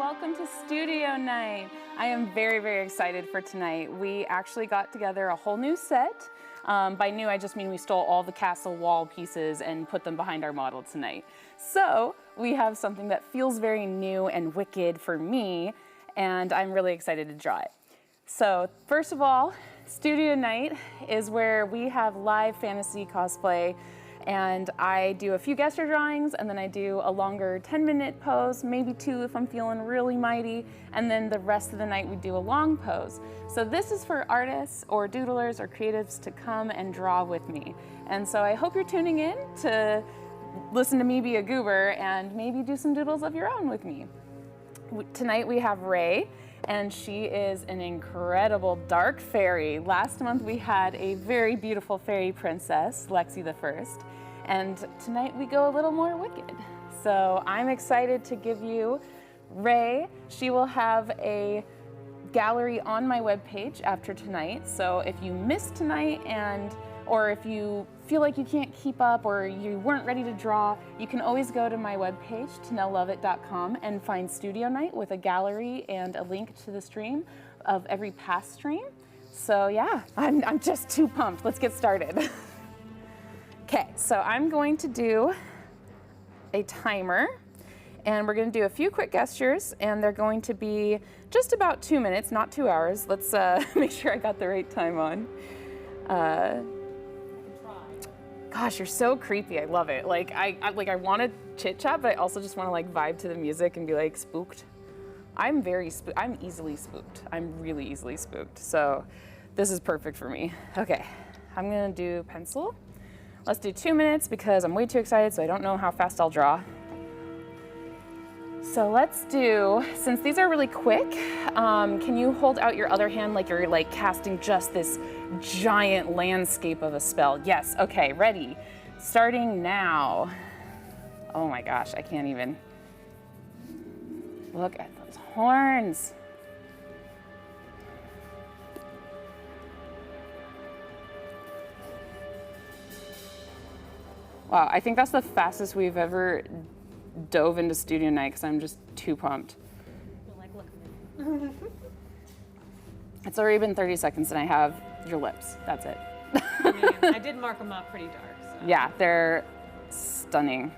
welcome to studio night. I am very, very excited for tonight. We actually got together a whole new set. By new, I just mean we stole all the castle wall pieces and put them behind our model tonight. So we have something that feels very new and wicked for me, and I'm really excited to draw it. So first of all, studio night is where we have live fantasy cosplay, and I do a few gesture drawings, and then I do a longer 10-minute pose, maybe 2 if I'm feeling really mighty, and then the rest of the night we do a long pose. So this is for artists or doodlers or creatives to come and draw with me. And so I hope you're tuning in to listen to me be a goober and maybe do some doodles of your own with me. Tonight we have Ray, and she is an incredible dark fairy. Last month we had a very beautiful fairy princess, Lexi the First, and tonight we go a little more wicked. So I'm excited to give you Ray. She will have a gallery on my webpage after tonight, so if you missed tonight or if you feel like you can't keep up or you weren't ready to draw, you can always go to my webpage, TanelleLovett.com, and find Studio Night with a gallery and a link to the stream of every past stream. So yeah, I'm just too pumped. Let's get started. Okay, so I'm going to do a timer, and we're going to do a few quick gestures, and they're going to be just about 2 minutes, not 2 hours. Let's make sure I got the right time on. Gosh, you're so creepy. I love it. Like I want to chit chat, but I also just want to like vibe to the music and be like spooked. I'm easily spooked. I'm really easily spooked. So this is perfect for me. Okay, I'm gonna do pencil. Let's do 2 minutes because I'm way too excited, so I don't know how fast I'll draw. So let's do, since these are really quick, can you hold out your other hand like you're like casting just this giant landscape of a spell? Yes, okay, ready. Starting now. Oh my gosh, I can't even. Look at those horns. Wow, I think that's the fastest we've ever dove into studio night because I'm just too pumped. You're like, look at me. It's already been 30 seconds and I have your lips. That's it. I did mark them up pretty dark. So. Yeah, they're stunning.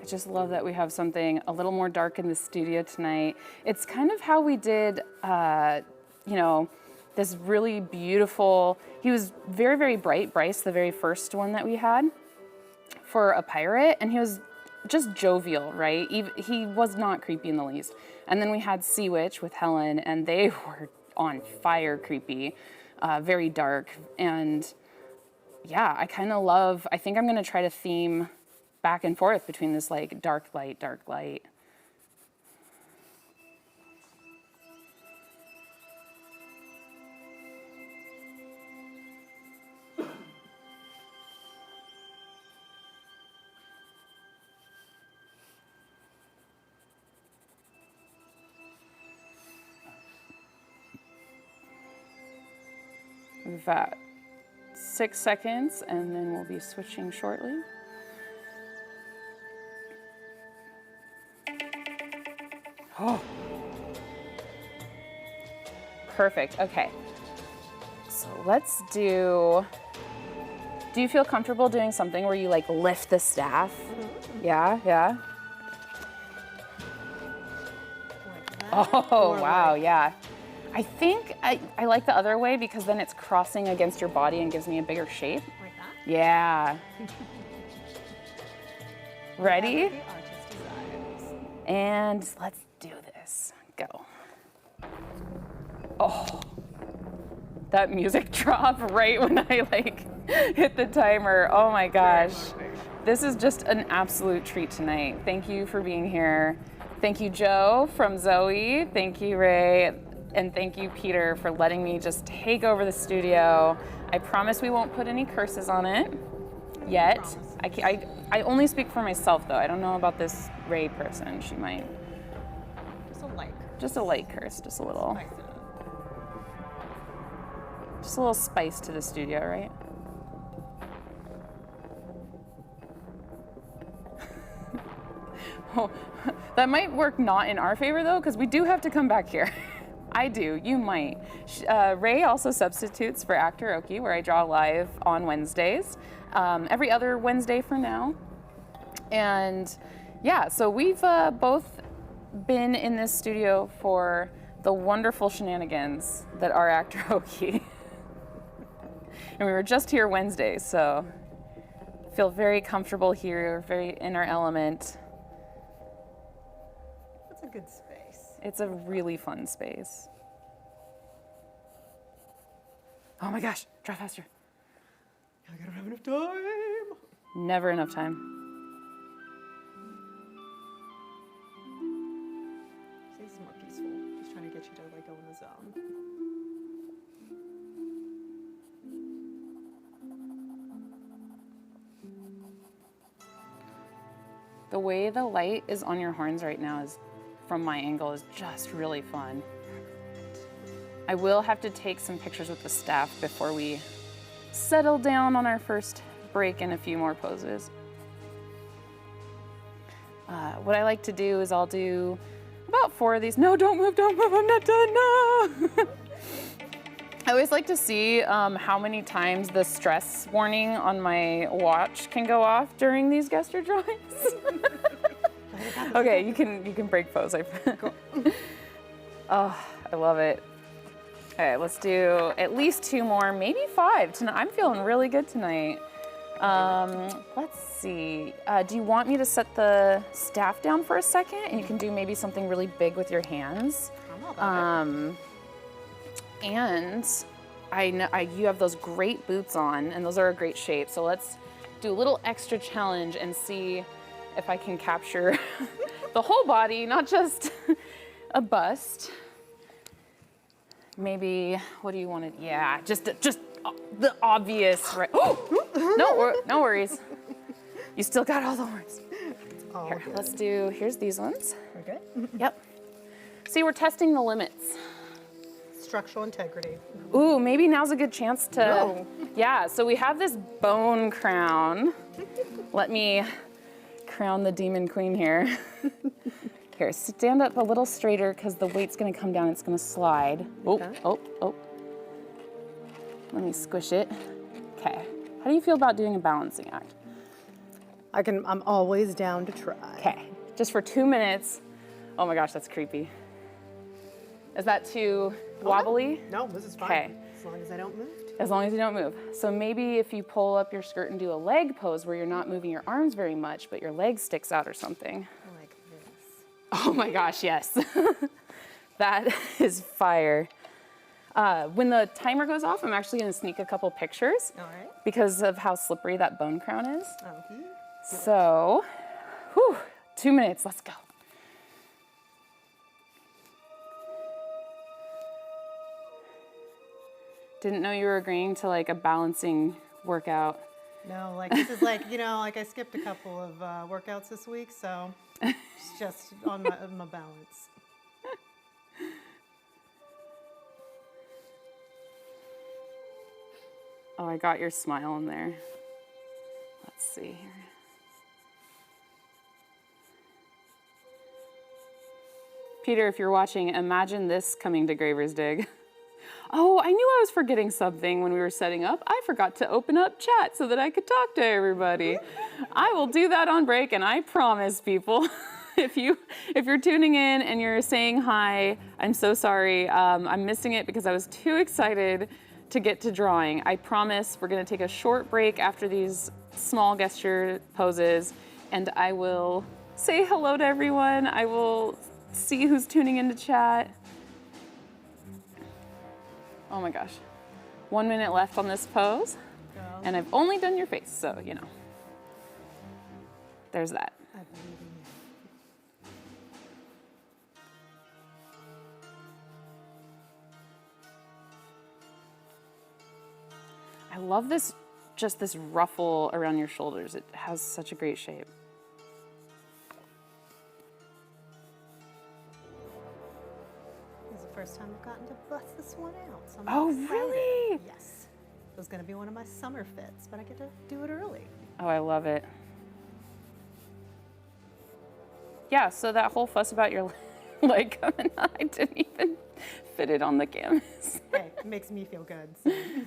I just love that we have something a little more dark in the studio tonight. It's kind of how we did, you know, this really beautiful, he was very, very bright, Bryce, the very first one that we had for a pirate, and he was just jovial, right? He was not creepy in the least. And then we had Sea Witch with Helen, and they were on fire creepy, very dark. And yeah, I kind of love, I think I'm gonna try to theme back and forth between this like dark light, dark light. We've got 6 seconds and then we'll be switching shortly. Oh, perfect. Okay, so let's do you feel comfortable doing something where you like lift the staff? Mm-hmm. Yeah, yeah. Like that, oh, wow, like... yeah. I think I like the other way because then it's crossing against your body and gives me a bigger shape. Like that? Yeah. Ready? And let's do this. Go. Oh, that music drop right when I like hit the timer. Oh my gosh. This is just an absolute treat tonight. Thank you for being here. Thank you, Joe from Zoe. Thank you, Ray. And thank you, Peter, for letting me just take over the studio. I promise we won't put any curses on it yet. I only speak for myself, though. I don't know about this Ray person. She might. Just a light curse. Just a light curse, just a little. Spice it up. Just a little spice to the studio, right? Oh, that might work not in our favor, though, because we do have to come back here. I do, you might. Ray also substitutes for Actor Oki, where I draw live on Wednesdays, every other Wednesday for now. And yeah, so we've both been in this studio for the wonderful shenanigans that are Actor Oki. And we were just here Wednesday, so I feel very comfortable here, very in our element. That's a good space. It's a really fun space. Oh my gosh, draw faster. I don't have enough time. Never enough time. See, this is more peaceful. Just trying to get you to like go in the zone. The way the light is on your horns right now is, from my angle, is just really fun. I will have to take some pictures with the staff before we settle down on our first break and a few more poses. What I like to do is I'll do about 4 of these. No, don't move, I'm not done, no! I always like to see how many times the stress warning on my watch can go off during these gesture drawings. Okay, you can break pose. Oh, I love it. Okay, let's do at least 2 more, maybe 5. Tonight, I'm feeling really good tonight. Let's see. Do you want me to set the staff down for a second, and you can do maybe something really big with your hands? I'm all about it. And I know you have those great boots on, and those are a great shape. So let's do a little extra challenge and see if I can capture the whole body, not just a bust. Maybe, what do you want to, yeah, just the obvious, right? Oh, no worries. You still got all the horns. Here, let's do, here's these ones. We're good? Yep. See, we're testing the limits. Structural integrity. Ooh, maybe now's a good chance to, No. Yeah, so we have this bone crown. Let me crown the demon queen here. Here, stand up a little straighter because the weight's gonna come down, it's gonna slide. Okay. Oh. Let me squish it. Okay, how do you feel about doing a balancing act? I'm always down to try. Okay, just for 2 minutes. Oh my gosh, that's creepy. Is that too wobbly? No, this is fine. Okay. As long as I don't move. As long as you don't move. So maybe if you pull up your skirt and do a leg pose where you're not moving your arms very much, but your leg sticks out or something. Like this. Oh my gosh, yes. That is fire. When the timer goes off, I'm actually gonna sneak a couple pictures All right. because of how slippery that bone crown is. Okay. So, 2 minutes, let's go. Didn't know you were agreeing to like a balancing workout. No, like this is like, like I skipped a couple of workouts this week, so it's just on my balance. Oh, I got your smile in there. Let's see here. Peter, if you're watching, imagine this coming to Graver's Dig. Oh, I knew I was forgetting something when we were setting up. I forgot to open up chat so that I could talk to everybody. I will do that on break, and I promise people, if you're tuning in and you're saying hi, I'm so sorry. I'm missing it because I was too excited to get to drawing. I promise we're gonna take a short break after these small gesture poses, and I will say hello to everyone. I will see who's tuning into chat. Oh my gosh. 1 minute left on this pose, and I've only done your face, so there's that. I believe in you. love this, just this ruffle around your shoulders. It has such a great shape. This is the first time I've gotten to bust this one out. So I'm Oh, excited. really? Yes. It was going to be one of my summer fits, but I get to do it early. Oh, I love it. Yeah, so that whole fuss about your leg coming out, I didn't even fit it on the canvas. Hey, it makes me feel good. So. I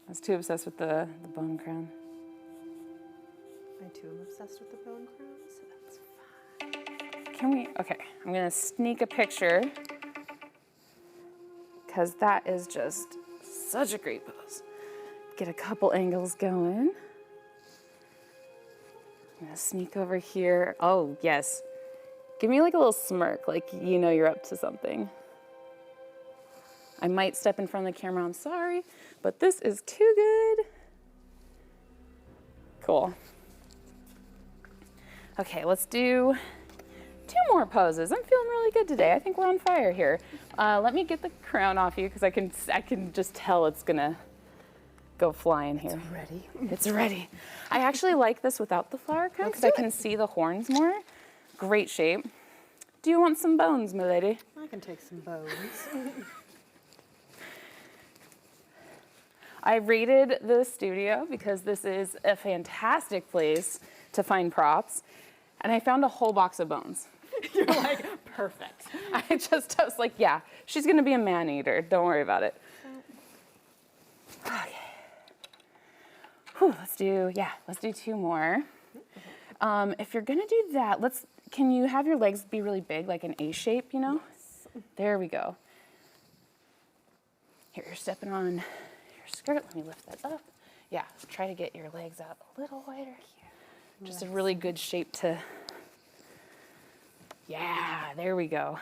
was too obsessed with the bone crown. I too am obsessed with the bone crown, so that's fine. Can we, okay, I'm gonna sneak a picture because that is just such a great pose. Get a couple angles going. I'm gonna sneak over here. Oh, yes. Give me like a little smirk, like you know you're up to something. I might step in front of the camera, I'm sorry, but this is too good. Cool. Okay, let's do 2 more poses. I'm feeling really good today. I think we're on fire here. Let me get the crown off you because I can just tell it's gonna go flying here. It's ready. It's ready. I actually like this without the flower crown because I can see the horns more. Great shape. Do you want some bones, my lady? I can take some bones. I raided the studio because this is a fantastic place to find props. And I found a whole box of bones. You're like, perfect. I was like, yeah, she's gonna be a man eater. Don't worry about it. Okay. Whew, let's do 2 more. If you're gonna do that, can you have your legs be really big, like an A shape, you know? Yes. There we go. Here, you're stepping on your skirt. Let me lift that up. Yeah, try to get your legs out a little wider here. Just a really good shape to, yeah, there we go.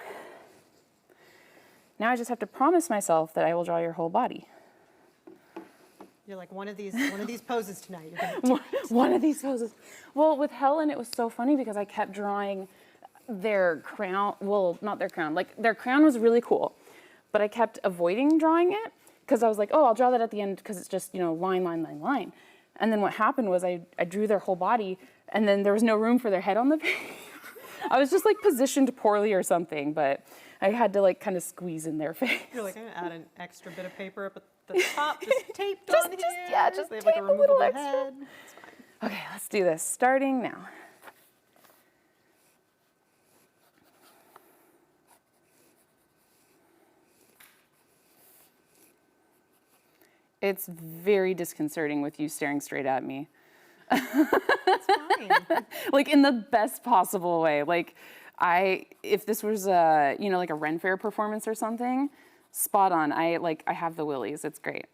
Now I just have to promise myself that I will draw your whole body. You're like one of these poses tonight. You're gonna One of these poses. Well, with Helen, it was so funny because I kept drawing their crown. Well, not their crown. Like their crown was really cool, but I kept avoiding drawing it because I was like, oh, I'll draw that at the end because it's just, you know, line, line, line, line. And then what happened was I drew their whole body, and then there was no room for their head on the page. I was just like positioned poorly or something, but I had to like kind of squeeze in their face. You're like, I'm gonna add an extra bit of paper up at the top, just taped on here. Yeah, just they have tape like a a little removable extra. head. It's fine. Okay, let's do this, starting now. It's very disconcerting with you staring straight at me. It's fine. Like in the best possible way. Like if this was a, you know, like a Ren Fair performance or something, spot on. I have the willies. It's great.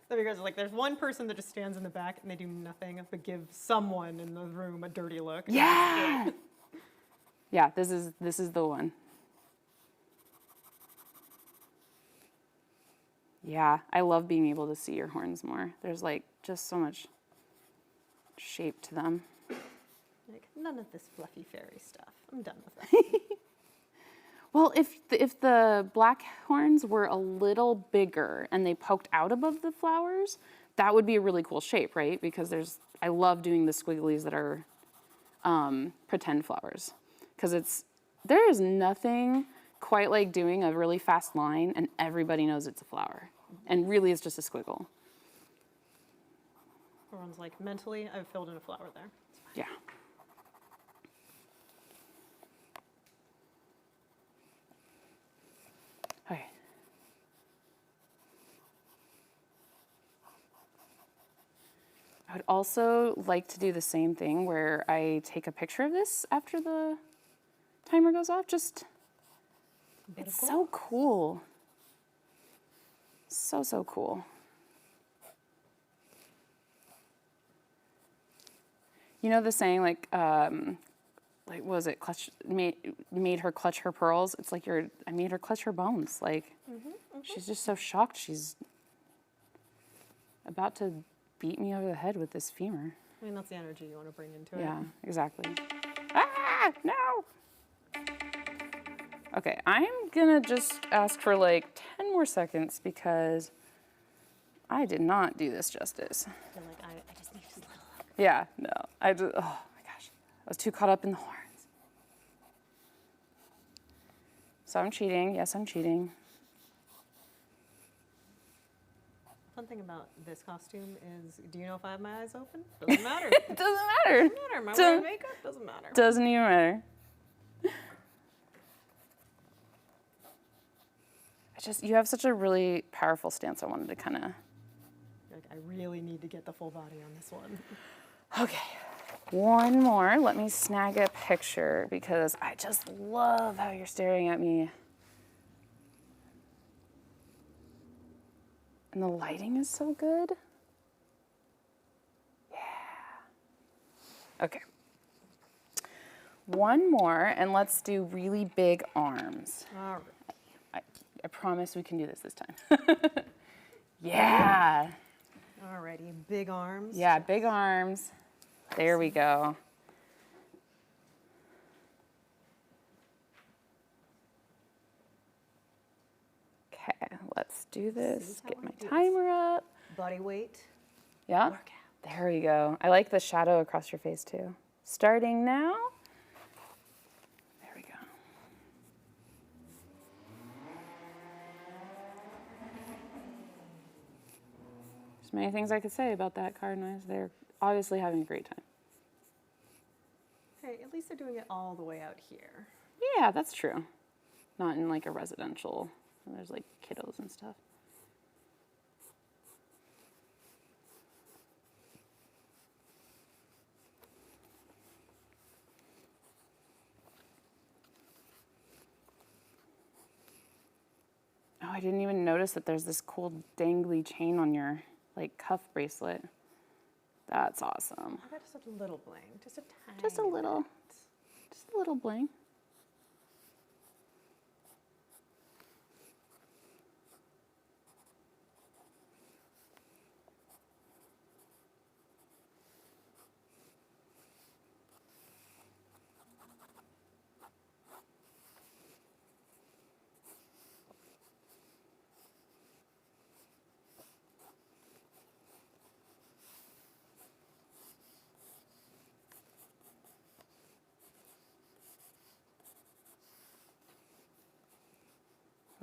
That'd be great. Like, there's one person that just stands in the back and they do nothing but give someone in the room a dirty look. Yeah. Yeah, this is the one. Yeah, I love being able to see your horns more. There's like just so much shape to them. Like, none of this fluffy fairy stuff. I'm done with that. Well, if the black horns were a little bigger and they poked out above the flowers, that would be a really cool shape, right? Because I love doing the squigglies that are pretend flowers. Because there is nothing quite like doing a really fast line and everybody knows it's a flower. And really it's just a squiggle. Everyone's like, mentally, I've filled in a flower there. It's fine. Yeah. Okay. I would also like to do the same thing where I take a picture of this after the timer goes off. Just, it's so cool. So, so cool. You know the saying, like what was it? Clutch made her clutch her pearls. It's like I made her clutch her bones. Like she's just so shocked. She's about to beat me over the head with this femur. I mean, that's the energy you want to bring into it. Yeah, exactly. Ah, no. Okay, I'm gonna just ask for like 10 more seconds because I did not do this justice. You're like, I just need just a little look. Yeah, no. I just, oh my gosh. I was too caught up in the horns. So I'm cheating. Yes, I'm cheating. Fun thing about this costume is, do you know if I have my eyes open? Doesn't matter. It doesn't matter. Doesn't matter. Am I wearing makeup? Doesn't matter. Doesn't even matter. You have such a really powerful stance. I wanted to kind of. Like, I really need to get the full body on this one. Okay, one more. Let me snag a picture because I just love how you're staring at me. And the lighting is so good. Yeah. Okay. One more, and let's do really big arms. All right. I promise we can do this time. Yeah. Alrighty, big arms. Yeah, big arms. There we go. Okay, let's do this. Get my timer up. Body weight. Yeah. Workout. There we go. I like the shadow across your face too. Starting now. There we go. There's many things I could say about that card noise. They're obviously having a great time. Hey, at least they're doing it all the way out here. Yeah, that's true. Not in like a residential, there's like kiddos and stuff. Oh, I didn't even notice that there's this cool dangly chain on your like cuff bracelet. That's awesome. I got just a little bling, just a tiny. Just a little bling.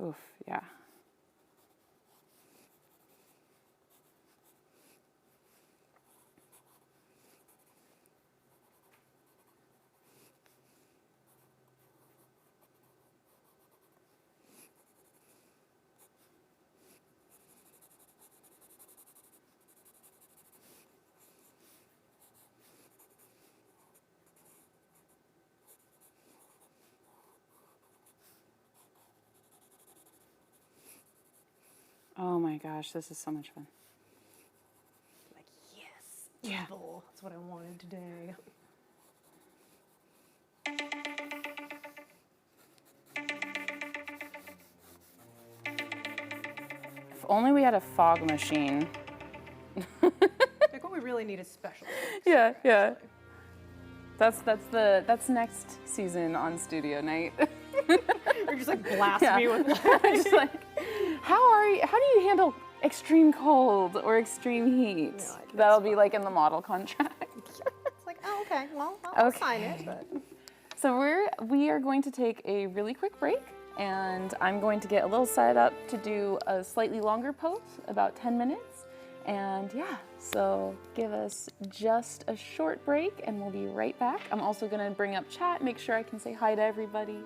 Oof, yeah. Oh my gosh, this is so much fun. Like, yes, evil. That's what I wanted today. If only we had a fog machine. Like, what we really need is special effects. Yeah, yeah. That's next season on Studio Night. Or just like blast Yeah. me with Just like, how do you handle extreme cold or extreme heat? No, I can That'll be like in the model contract. It's like, oh, okay, well, I'll sign Okay. it. But So we are going to take a really quick break, and I'm going to get a little set up to do a slightly longer pose, about 10 minutes. And yeah, so give us just a short break and we'll be right back. I'm also gonna bring up chat, make sure I can say hi to everybody.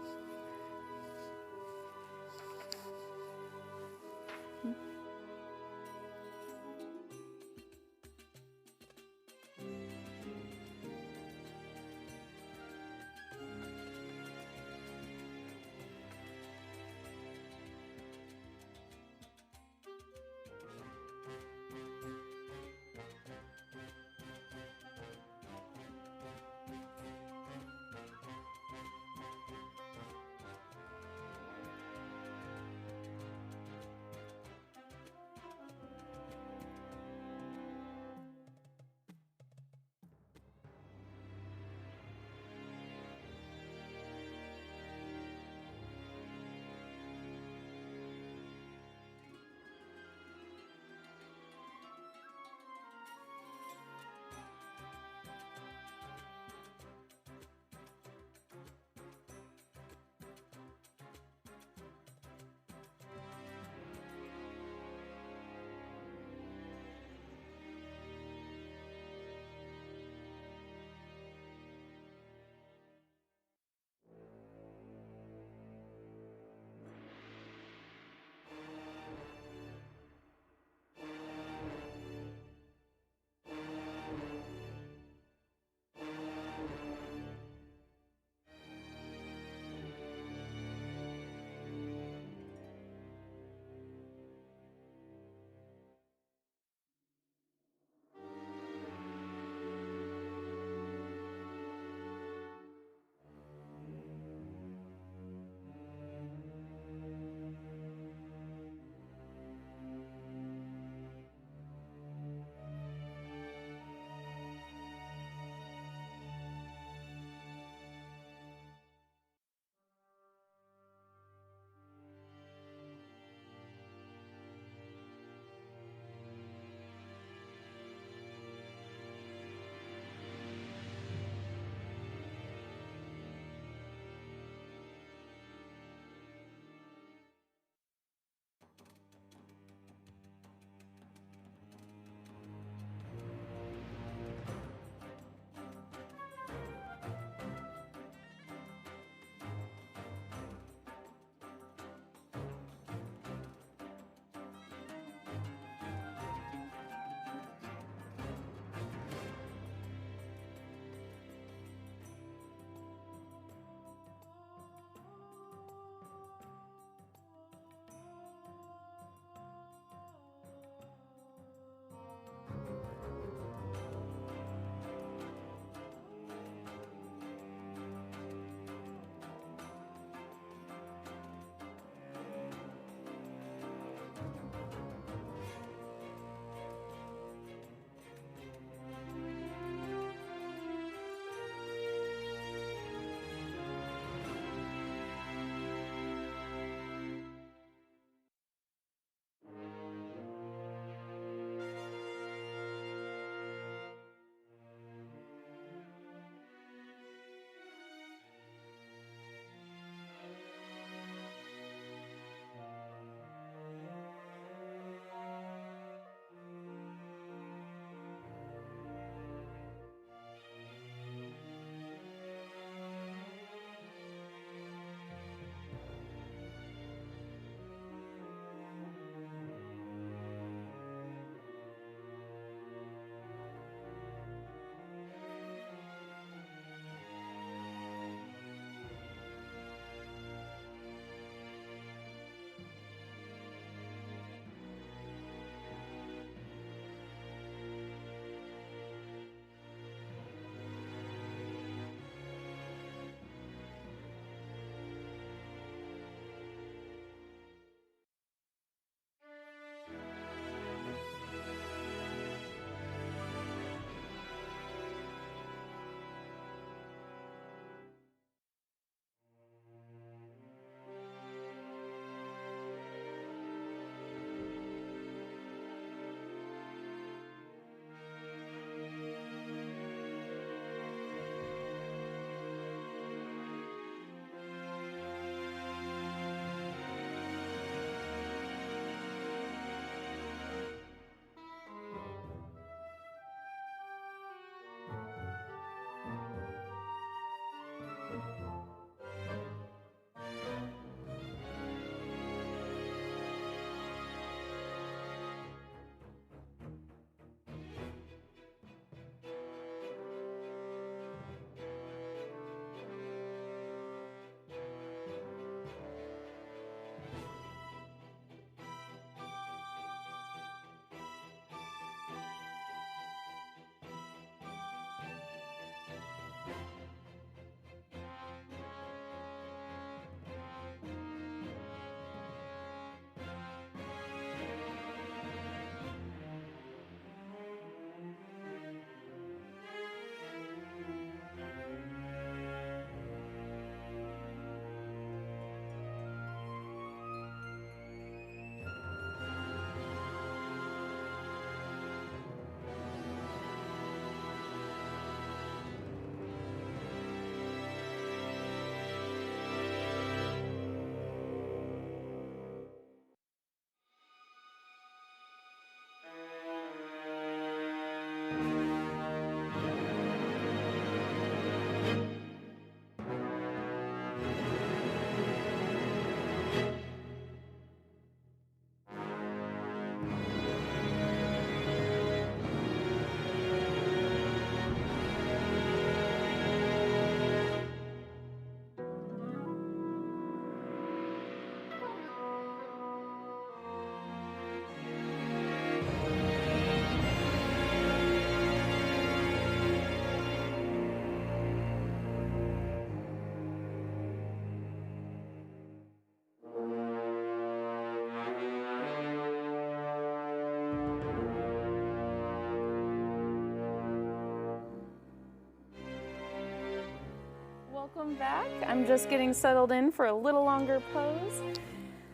welcome back. I'm just getting settled in for a little longer pose.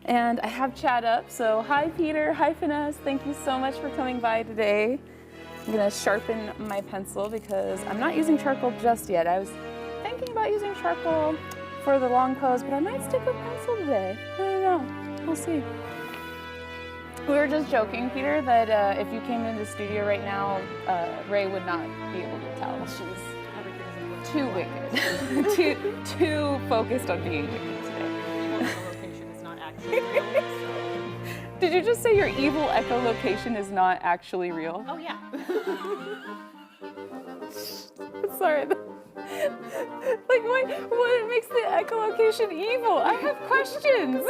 And I have Chad up, so hi Peter, hi Finesse. Thank you so much for coming by today. I'm gonna sharpen my pencil because I'm not using charcoal just yet. I was thinking about using charcoal for the long pose, but I might stick with pencil today. I don't know, we'll see. We were just joking, Peter, that if you came into the studio right now, Ray would not be able to tell. She's too wicked, too focused on being wicked today. Location is not actually real, so. Did you just say your evil echolocation is not actually real? Oh yeah. Sorry. Like what makes the echolocation evil? I have questions.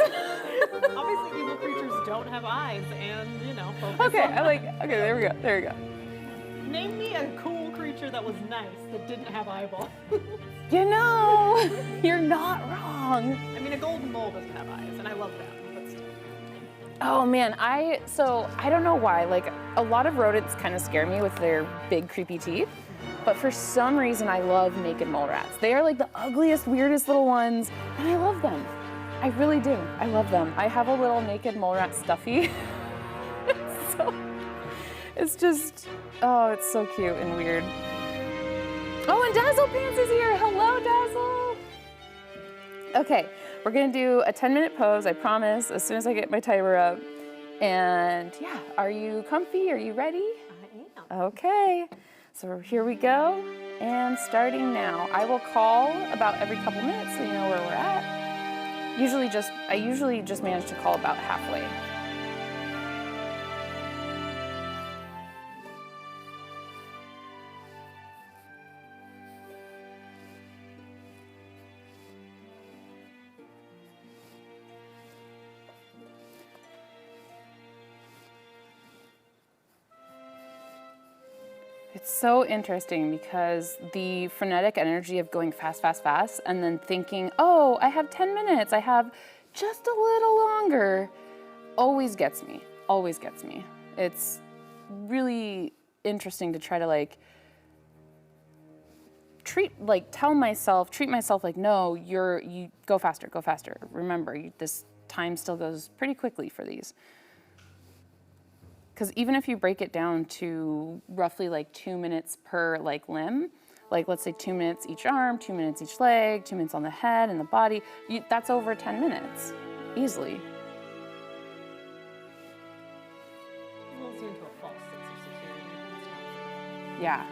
Obviously, evil creatures don't have eyes, and focus Okay, on okay, there we go, there we go. Name me a cool creature that was nice that didn't have eyeballs. You know, you're not wrong. I mean, a golden mole doesn't have eyes, and I love that, but still. Oh man, I don't know why, like a lot of rodents kind of scare me with their big creepy teeth, but for some reason I love naked mole rats. They are like the ugliest, weirdest little ones, and I love them. I really do, I love them. I have a little naked mole rat stuffy. It's just, oh, it's so cute and weird. Oh, and Dazzle Pants is here. Hello, Dazzle. Okay, we're gonna do a 10-minute pose, I promise, as soon as I get my timer up. And yeah, are you comfy? Are you ready? I am. Okay, so here we go. And starting now. I will call about every couple minutes so you know where we're at. I usually just manage to call about halfway. It's so interesting because the frenetic energy of going fast, fast, fast, and then thinking, oh, I have 10 minutes, I have just a little longer, always gets me, always gets me. It's really interesting to try to treat myself like, no, you go faster, go faster. Remember, this time still goes pretty quickly for these. Because even if you break it down to roughly 2 minutes per limb, let's say 2 minutes each arm, 2 minutes each leg, 2 minutes on the head and the body, that's over 10 minutes, easily. It lulls you into a false sense of security. It's not Yeah.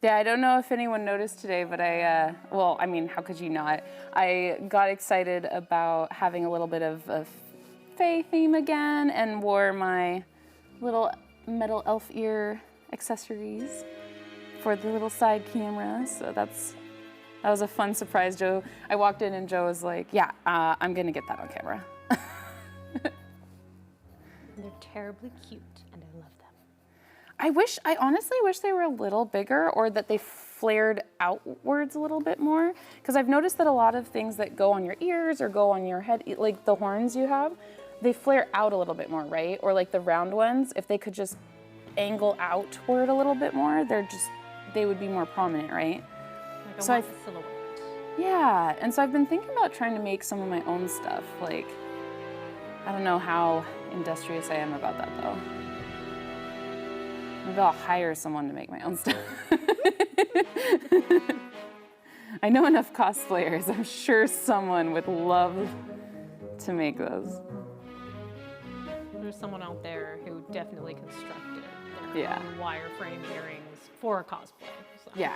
Yeah, I don't know if anyone noticed today, but well, I mean, how could you not? I got excited about having a little bit of a Fae theme again and wore my little metal elf ear accessories for the little side camera. So that was a fun surprise. I walked in and Joe was like, yeah, I'm gonna get that on camera. They're terribly cute, and I love them. I honestly wish they were a little bigger or that they flared outwards a little bit more. Because I've noticed that a lot of things that go on your ears or go on your head, like the horns you have, they flare out a little bit more, right? Or like the round ones, if they could just angle outward a little bit more, they would be more prominent, right? Like a So white silhouette. Yeah, and so I've been thinking about trying to make some of my own stuff. I don't know how industrious I am about that though. Maybe I'll hire someone to make my own stuff. I know enough cosplayers. I'm sure someone would love to make those. There's someone out there who definitely constructed their own wireframe earrings for a cosplay. So. Yeah,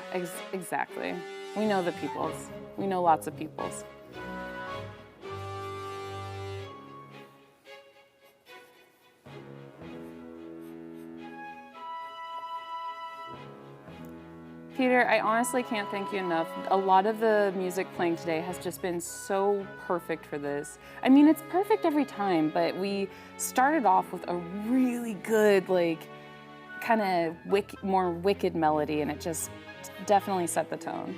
exactly. We know the peoples. We know lots of peoples. Peter, I honestly can't thank you enough. A lot of the music playing today has just been so perfect for this. I mean, it's perfect every time, but we started off with a really good, like, kind of more wicked melody, and it just definitely set the tone.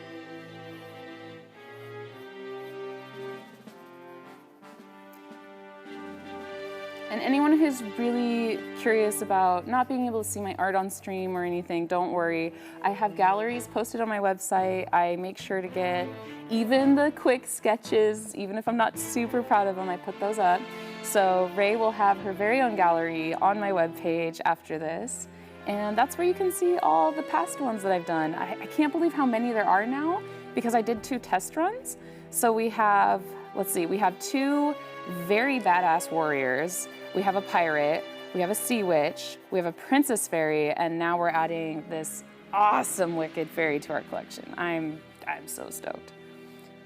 And anyone who's really curious about not being able to see my art on stream or anything, don't worry. I have galleries posted on my website. I make sure to get even the quick sketches, even if I'm not super proud of them, I put those up. So Ray will have her very own gallery on my webpage after this. And that's where you can see all the past ones that I've done. I can't believe how many there are now because I did 2 test runs. So we have, let's see, we have 2 very badass warriors. We have a pirate, we have a sea witch, we have a princess fairy, and now we're adding this awesome wicked fairy to our collection. I'm so stoked.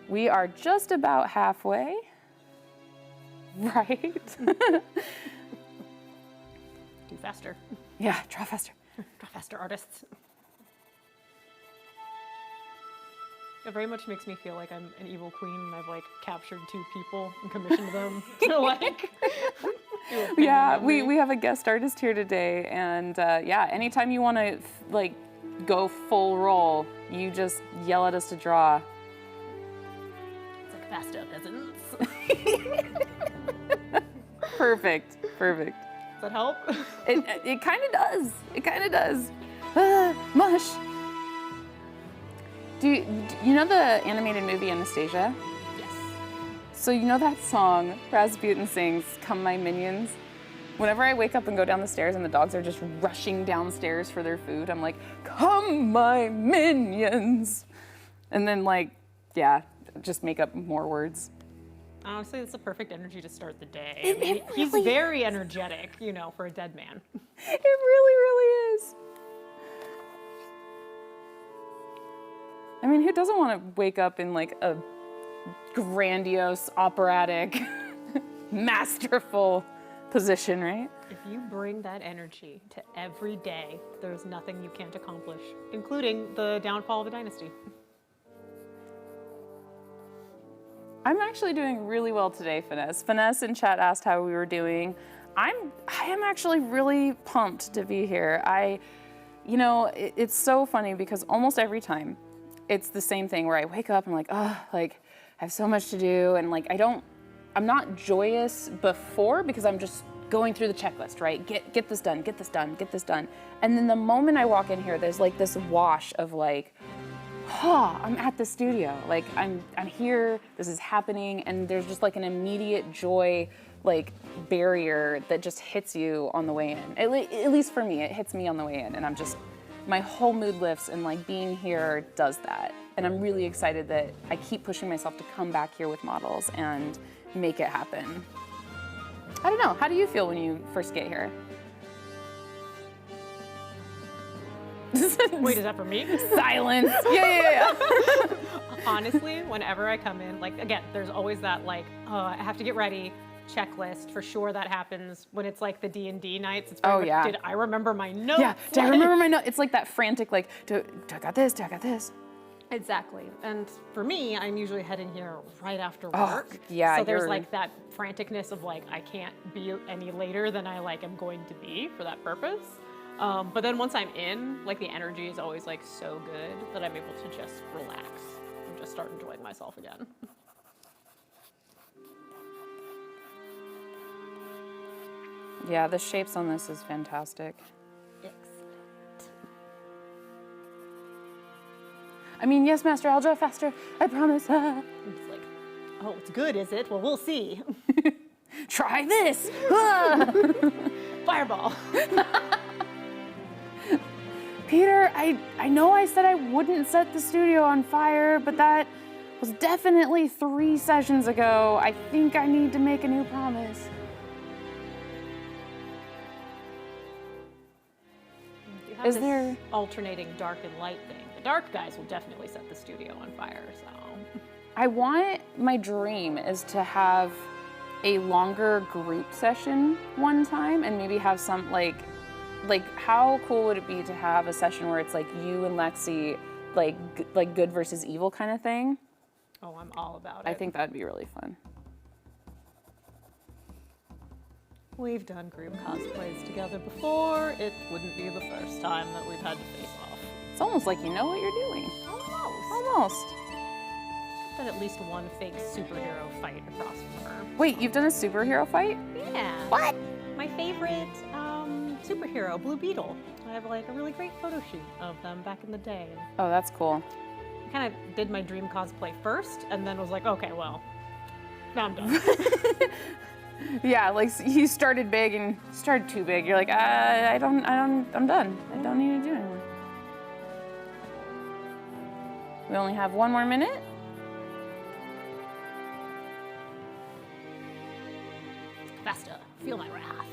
We are just about halfway, right? Do faster. Yeah, draw faster. Draw faster, artists. It very much makes me feel like I'm an evil queen and I've like captured 2 people and commissioned them to like do a thing Yeah, on me. we have a guest artist here today, and yeah, anytime you want to like go full roll, you just yell at us to draw. It's like faster, peasants. Perfect, perfect. Does that help? It kind of does. It kind of does. Mush. Do you know the animated movie Anastasia? Yes. So you know that song Rasputin sings, "Come My Minions"? Whenever I wake up and go down the stairs and the dogs are just rushing downstairs for their food, I'm like, "Come my minions." And then like, yeah, just make up more words. Honestly, it's the perfect energy to start the day. It I mean, he's really very energetic, you know, for a dead man. It really, really is. I mean, who doesn't want to wake up in like a grandiose, operatic, masterful position, right? If you bring that energy to every day, there's nothing you can't accomplish, including the downfall of a dynasty. I'm actually doing really well today, Finesse. Finesse in chat asked how we were doing. I am actually really pumped to be here. You know, it's so funny because almost every time it's the same thing where I wake up and I'm like, oh, like I have so much to do, and like I'm not joyous before because I'm just going through the checklist, right? Get this done, get this done, get this done. And then the moment I walk in here, there's like this wash of like, oh, I'm at the studio. Like I'm here, this is happening, and there's just like an immediate joy like barrier that just hits you on the way in. At least for me, it hits me on the way in, and I'm just, my whole mood lifts, and like being here does that. And I'm really excited that I keep pushing myself to come back here with models and make it happen. I don't know, how do you feel when you first get here? Wait, is that for me? Silence. Yeah. Honestly, whenever I come in, like again, there's always that like, I have to get ready checklist. For sure that happens when it's like the D&D nights. It's very much, did I remember my notes? Yeah, did I remember my notes? It's like that frantic, like, do I got this? Do I got this? Exactly. And for me, I'm usually heading here right after work. Oh, yeah. So there's like that franticness of like, I can't be any later than I like am going to be for that purpose. But then once I'm in, like the energy is always like so good that I'm able to just relax and just start enjoying myself again. Yeah, the shapes on this is fantastic. Excellent. I mean, yes, Master, I'll draw faster. I promise. It's like, oh, it's good, is it? Well, we'll see. Try this. Fireball. Peter, I know I said I wouldn't set the studio on fire, but that was definitely 3 sessions ago. I think I need to make a new promise. Is Is there- there alternating dark and light thing? The dark guys will definitely set the studio on fire, so. I want, my dream is to have a longer group session one time and maybe have some like how cool would it be to have a session where it's like you and Lexi like good versus evil kind of thing. Oh, I'm all about it. I think that'd be really fun. We've done group cosplays together before. It wouldn't be the first time that we've had to face off. It's almost like you know what you're doing. Almost. Almost. Done at least one fake superhero fight across from her. Wait, you've done a superhero fight? Yeah. What? My favorite superhero, Blue Beetle. I have like a really great photo shoot of them back in the day. Oh, that's cool. I kind of did my dream cosplay first, and then was like, okay, well, now I'm done. Yeah, like you started big and started too big. You're like, I'm done. I don't need to do anymore. We only have 1 more minute. Faster, feel my wrath.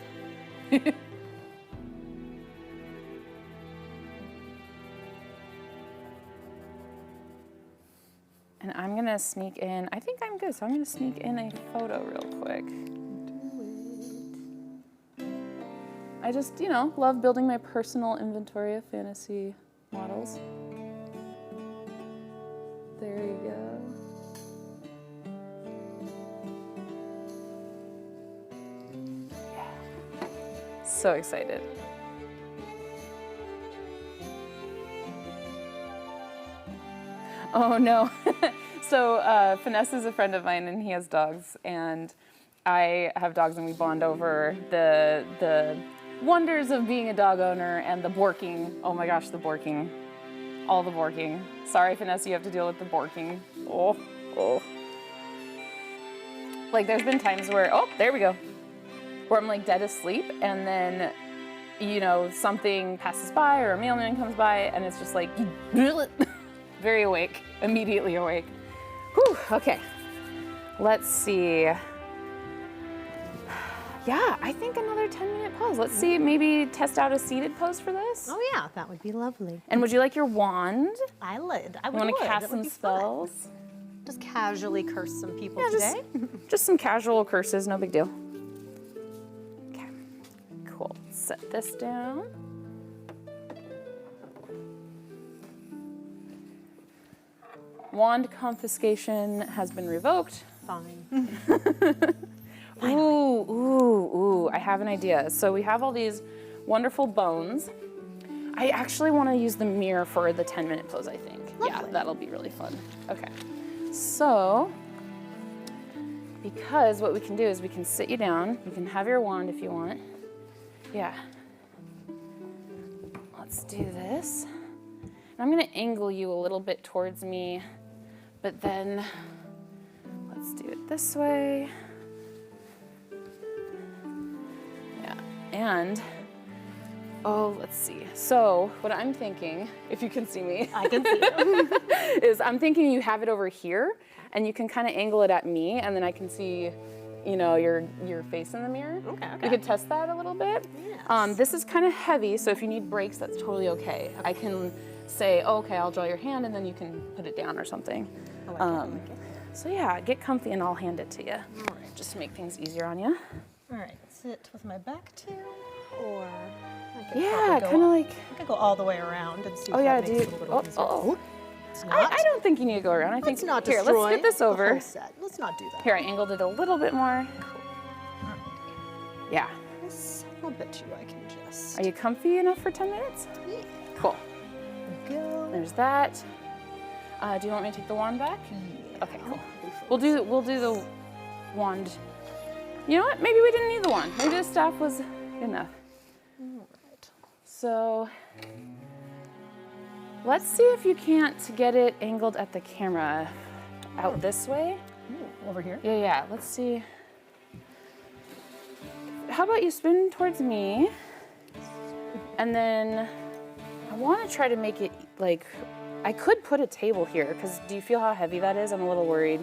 And I'm gonna sneak in, I think I'm good, so I'm gonna sneak in a photo real quick. I just, love building my personal inventory of fantasy models. There you go. Yeah. So excited. Oh no. So Finesse is a friend of mine and he has dogs, and I have dogs, and we bond over the wonders of being a dog owner and the borking. Oh my gosh, the borking. All the borking. Sorry, Finesse, you have to deal with the borking. Oh. Like there's been times where, oh, there we go. Where I'm like dead asleep, and then, something passes by or a mailman comes by, and it's just like, very awake, immediately awake. Whew, okay. Let's see. Yeah, I think another 10-minute pose. Let's see, maybe test out a seated pose for this. Oh yeah, that would be lovely. And would you like your wand? I would. You want to cast some spells? Just casually curse some people Yeah, today. Just some casual curses, no big deal. Okay, cool. Set this down. Wand confiscation has been revoked. Fine. Ooh, I have an idea. So we have all these wonderful bones. I actually want to use the mirror for the 10-minute pose, I think. Yeah, Lovely. that'll be really fun. Okay. So, because what we can do is we can sit you down. You can have your wand if you want. Yeah. Let's do this. And I'm going to angle you a little bit towards me, but then let's do it this way. Yeah, and, let's see. So what I'm thinking, if you can see me, I can see you. is I'm thinking you have it over here, and you can kind of angle it at me, and then I can see, your face in the mirror. Okay. We could test that a little bit. Yes. This is kind of heavy, so if you need breaks, that's totally okay. I can say, okay, I'll draw your hand, and then you can put it down or something. I like it. So yeah, get comfy, and I'll hand it to you. All right. Just to make things easier on you. All right, sit with my back to, or I could Yeah, probably kind of like. I could go all the way around and see if Oh yeah, that do makes you? it a little easier. It's not. I don't think you need to go around. I think Let's not here. destroy Let's get this the over. whole set. Let's not do that. Here, I angled it a little bit more. Yeah. Yes, I'll bet you I can just. Are you comfy enough for 10 minutes? Yeah. Cool. Go. There's that. Do you want me to take the wand back? Yeah. Okay, cool. We'll do the wand. You know what? Maybe we didn't need the wand. Maybe the staff was good enough. All right. So let's see if you can't get it angled at the camera out this way. Ooh, over here. Yeah. Let's see. How about you spin towards me, and then I want to try to make it like, I could put a table here, because do you feel how heavy that is? I'm a little worried.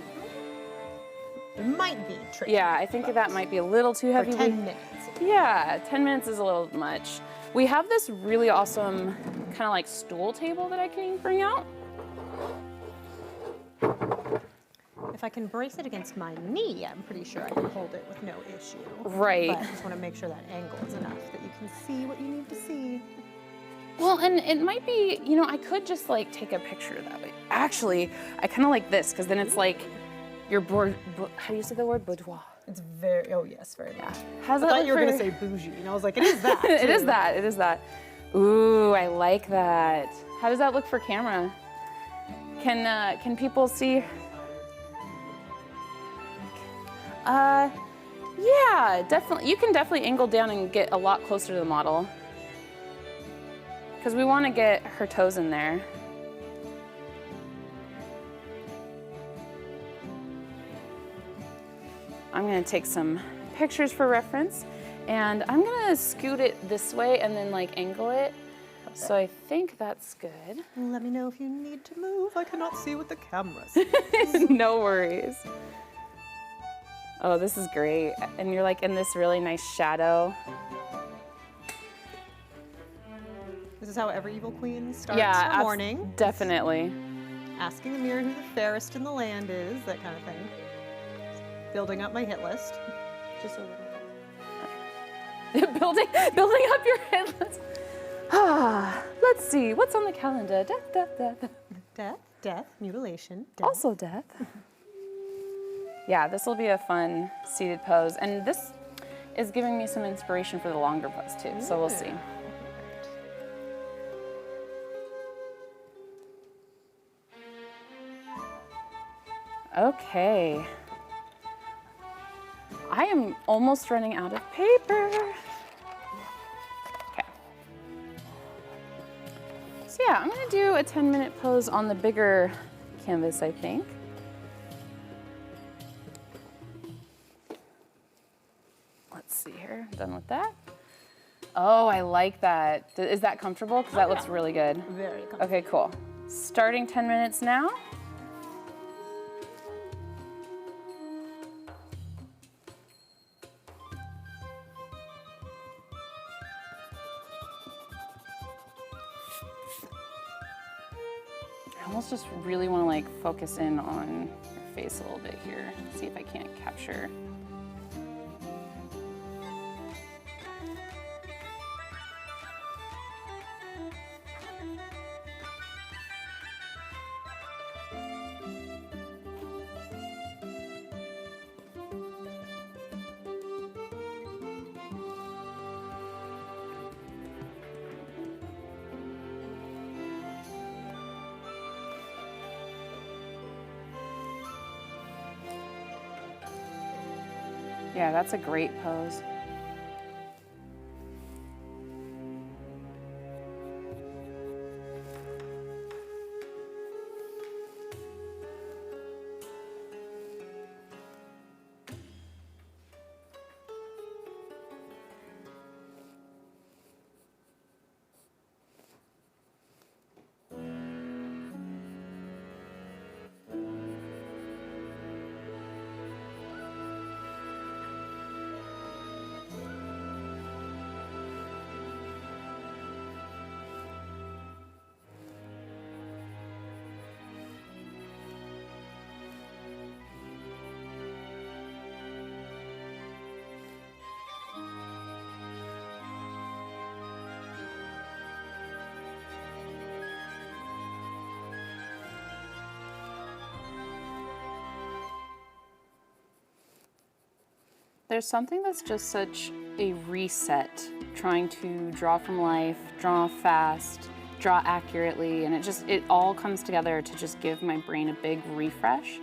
It might be tricky. Yeah, I think that might be a little too heavy. For 10 minutes. Yeah, 10 minutes is a little much. We have this really awesome kind of like stool table that I can bring out. If I can brace it against my knee, I'm pretty sure I can hold it with no issue. Right. But I just want to make sure that angle is enough that you can see what you need to see. Well, and it might be, you know, I could just like take a picture that way. Actually, I kind of like this because then it's like your how do you say the word? Boudoir. It's very, oh yes, very much. How's I that thought look you were for- going to say bougie, and I was like, it is that. It is too. that. It is that. Ooh, I like that. How does that look for camera? Can people see? Yeah, definitely. You can definitely angle down and get a lot closer to the model because we want to get her toes in there. I'm going to take some pictures for reference, and I'm going to scoot it this way and then like angle it. So I think that's good. Let me know if you need to move. I cannot see with the cameras. No worries. Oh, this is great. And you're like in this really nice shadow. This is how every evil queen starts Yeah, her morning. Definitely. Asking the mirror who the fairest in the land is, that kind of thing. Building up my hit list. Just a little. building up your hit list. Ah, let's see. What's on the calendar? Death, death, death. Death, death, mutilation, death. Also death. Yeah, this will be a fun seated pose. And this is giving me some inspiration for the longer pose too. So we'll see. Okay. I am almost running out of paper. Okay. So yeah, I'm gonna do a 10-minute pose on the bigger canvas, I think. Let's see here, done with that. Oh, I like that. Is that comfortable? Because that looks really good. Very comfortable. Okay, cool. Starting 10 minutes now. I almost just really want to like focus in on your face a little bit here. See if I can't capture. Yeah, that's a great pose. There's something that's just such a reset, trying to draw from life, draw fast, draw accurately, and it all comes together to just give my brain a big refresh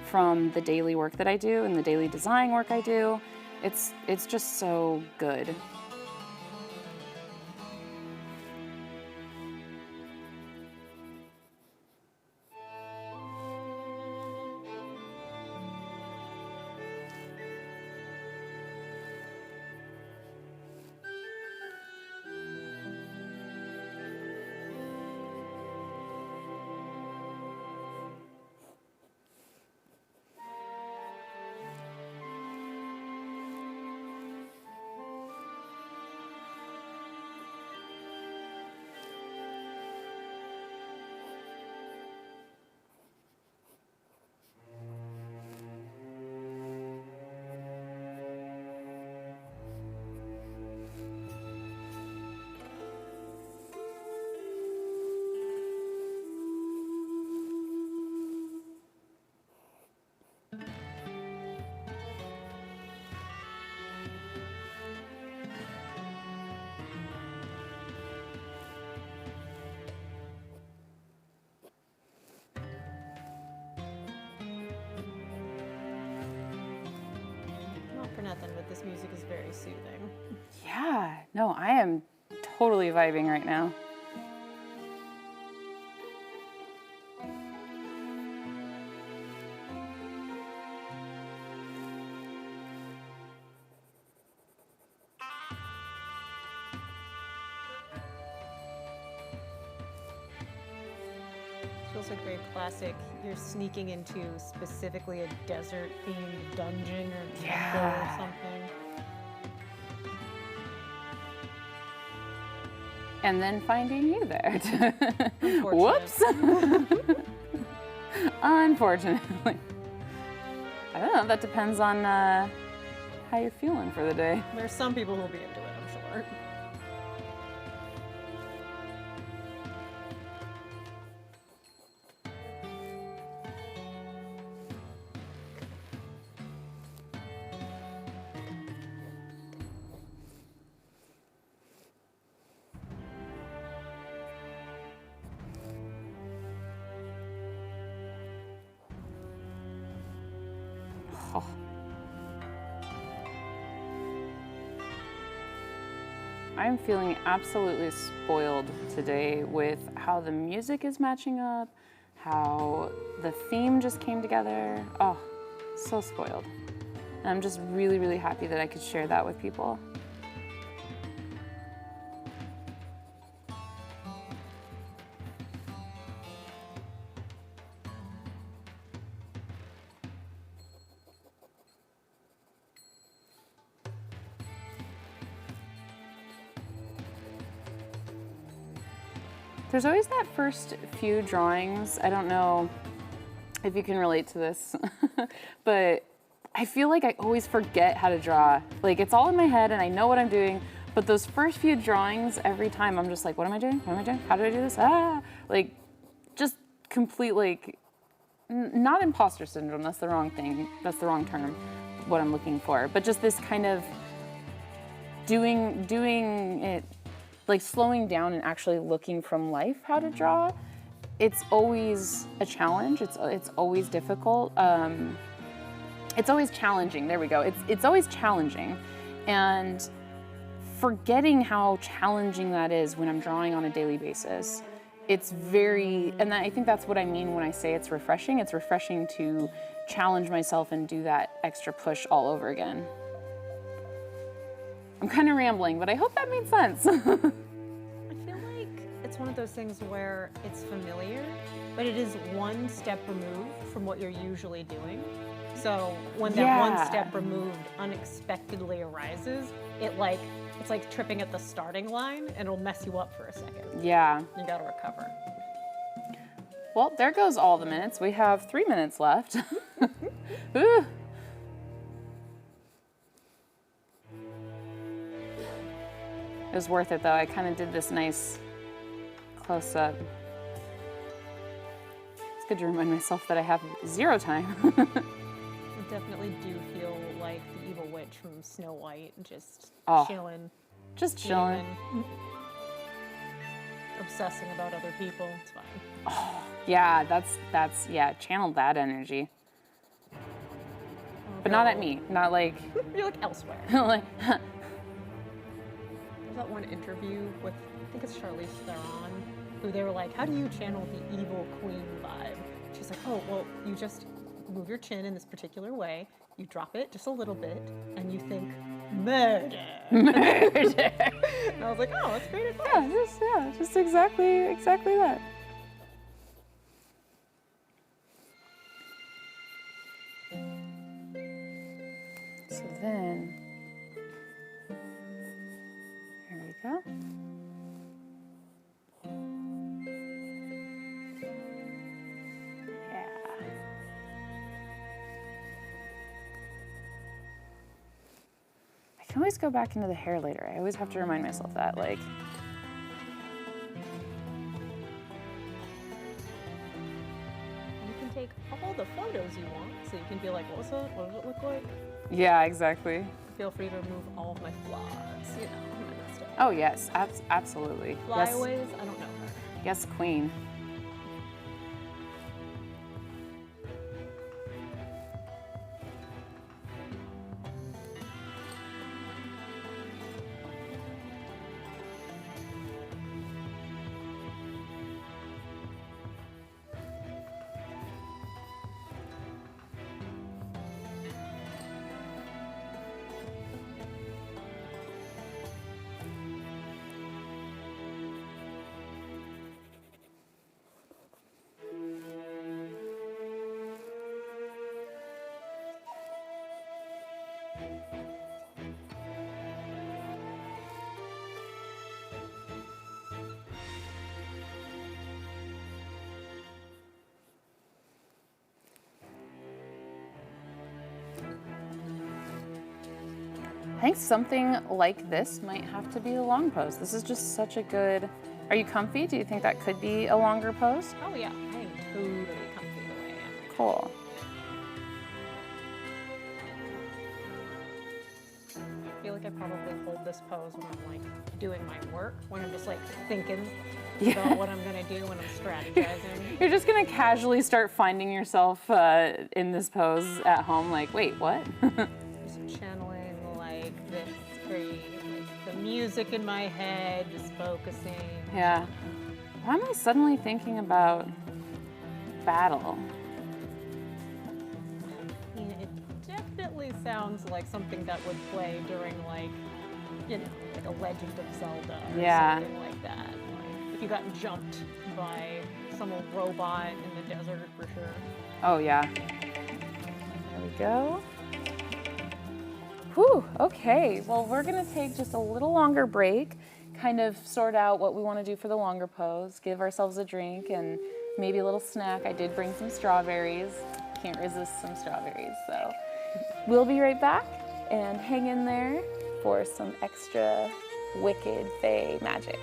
from the daily work that I do and the daily design work I do. It's just so good. This music is very soothing. Yeah, no, I am totally vibing right now. Feels like very classic. You're sneaking into specifically a desert-themed dungeon or temple or something. And then finding you there. Unfortunate. Whoops. Unfortunately. I don't know, that depends on how you're feeling for the day. There's some people who'll be into it, I'm sure. Oh. I'm feeling absolutely spoiled today with how the music is matching up, how the theme just came together. Oh, so spoiled. And I'm just really, really happy that I could share that with people. There's always that first few drawings. I don't know if you can relate to this, but I feel like I always forget how to draw. Like, it's all in my head and I know what I'm doing, but those first few drawings, every time I'm just like, what am I doing? What am I doing? How do I do this? Ah, like, just complete, like, not imposter syndrome, that's the wrong thing. That's the wrong term, what I'm looking for, but just this kind of doing it, like slowing down and actually looking from life how to draw. It's always a challenge. It's always difficult. It's always challenging. There we go. It's always challenging, and forgetting how challenging that is when I'm drawing on a daily basis. It's very, and I think that's what I mean when I say it's refreshing. It's refreshing to challenge myself and do that extra push all over again. I'm kind of rambling, but I hope that made sense. I feel like it's one of those things where it's familiar, but it is one step removed from what you're usually doing. So when that one step removed unexpectedly arises, it's like tripping at the starting line, and it'll mess you up for a second. Yeah. You gotta recover. Well, there goes all the minutes. We have 3 minutes left. Ooh. It was worth it though. I kind of did this nice close up. It's good to remind myself that I have 0 time. I definitely do feel like the evil witch from Snow White, just chilling. Just chilling. Obsessing about other people. It's fine. Oh, yeah, that's channeled that energy. But not at me. Not like you're like elsewhere. like There's that one interview with, I think it's Charlize Theron, who they were like, how do you channel the evil queen vibe? She's like, oh, well, you just move your chin in this particular way, you drop it just a little bit, and you think, murder. murder. And I was like, oh, that's great advice. Just exactly that. So then, here we go. Yeah. I can always go back into the hair later. I always have to remind myself that, like, You can take all the photos you want, so you can be like, what does it look like? yeah, exactly. Feel free to remove all of my flaws, you know, my mistakes. Oh yes, absolutely. Yes, Flyaways, I don't know her. yes, queen. think something like this might have to be a long pose. This is just such a good, are you comfy? Do you think that could be a longer pose? Oh yeah, I am totally comfy the way I am right now. Cool. I feel like I probably hold this pose when I'm like doing my work, when I'm just like thinking Yeah. about what I'm gonna do when I'm strategizing. You're just gonna casually start finding yourself in this pose at home, like, wait, what? Just channeling like this very, like the music in my head, just focusing. Yeah. Why am I suddenly thinking about battle? Yeah, it definitely sounds like something that would play during like, you know, like a Legend of Zelda or Yeah. something like that. Like if you got jumped by some old robot in the desert for sure. Oh, yeah. There we go. Whew, okay. Well, we're gonna take just a little longer break, kind of sort out what we wanna do for the longer pose, give ourselves a drink and maybe a little snack. I did bring some strawberries. Can't resist some strawberries, so. We'll be right back and hang in there for some extra wicked fae magic.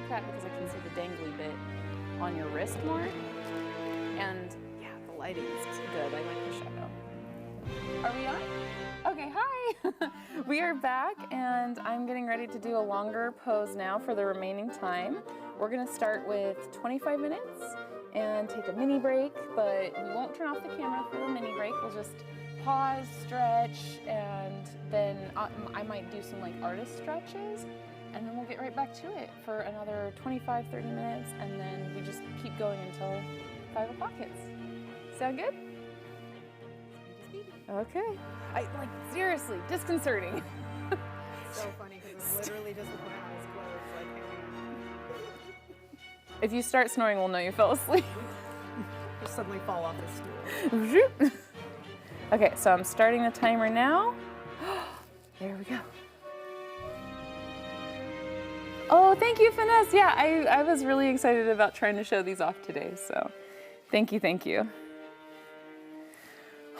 look at because I can see the dangly bit on your wrist more. And yeah, the lighting is good. I like the shadow. Are we on? Okay, hi. We are back and I'm getting ready to do a longer pose now for the remaining time. We're gonna start with 25 minutes and take a mini break, but we won't turn off the camera for the mini break. We'll just pause, stretch, and then I might do some like artist stretches, and then we'll get right back to it for another 25, 30 minutes, and then we just keep going until 5 o'clock hits. Sound good? Okay. Like, seriously, disconcerting. So funny because it's literally just with my eyes closed. Like, If you start snoring, we'll know you fell asleep. just suddenly fall off the stool. Okay, so I'm starting the timer now. There we go. Oh, thank you, Finesse. Yeah, I was really excited about trying to show these off today, so thank you, thank you.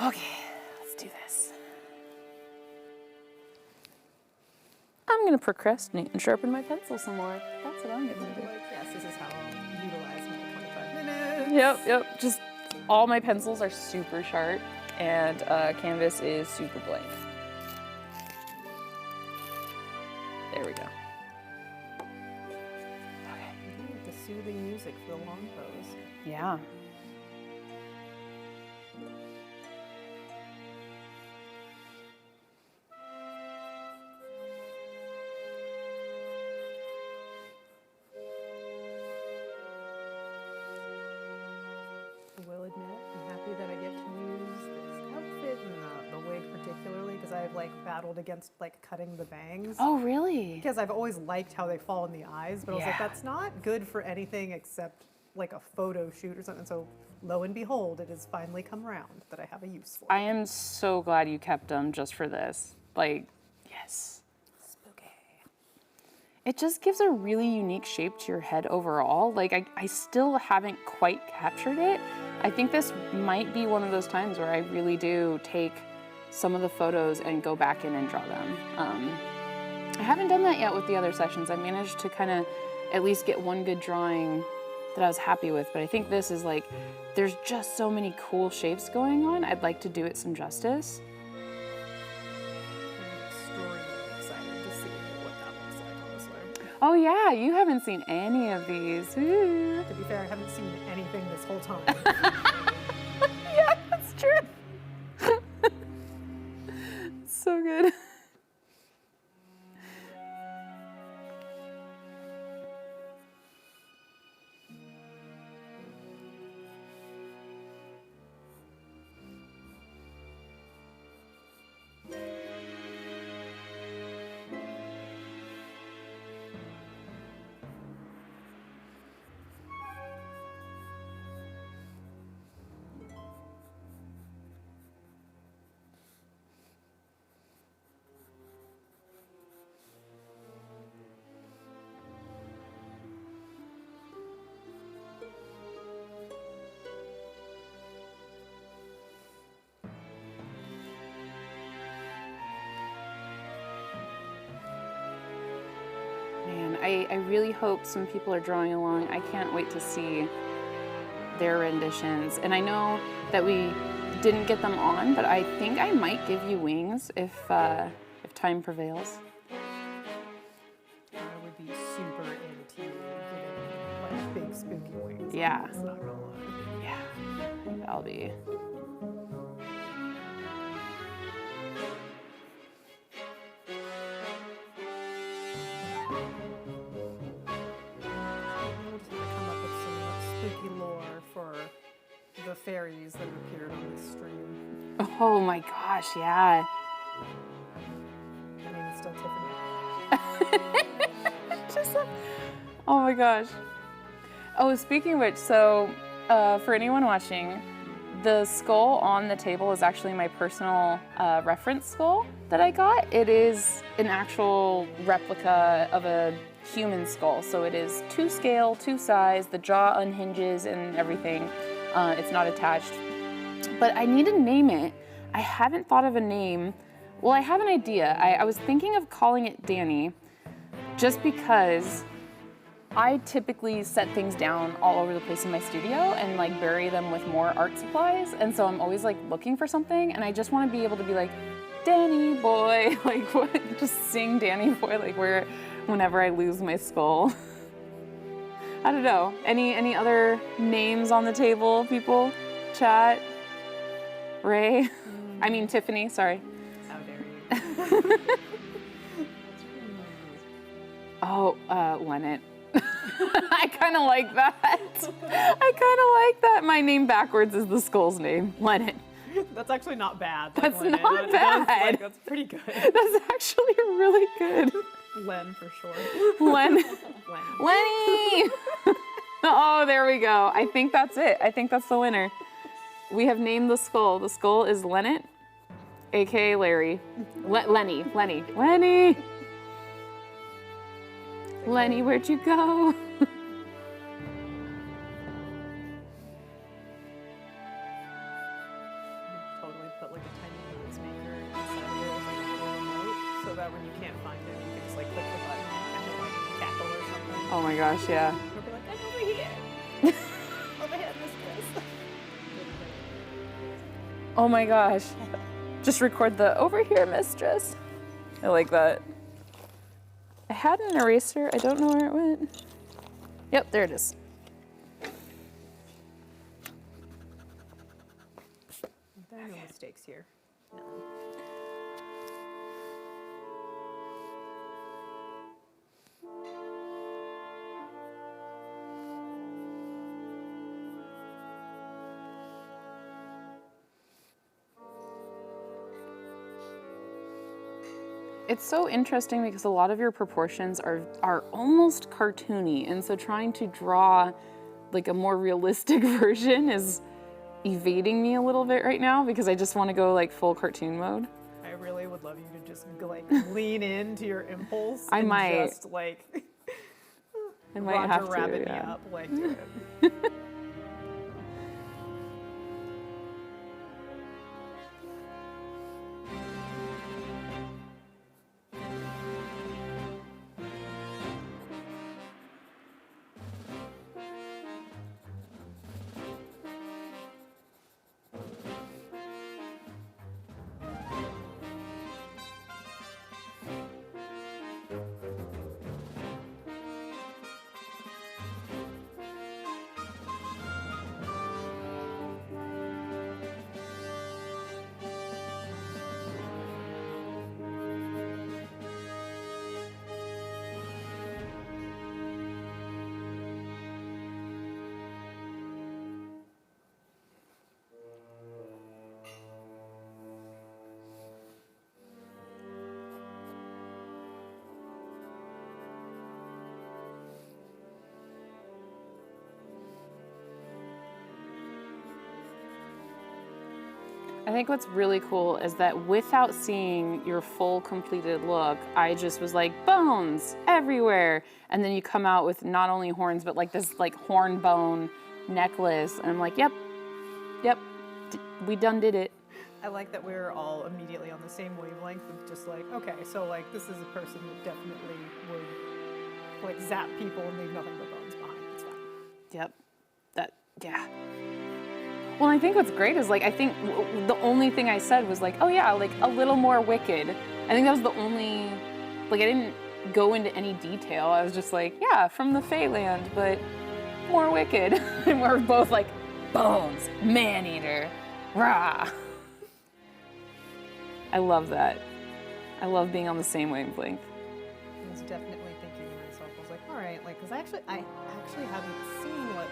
Okay, let's do this. I'm gonna procrastinate and sharpen my pencil some more. That's what I'm gonna do. Like, yes, this is how I'll utilize my 25 minutes. Yep, just all my pencils are super sharp and canvas is super blank. There we go. Okay. The soothing music for the long pose. Yeah. I will admit, I'm happy that I get to use this outfit and the wig particularly because I've like battled against like cutting the bangs. Oh, really? Because I've always liked how they fall in the eyes, but I was like, Yeah. that's not good for anything except like a photo shoot or something. So lo and behold, it has finally come around that I have a use for. I am so glad you kept them just for this. Like, yes. Spooky. It just gives a really unique shape to your head overall. Like, I still haven't quite captured it. I think this might be one of those times where I really do take some of the photos and go back in and draw them. I haven't done that yet with the other sessions. I managed to kind of at least get one good drawing that I was happy with, but I think this is like, there's just so many cool shapes going on. I'd like to do it some justice. I'm extremely excited to see what that looks like, honestly. Oh yeah, you haven't seen any of these. Ooh. To be fair, I haven't seen anything this whole time. Yeah, that's true. So good. Man, I really hope some people are drawing along. I can't wait to see their renditions. And I know that we didn't get them on, but I think I might give you wings if time prevails. I would be super into getting like big spooky wings. Yeah. It's not gonna lie. Yeah, that'll be. I'm just gonna come up with some spooky lore for the fairies that have appeared on this stream. Oh my gosh, yeah. I mean, it's still Tiffany. Just oh my gosh. Oh, speaking of which, so for anyone watching, the skull on the table is actually my personal reference skull that I got. It is an actual replica of a human skull. So it is 2 scale, 2 size, the jaw unhinges and everything. It's not attached. But I need to name it. I haven't thought of a name. Well, I have an idea. I was thinking of calling it Danny just because I typically set things down all over the place in my studio and like bury them with more art supplies. And so I'm always like looking for something, and I just want to be able to be like, Danny boy, like what? Just sing Danny boy like whenever I lose my skull. I don't know. Any other names on the table, people? Chat? Ray? I mean Tiffany, sorry. How dare you? Oh, Lennart. I kind of like that. I kind of like that. My name backwards is the skull's name, Lennart. That's actually not bad. Like, That's Len, not bad. That's pretty good. That's actually really good. Len for sure. Len. Len. Lenny! Oh, there we go. I think that's it. I think that's the winner. We have named the skull. The skull is Lennart, aka Larry. Lenny. Lenny, where'd you go? Totally put like a tiny noisemaker inside of it with like a little remote, so that when you can't find it, you can just like click the button and he'll like cackle or something. Oh my gosh, yeah. He'll be like, I'm over here. Over here, mistress. Oh my gosh. Just record the over here, mistress. I like that. I had an eraser. I don't know where it went. Yep, there it is. There are no mistakes here. No. It's so interesting because a lot of your proportions are almost cartoony, and so trying to draw like a more realistic version is evading me a little bit right now because I just want to go like full cartoon mode. I really would love you to just like lean into your impulse. I and might. Just like I might Roger have to. Rabbit me Yeah. up, like do it. I think what's really cool is that without seeing your full completed look, I just was like, bones everywhere. And then you come out with not only horns, but like this like horn bone necklace. And I'm like, yep, we done did it. I like that we're all immediately on the same wavelength of just like, okay, so like this is a person that definitely would like zap people and leave nothing but bones behind. It's fine. Yep, yeah. Well, I think what's great is like, I think the only thing I said was like, oh yeah, like a little more wicked. I think that was the only, like I didn't go into any detail. I was just like, yeah, from the Feyland, but more wicked. And we're both like, bones, man-eater, rah. I love that. I love being on the same wavelength. I was definitely thinking to myself, I was like, all right, like, because I actually haven't seen what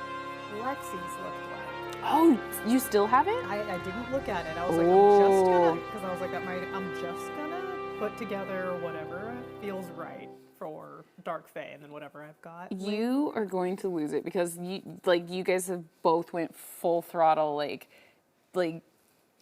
Lexi's looked like. Oh, you still have it? I didn't look at it. I was like, I'm just gonna, because I was like, I'm just gonna put together whatever feels right for Dark Fae, and then whatever I've got. You are going to lose it because you guys have both went full throttle, like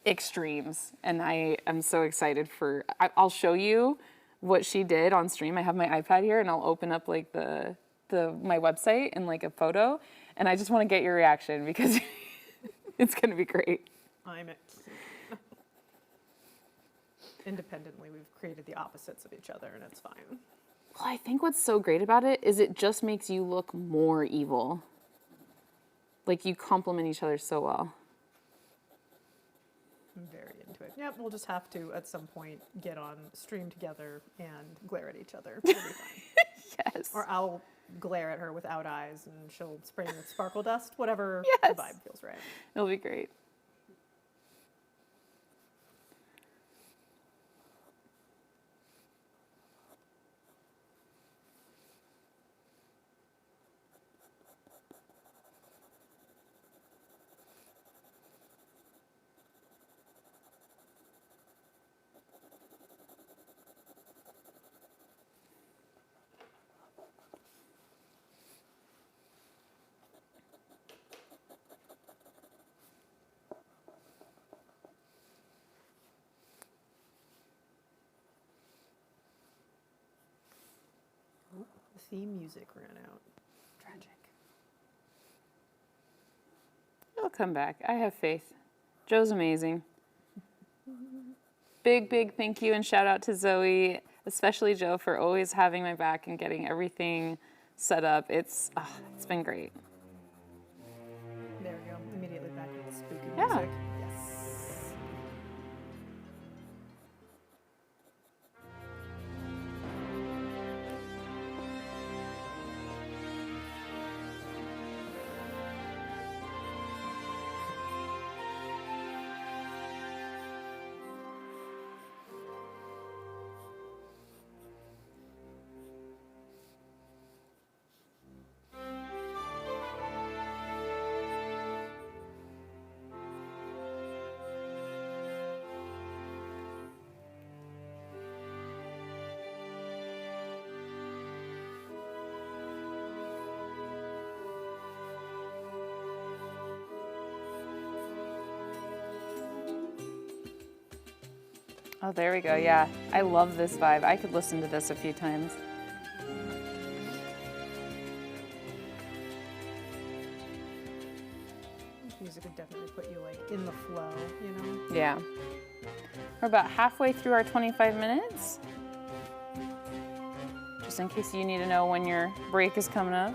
extremes, and I am so excited for. I'll show you what she did on stream. I have my iPad here, and I'll open up like my website and like a photo, and I just want to get your reaction because. It's going to be great. I'm it. Independently, we've created the opposites of each other, and it's fine. Well, I think what's so great about it is it just makes you look more evil. Like, you complement each other so well. I'm very into it. Yep, we'll just have to, at some point, get on stream together and glare at each other. It'll be fine. Yes. Or I'll glare at her without eyes and she'll spray me with sparkle dust, whatever Yes. the vibe feels right. It'll be great. The theme music ran out. Tragic. It'll come back. I have faith. Joe's amazing. Big, big thank you and shout out to Zoe, especially Joe, for always having my back and getting everything set up. It's been great. There we go. Immediately back with the spooky Yeah. music. Yes. Oh, there we go. Yeah, I love this vibe. I could listen to this a few times. Music would definitely put you like in the flow, you know? Yeah. We're about halfway through our 25 minutes. Just in case you need to know when your break is coming up.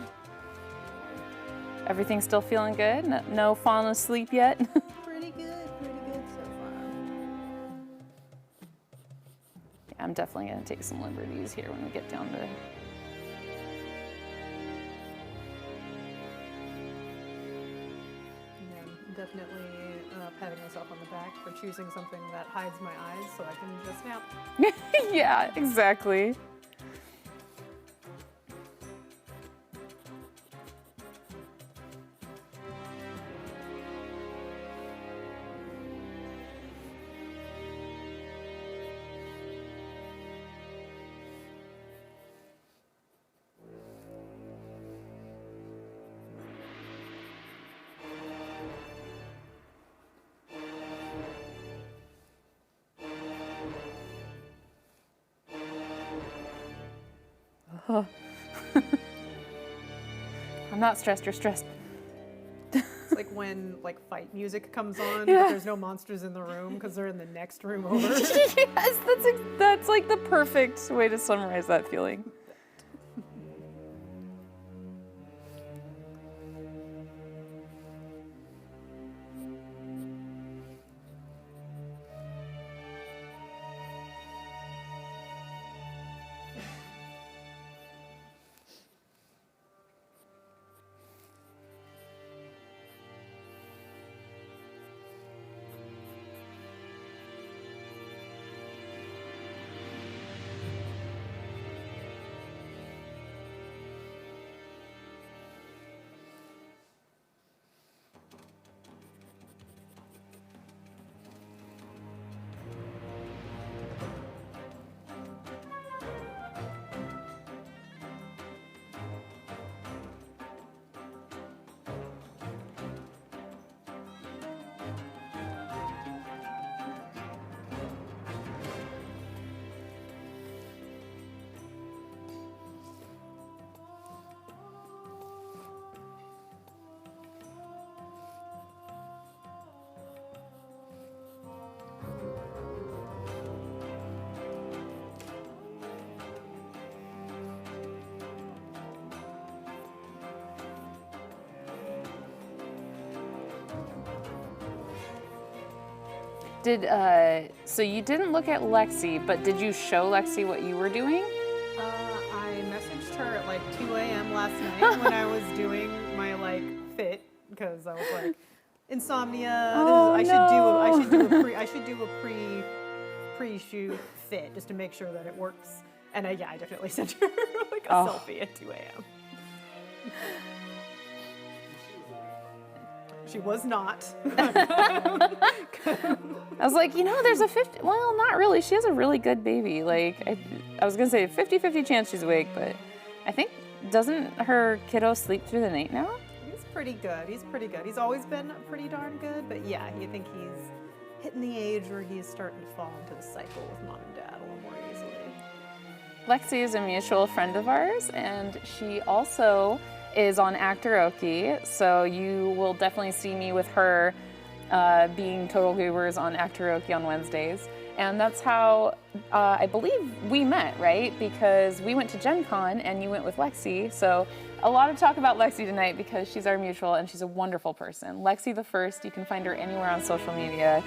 Everything still feeling good? No falling asleep yet? Pretty good so far. Yeah, I'm definitely gonna take some liberties here when we get down to. Yeah, I'm definitely patting myself on the back for choosing something that hides my eyes so I can just nap. Yeah, exactly. Oh. I'm not stressed, you're stressed. It's like when like fight music comes on, Yeah. but there's no monsters in the room because they're in the next room over. Yes, that's like the perfect way to summarize that feeling. So you didn't look at Lexi, but did you show Lexi what you were doing? I messaged her at like 2 a.m. last night when I was doing my like fit because I was like insomnia. Oh, I should do a pre-shoot fit just to make sure that it works. And I definitely sent her like a selfie at 2 a.m. She was not. I was like, there's a 50, well, not really. She has a really good baby. Like, I was going to say 50-50 chance she's awake, but I think, doesn't her kiddo sleep through the night now? He's pretty good. He's always been pretty darn good, but yeah, you think he's hitting the age where he's starting to fall into the cycle with mom and dad a little more easily. Lexi is a mutual friend of ours, and she also is on Actoroki, so you will definitely see me with her being total goobers on Actoroki on Wednesdays. And that's how I believe we met, right? Because we went to Gen Con and you went with Lexi. So a lot of talk about Lexi tonight because she's our mutual and she's a wonderful person. Lexi the First, you can find her anywhere on social media.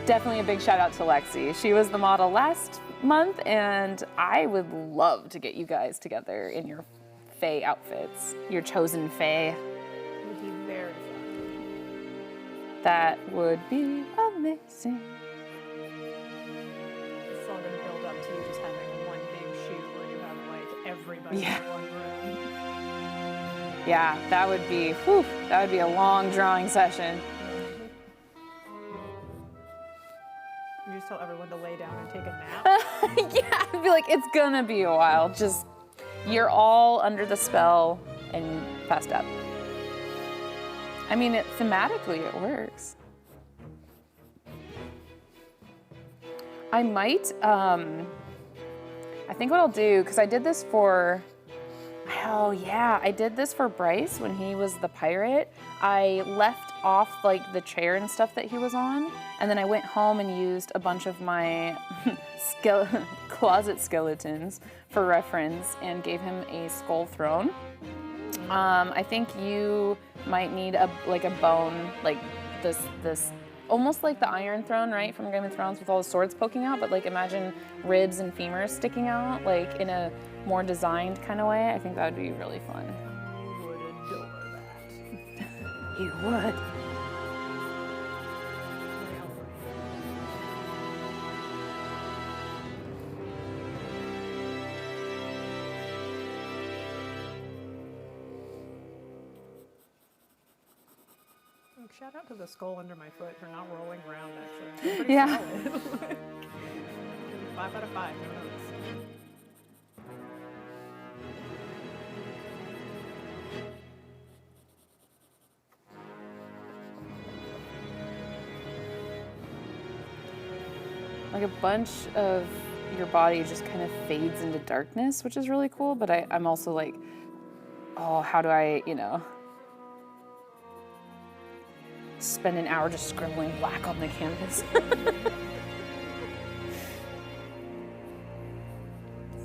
Definitely a big shout out to Lexi. She was the model last month and I would love to get you guys together in your Fae outfits, your chosen Fae. It would be very fun. That would be amazing. It's all gonna build up to you just having one big shoot where you have like everybody in one room. Yeah, that would be a long drawing session. You just tell everyone to lay down and take a nap. Yeah, I'd be like, it's gonna be a while. Just, you're all under the spell and passed out. I mean, thematically, it works. I might, I think what I'll do, because I did this for, I did this for Bryce when he was the pirate. I left off like the chair and stuff that he was on, and then I went home and used a bunch of my closet skeletons for reference and gave him a skull throne. I think you might need a bone, like this almost like the Iron Throne, right, from Game of Thrones with all the swords poking out, but like imagine ribs and femurs sticking out, like in a more designed kind of way. I think that would be really fun. I would adore that. You would. Shout out to the skull under my foot for not rolling around, actually. Pretty Yeah. solid. 5 out of 5, who knows? Like a bunch of your body just kind of fades into darkness, which is really cool, but I'm also like, oh, how do I, spend an hour just scribbling black on the canvas? It's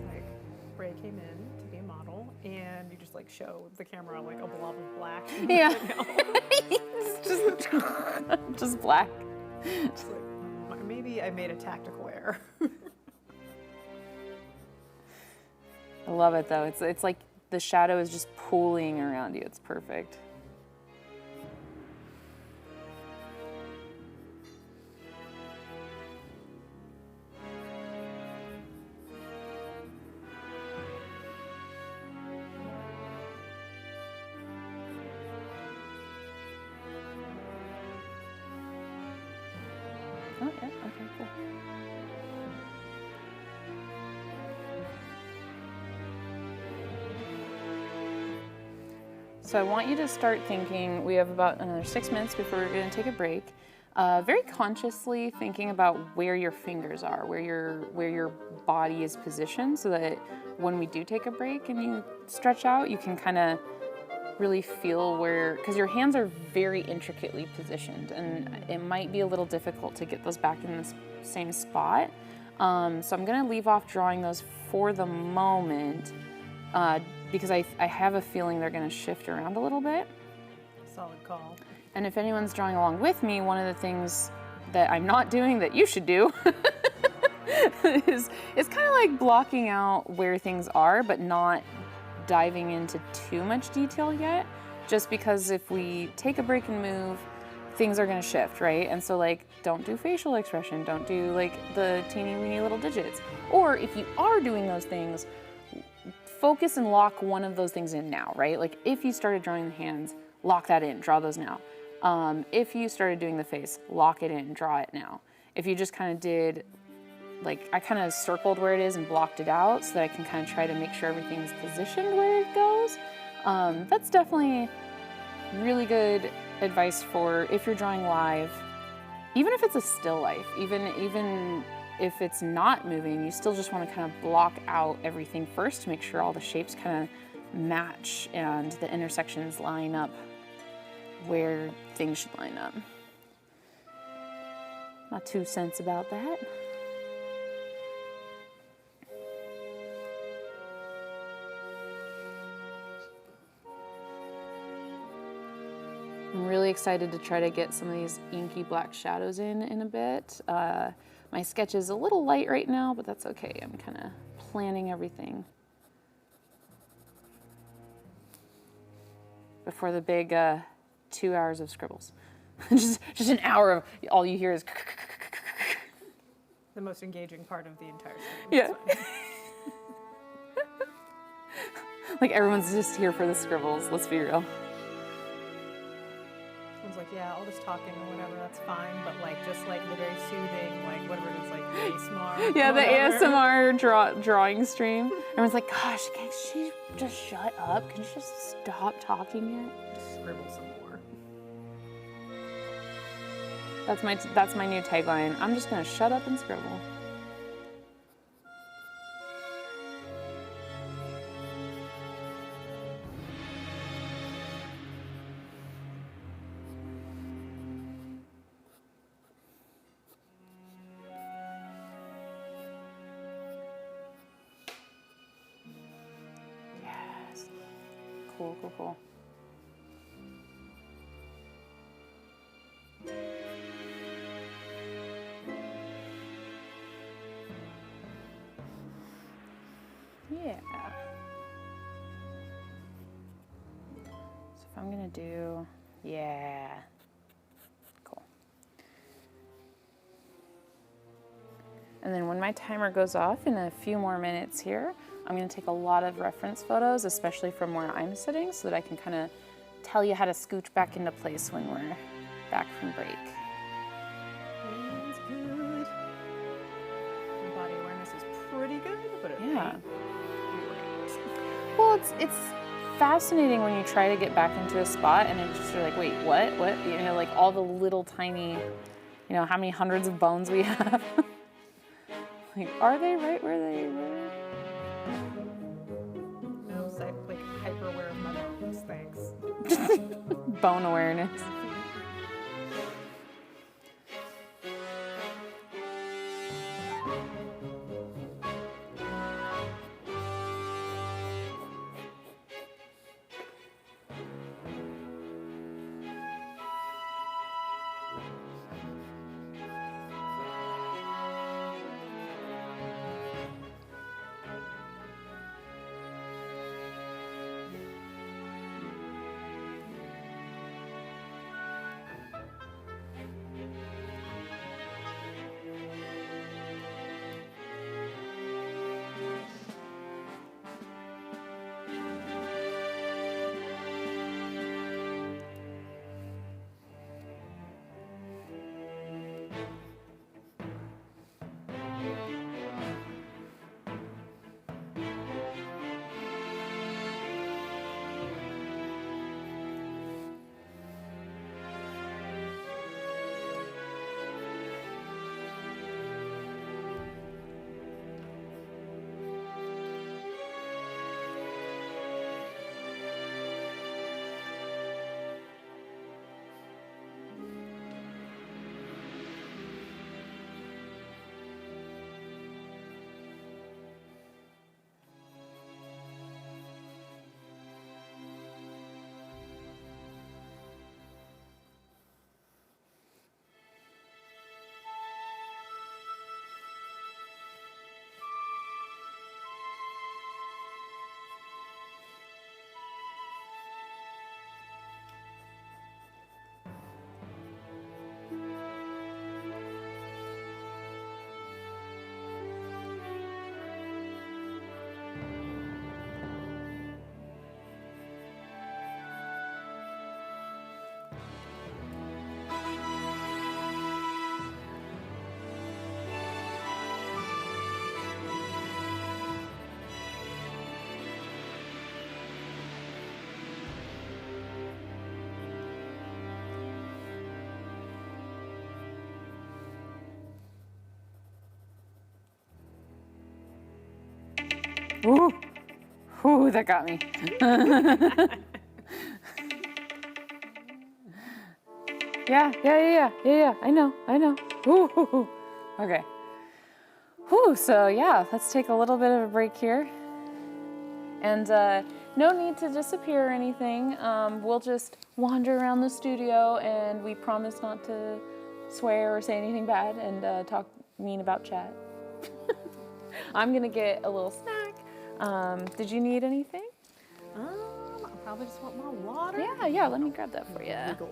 like Bray came in to be a model, and you just like show the camera like a blob of black. Yeah. It's just black. It's like, maybe I made a tactical error. I love it though. It's like the shadow is just pooling around you. It's perfect. Oh, yeah, okay, cool. So I want you to start thinking, we have about another 6 minutes before we're gonna take a break. Very consciously thinking about where your fingers are, where your body is positioned, so that when we do take a break and you stretch out, you can kind of really feel where, because your hands are very intricately positioned and it might be a little difficult to get those back in the same spot. So I'm gonna leave off drawing those for the moment because I have a feeling they're gonna shift around a little bit. Solid call. And if anyone's drawing along with me, one of the things that I'm not doing that you should do is kind of like blocking out where things are, but not diving into too much detail yet, just because if we take a break and move, things are gonna shift, right? And so like, don't do facial expression, don't do like the teeny weeny little digits. Or if you are doing those things, focus and lock one of those things in now, right? Like if you started drawing the hands, lock that in, draw those now. If you started doing the face, lock it in, draw it now. If you just kind of did, like I kind of circled where it is and blocked it out so that I can kind of try to make sure everything's positioned where it goes. That's definitely really good advice for if you're drawing live, even if it's a still life, even if it's not moving, you still just want to kind of block out everything first to make sure all the shapes kind of match and the intersections line up where things should line up. My 2 cents about that. I'm really excited to try to get some of these inky black shadows in a bit. My sketch is a little light right now, but that's okay. I'm kind of planning everything before the big 2 hours of scribbles. just an hour of all you hear is The most engaging part of the entire stream. yeah. Like everyone's just here for the scribbles, let's be real. Someone's like, yeah, all this talking or whatever, that's fine, but like just like the very soothing, like whatever it is, like ASMR. Yeah, whatever. the ASMR drawing stream. Everyone's like, gosh, can she just shut up? Can she just stop talking yet? Just scribble some more. That's my new tagline. I'm just gonna shut up and scribble. Yes. Cool, cool, cool. Yeah. So if I'm gonna do, yeah. Cool. And then when my timer goes off in a few more minutes here, I'm gonna take a lot of reference photos, especially from where I'm sitting, so that I can kind of tell you how to scooch back into place when we're back from break. It's good. My body awareness is pretty good, but it Yeah. ain't great. Well, it's fascinating when you try to get back into a spot and it's just you're like, wait, what? You know, like all the little tiny, you know, how many hundreds of bones we have. Like, are they right where they were? No, it's like hyper aware of my bones, thanks. Bone awareness. Ooh, ooh, that got me. Yeah. I know. Ooh, hoo, hoo. Okay. Whew, so yeah, let's take a little bit of a break here. And no need to disappear or anything. We'll just wander around the studio, and we promise not to swear or say anything bad and talk mean about chat. I'm gonna get a little snack. Did you need anything? I probably just want my water. Yeah, let me grab that for you. Wiggle.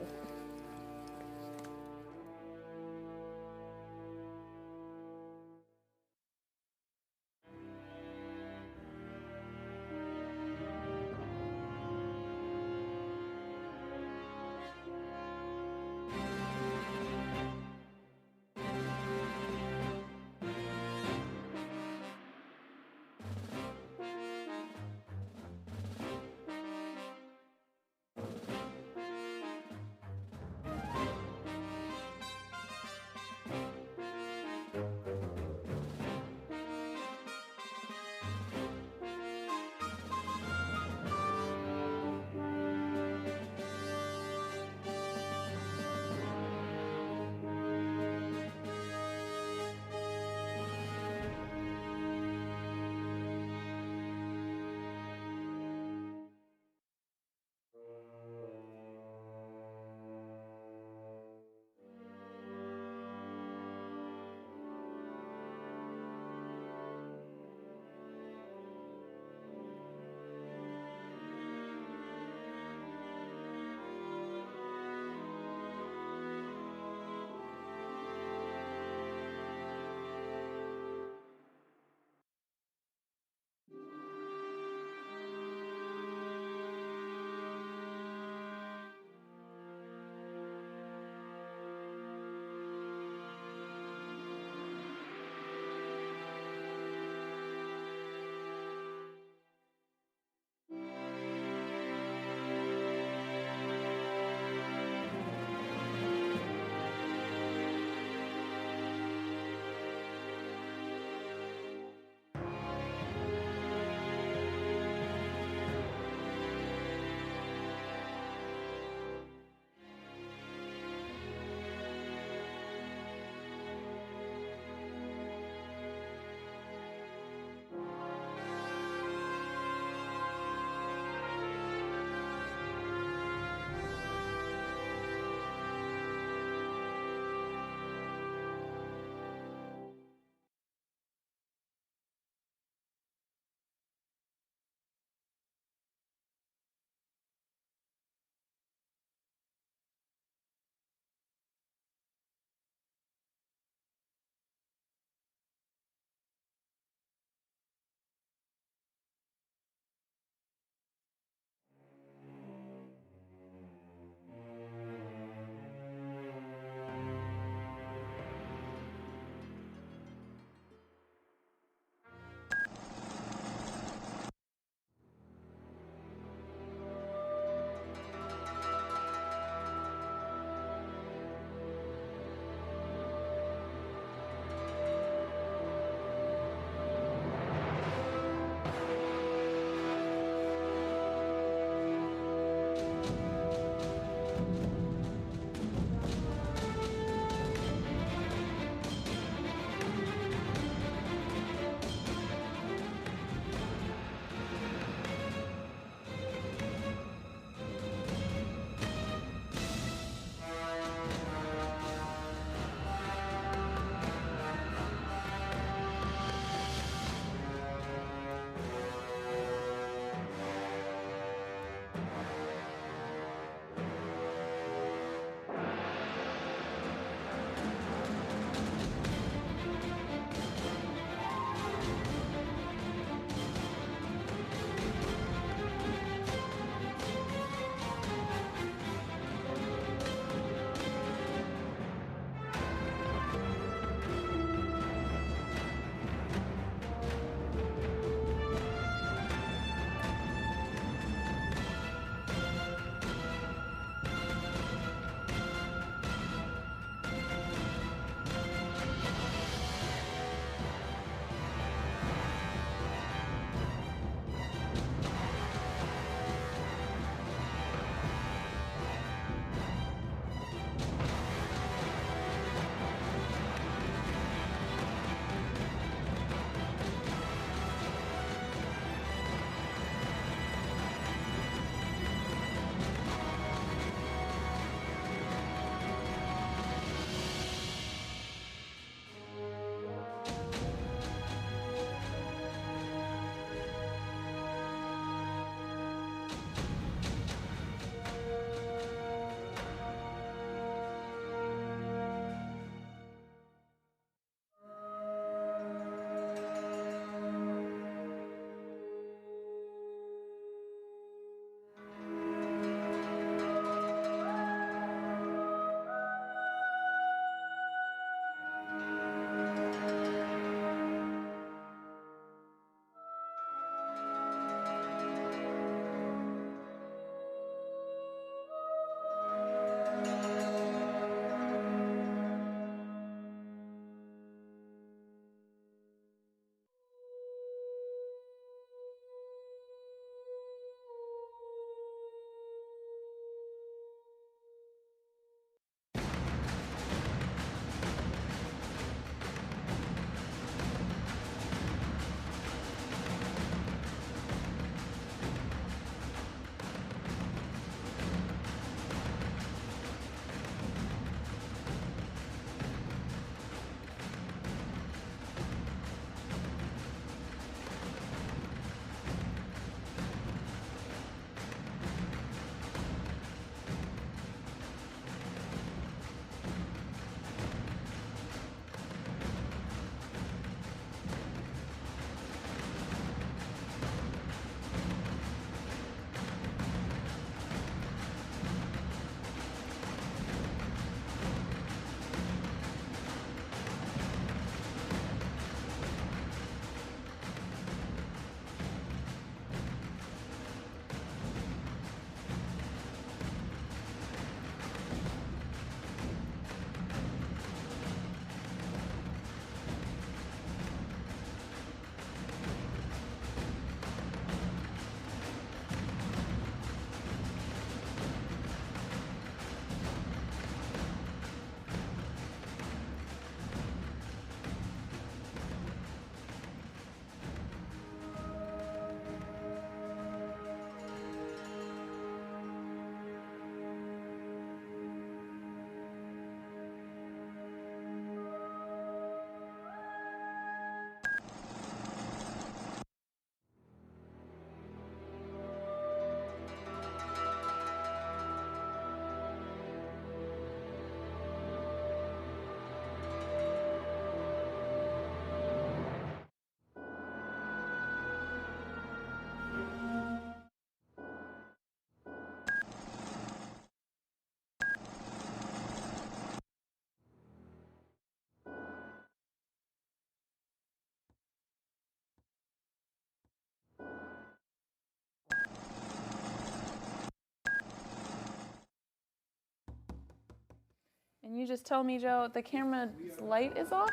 And you just tell me, Joe, the camera's light is off?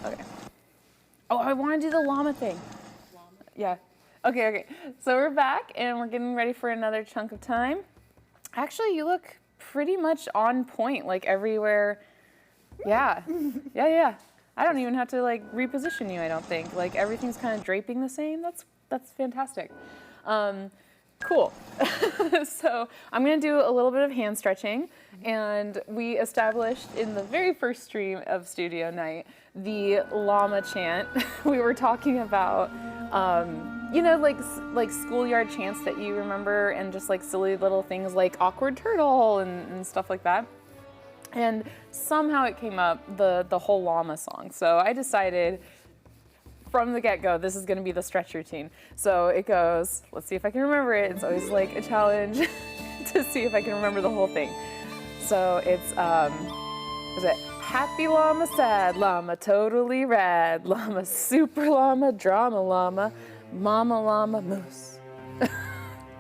Okay. Oh, I want to do the llama thing. Yeah. Okay. So we're back and we're getting ready for another chunk of time. Actually, you look pretty much on point, like everywhere. Yeah. Yeah. I don't even have to like reposition you, I don't think. Like everything's kind of draping the same. That's fantastic. Cool. So I'm going to do a little bit of hand stretching, and we established in the very first stream of Studio Night the llama chant. We were talking about, like schoolyard chants that you remember, and just like silly little things like awkward turtle and stuff like that. And somehow it came up, the whole llama song. So I decided from the get-go, this is gonna be the stretch routine. So it goes, let's see if I can remember it. It's always like a challenge to see if I can remember the whole thing. So it's, is it happy llama, sad llama, totally rad llama, super llama, drama llama, mama llama, moose.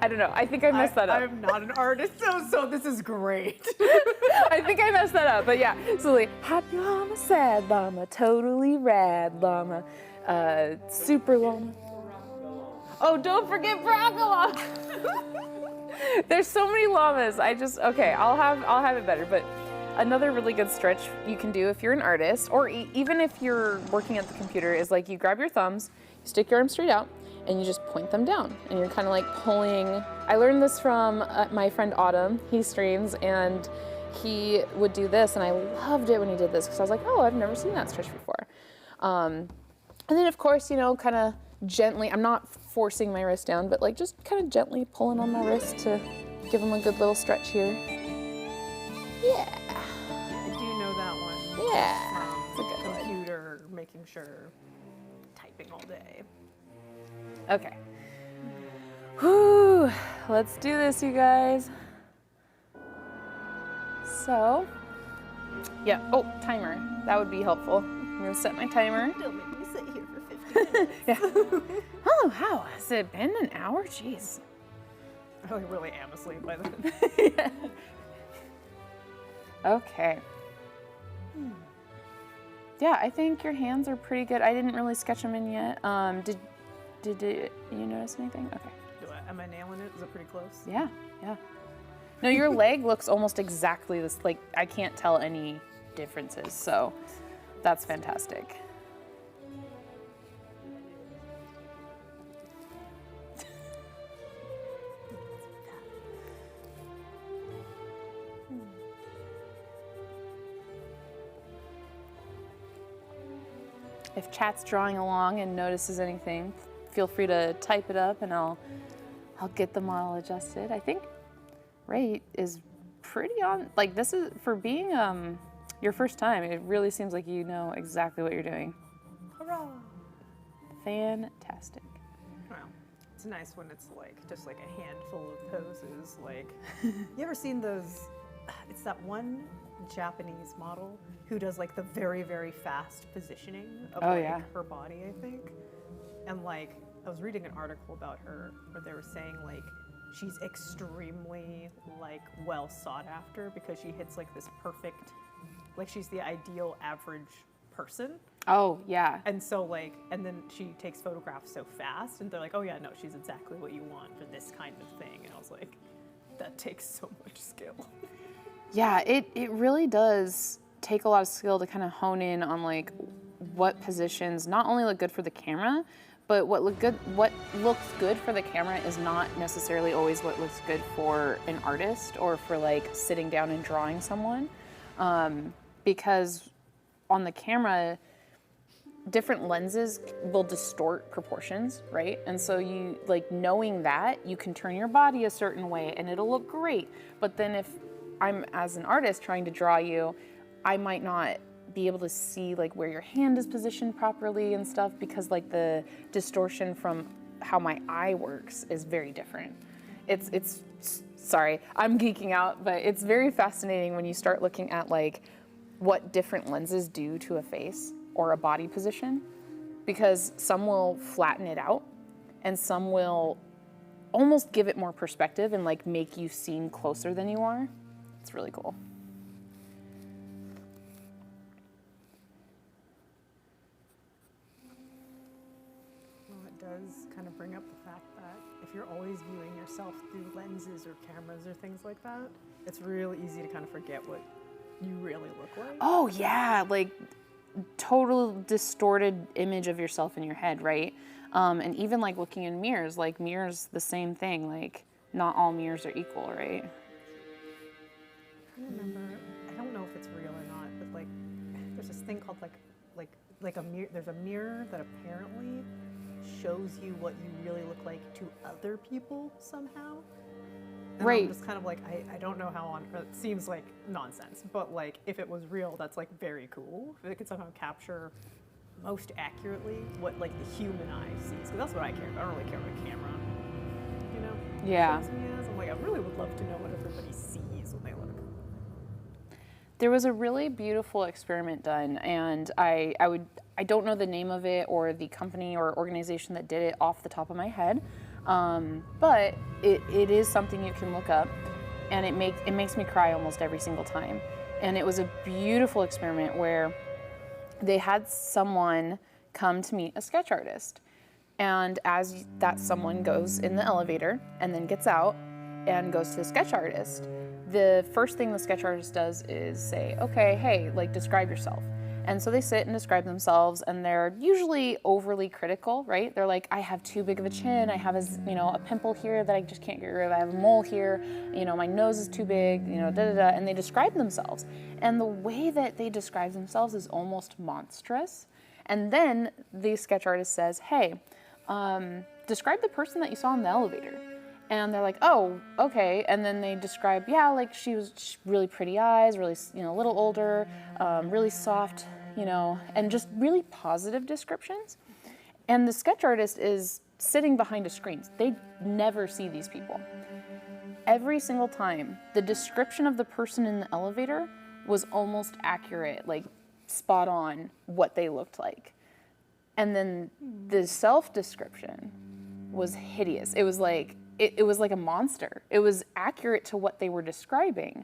I don't know, I think I messed that up. I'm not an artist, so this is great. I think I messed that up, but yeah. So like, happy llama, sad llama, totally rad llama, super llama. Oh, don't forget Bragala. There's so many llamas. Okay, I'll have it better. But another really good stretch you can do if you're an artist, or even if you're working at the computer, is like you grab your thumbs, you stick your arms straight out, and you just point them down, and you're kind of like pulling. I learned this from my friend Autumn. He streams, and he would do this, and I loved it when he did this, because I was like, oh, I've never seen that stretch before. And then of course, kind of gently, I'm not forcing my wrist down, but like just kind of gently pulling on my wrist to give him a good little stretch here. Yeah. I do know that one. Yeah. It's a From good one. computer, making sure, typing all day. Okay. Whew. Let's do this, you guys. So, yeah. Oh, timer. That would be helpful. I'm gonna set my timer. Don't make me sit here for 50 minutes. Yeah. Oh, how has it been an hour? Jeez. I really am asleep by then. Yeah. Okay. Yeah, I think your hands are pretty good. I didn't really sketch them in yet. Did you notice anything? Okay. Am I nailing it? Is it pretty close? Yeah. No, your leg looks almost exactly this. Like, I can't tell any differences, so that's fantastic. If chat's drawing along and notices anything, feel free to type it up, and I'll get the model adjusted. I think Ray is pretty on, like, this is, for being your first time, it really seems like you know exactly what you're doing. Hurrah! Fantastic. Wow. It's nice when it's like, just like a handful of poses. Like, you ever seen those, it's that one Japanese model who does like the very, very fast positioning of her body, I think. And like, I was reading an article about her where they were saying like, she's extremely like well sought after because she hits like this perfect, like she's the ideal average person. Oh, yeah. And so like, and then she takes photographs so fast and they're like, oh yeah, no, she's exactly what you want for this kind of thing. And I was like, that takes so much skill. Yeah, it really does take a lot of skill to kind of hone in on like what positions not only look good for the camera, but what looks good for the camera is not necessarily always what looks good for an artist or for like sitting down and drawing someone. Because on the camera, different lenses will distort proportions, right? And so you, like, knowing that, you can turn your body a certain way and it'll look great. But then if I'm, as an artist, trying to draw you, I might not be able to see like where your hand is positioned properly and stuff, because like the distortion from how my eye works is very different. It's sorry, I'm geeking out, but it's very fascinating when you start looking at like what different lenses do to a face or a body position, because some will flatten it out and some will almost give it more perspective and like make you seem closer than you are. It's really cool. does kind of bring up the fact that if you're always viewing yourself through lenses or cameras or things like that, it's real easy to kind of forget what you really look like. Oh yeah, like total distorted image of yourself in your head, right? And even like looking in mirrors, like mirrors, the same thing. Like not all mirrors are equal, right? I remember, I don't know if it's real or not, but like there's this thing called like a mirror. There's a mirror that apparently shows you what you really look like to other people somehow. And Right. I'm just kind of like, I don't know how on earth, it seems like nonsense, but like if it was real, that's like very cool. If it could somehow capture most accurately what like the human eye sees, because that's what I care about. I don't really care what a camera, you know, Yeah. shows me as. I'm like, I really would love to know what everybody sees when they look. There was a really beautiful experiment done, and I don't know the name of it or the company or organization that did it off the top of my head, but it is something you can look up, and it makes me cry almost every single time. And it was a beautiful experiment where they had someone come to meet a sketch artist, and as that someone goes in the elevator and then gets out and goes to the sketch artist, the first thing the sketch artist does is say, okay, hey, like describe yourself. And so they sit and describe themselves, and they're usually overly critical, right? They're like, I have too big of a chin, I have a pimple here that I just can't get rid of, I have a mole here, my nose is too big, and they describe themselves. And the way that they describe themselves is almost monstrous. And then the sketch artist says, hey, describe the person that you saw in the elevator. And they're like, oh, okay. And then they describe, like she was really pretty eyes, really, a little older, really soft, and just really positive descriptions. And the sketch artist is sitting behind a screen. They never see these people. Every single time, the description of the person in the elevator was almost accurate, like spot on what they looked like. And then the self-description was hideous. It was like, it was like a monster. It was accurate to what they were describing,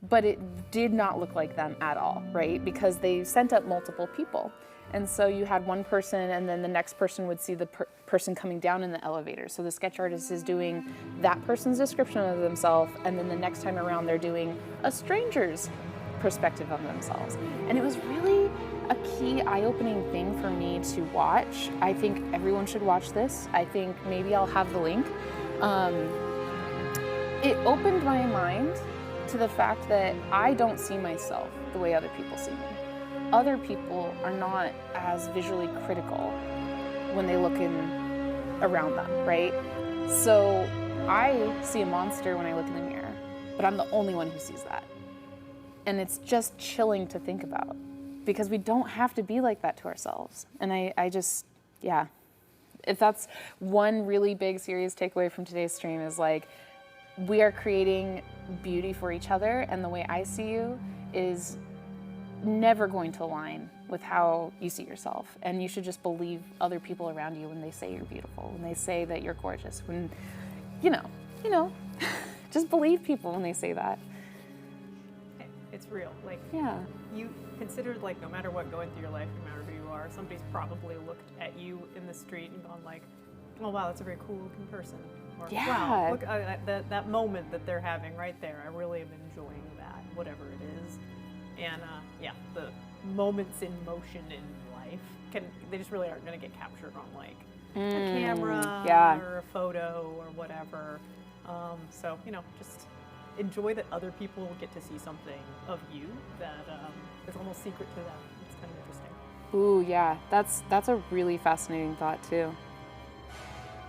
but it did not look like them at all, right? Because they sent up multiple people. And so you had one person, and then the next person would see the person coming down in the elevator. So the sketch artist is doing that person's description of themselves, and then the next time around they're doing a stranger's perspective of themselves. And it was really a key eye-opening thing for me to watch. I think everyone should watch this. I think maybe I'll have the link. It opened my mind to the fact that I don't see myself the way other people see me. Other people are not as visually critical when they look around them, right? So I see a monster when I look in the mirror, but I'm the only one who sees that. And it's just chilling to think about, because we don't have to be like that to ourselves. And I just, if that's one really big serious takeaway from today's stream, is like, we are creating beauty for each other, and the way I see you is never going to align with how you see yourself. And you should just believe other people around you when they say you're beautiful, when they say that you're gorgeous, when, just believe people when they say that. It's real. Like, Yeah. you considered, like, no matter what going through your life, no matter who you are, somebody's probably looked at you in the street and gone like, oh wow, that's a very cool looking person. Or Yeah. wow, look that moment that they're having right there. I really am enjoying that, whatever it is. And the moments in motion in life they just really aren't going to get captured on like a camera or a photo or whatever. So just enjoy that other people get to see something of you that is almost secret to them. It's kind of interesting. Ooh, yeah, that's a really fascinating thought too.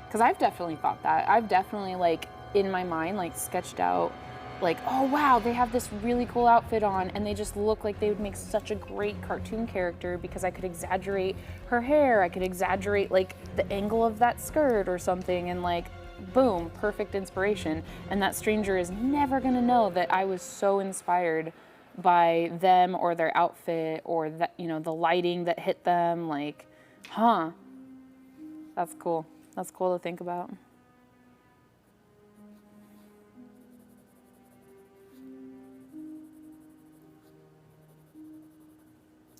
Because I've definitely thought that. I've definitely, like, in my mind, like, sketched out, like, oh wow, they have this really cool outfit on, and they just look like they would make such a great cartoon character, because I could exaggerate her hair, I could exaggerate, like, the angle of that skirt or something, and, like, boom, perfect inspiration. And that stranger is never gonna know that I was so inspired by them or their outfit or that, the lighting that hit them. Like, that's cool. That's cool to think about.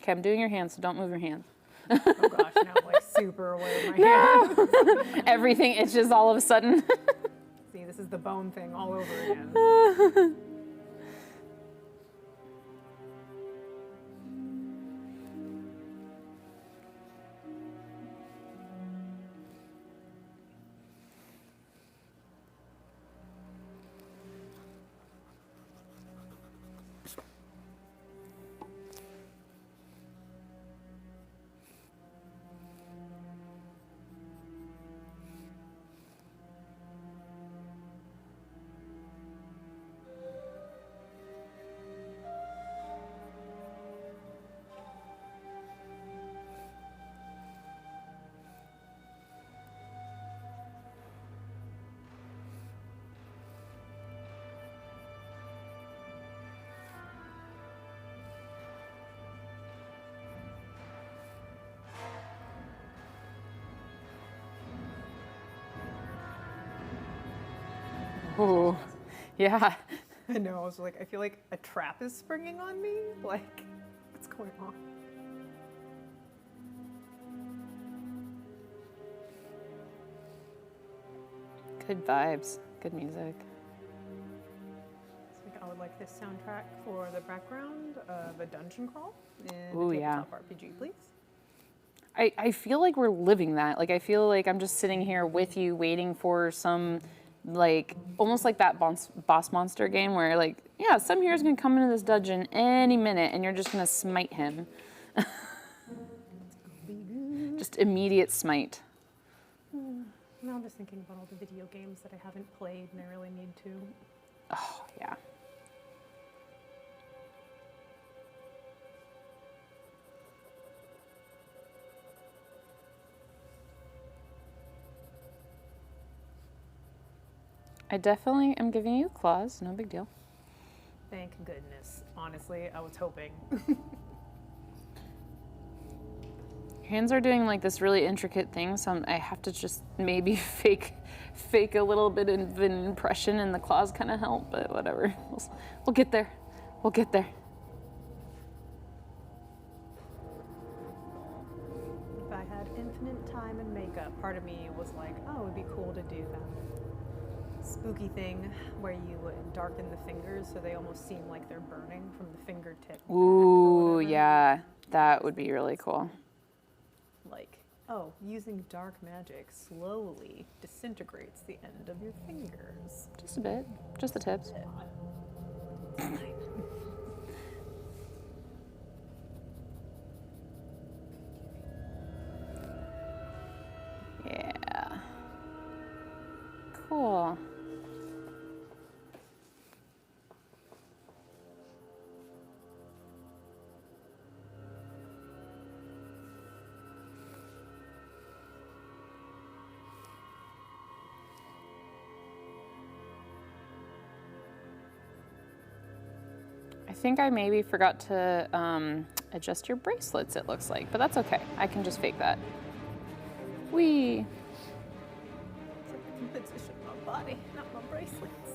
Okay, I'm doing your hands, so don't move your hands. Oh gosh, now I'm like super aware of my hands. Everything itches all of a sudden. See, this is the bone thing all over again. Ooh, yeah. I know, I was like, I feel like a trap is springing on me. Like, what's going on? Good vibes, good music. It's like, I would like this soundtrack for the background of a dungeon crawl in Ooh, a yeah. tabletop RPG, please. I feel like we're living that. Like, I feel like I'm just sitting here with you waiting for some, like, almost like that boss monster game where, like, yeah, some hero's gonna come into this dungeon any minute and you're just gonna smite him. Just immediate smite. Now I'm just thinking about all the video games that I haven't played and I really need to. Oh, yeah. I definitely am giving you claws, no big deal. Thank goodness. Honestly, I was hoping. Your hands are doing like this really intricate thing, so I have to just maybe fake a little bit of an impression, and the claws kind of help, but whatever. We'll get there. We'll get there. If I had infinite time and makeup, part of me was like, oh, it would be cool to do that spooky thing where you would darken the fingers so they almost seem like they're burning from the fingertip. Ooh, yeah, that would be really cool. Like, oh, using dark magic slowly disintegrates the end of your fingers. Just a bit, just the tips. Yeah. Cool. I think I maybe forgot to adjust your bracelets, it looks like, but that's okay. I can just fake that. Whee! It's like I can position my body, not my bracelets.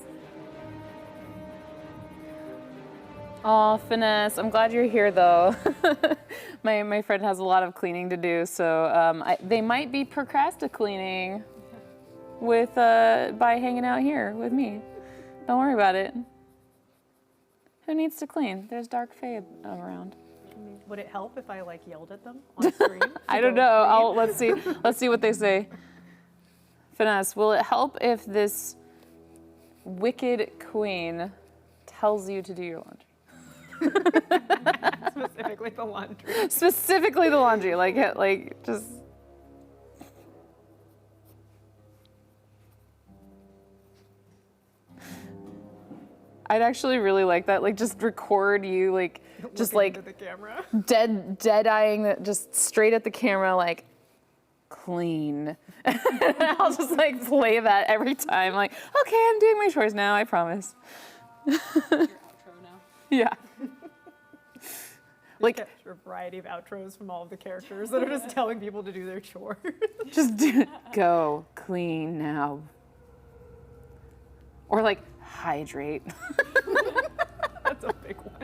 Aw, Finesse, I'm glad you're here though. my friend has a lot of cleaning to do, so they might be procrastinating with by hanging out here with me. Don't worry about it. Who needs to clean? There's Dark Fae around. I mean, would it help if I like yelled at them on screen? I don't know. Let's see. Let's see what they say. Finesse, will it help if this wicked queen tells you to do your laundry? Specifically the laundry. Specifically the laundry, like just. I'd actually really like that. Like, just record you, like, just Looking like into the camera. dead-eyeing that, just straight at the camera, like, clean. I'll just like play that every time. Like, okay, I'm doing my chores now. I promise. Your outro now. Yeah. Like, Capture a variety of outros from all of the characters that are just telling people to do their chores. just go clean now. Or like hydrate. That's a big one.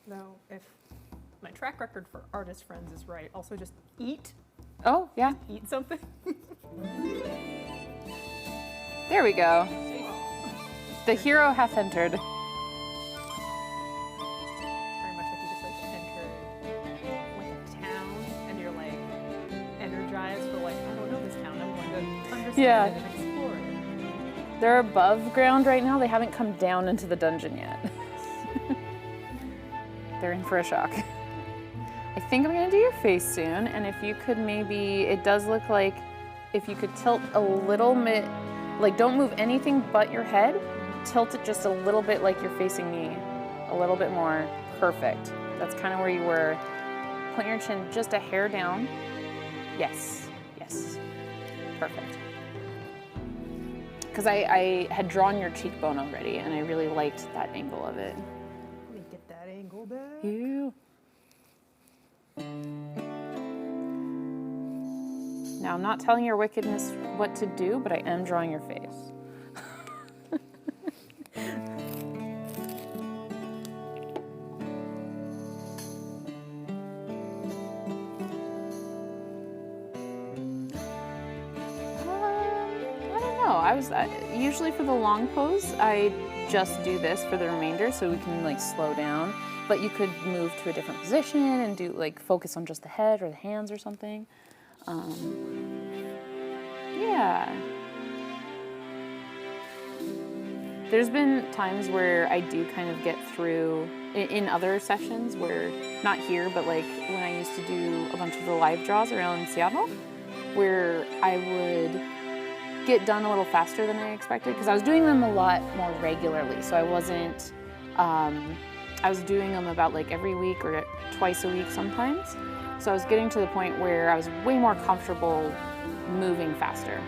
Though, if my track record for artist friends is right, also just eat Oh, yeah. something. There we go. The hero hath entered. Very much like you just like entered like a town and you're like energized for like, I don't know this town, I'm going to understand Yeah. it and explore it. They're above ground right now. They haven't come down into the dungeon yet. They're in for a shock. I think I'm gonna do your face soon, and if you could maybe, it does look like if you could tilt a little bit, like don't move anything but your head, tilt it just a little bit like you're facing me, a little bit more. Perfect. That's kind of where you were. Point your chin just a hair down. Yes, yes, perfect. Because I had drawn your cheekbone already, and I really liked that angle of it. Let me get that angle back. You. Now, I'm not telling your wickedness what to do, but I am drawing your face. I don't know. Usually for the long pose, I just do this for the remainder so we can like slow down. But you could move to a different position and do like focus on just the head or the hands or something. Yeah. There's been times where I do kind of get through in other sessions where, not here, but like when I used to do a bunch of the live draws around Seattle, where I would get done a little faster than I expected because I was doing them a lot more regularly. So I wasn't, I was doing them about like every week or twice a week sometimes. So I was getting to the point where I was way more comfortable moving faster.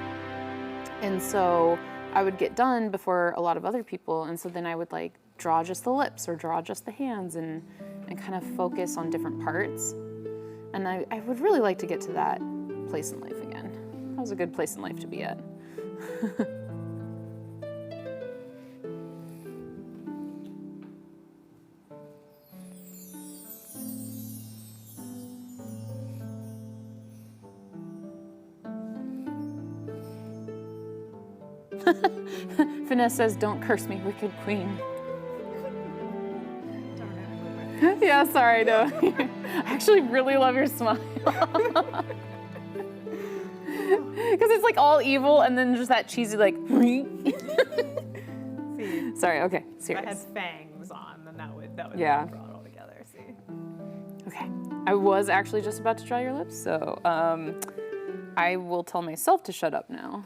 And so I would get done before a lot of other people. And so then I would like draw just the lips or draw just the hands and kind of focus on different parts. And I would really like to get to that place in life again. That was a good place in life to be at. Finesse says, "Don't curse me, wicked queen." Yeah, sorry, no. I actually really love your smile. Because it's like all evil and then just that cheesy like. See, Sorry, okay, if I serious. had fangs on, then that would Yeah. draw it all together. See. Okay, I was actually just about to draw your lips, so I will tell myself to shut up now.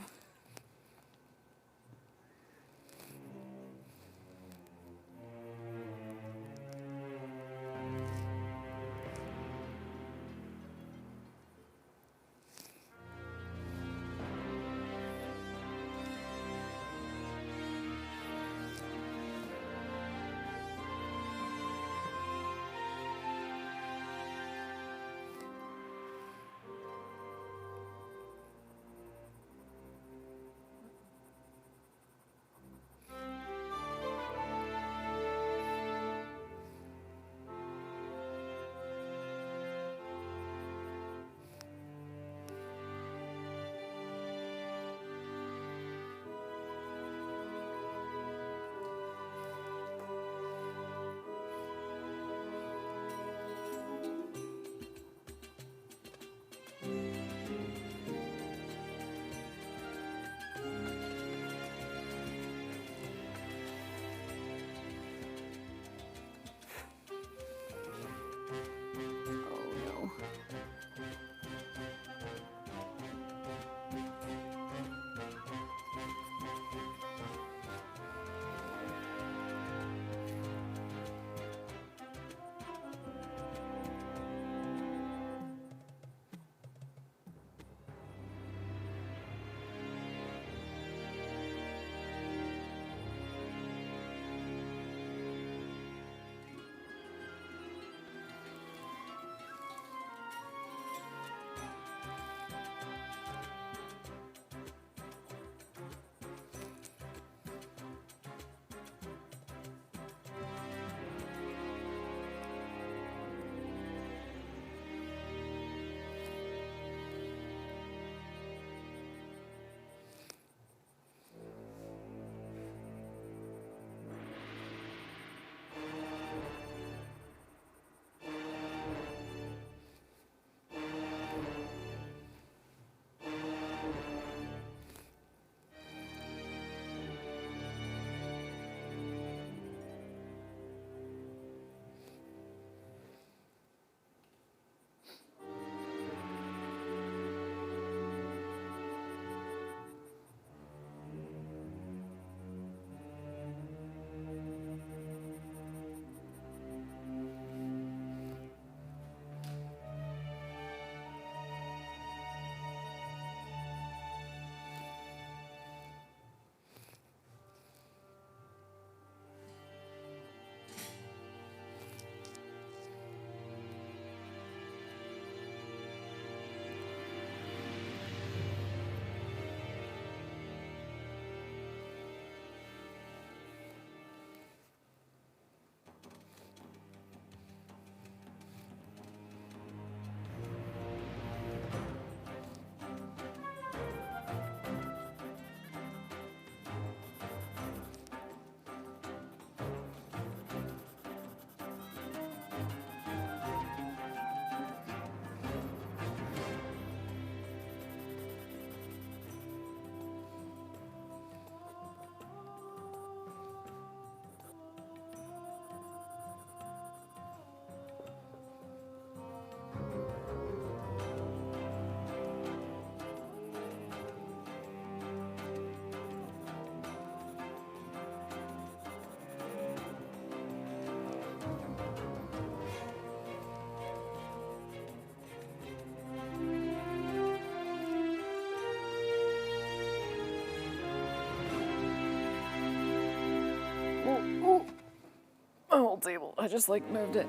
whole table. I just like moved it.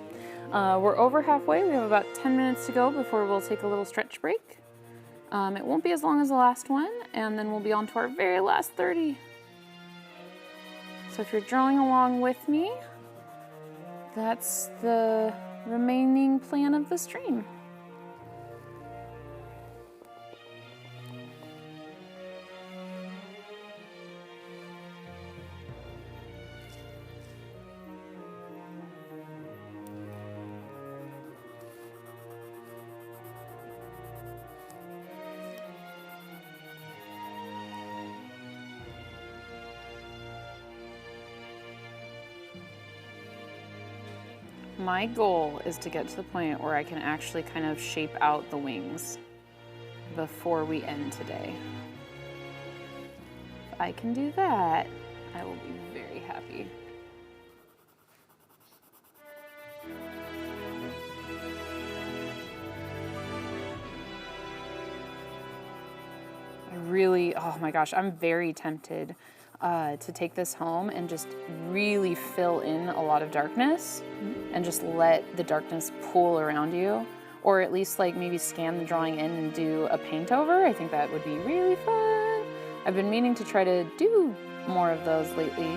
We're over halfway. We have about 10 minutes to go before we'll take a little stretch break. It won't be as long as the last one, and then we'll be on to our very last 30. So if you're drawing along with me, that's the remaining plan of the stream. My goal is to get to the point where I can actually kind of shape out the wings before we end today. If I can do that, I will be very happy. Oh my gosh, I'm very tempted to take this home and just really fill in a lot of darkness and just let the darkness pool around you, or at least like maybe scan the drawing in and do a paint over. I think that would be really fun. I've been meaning to try to do more of those lately.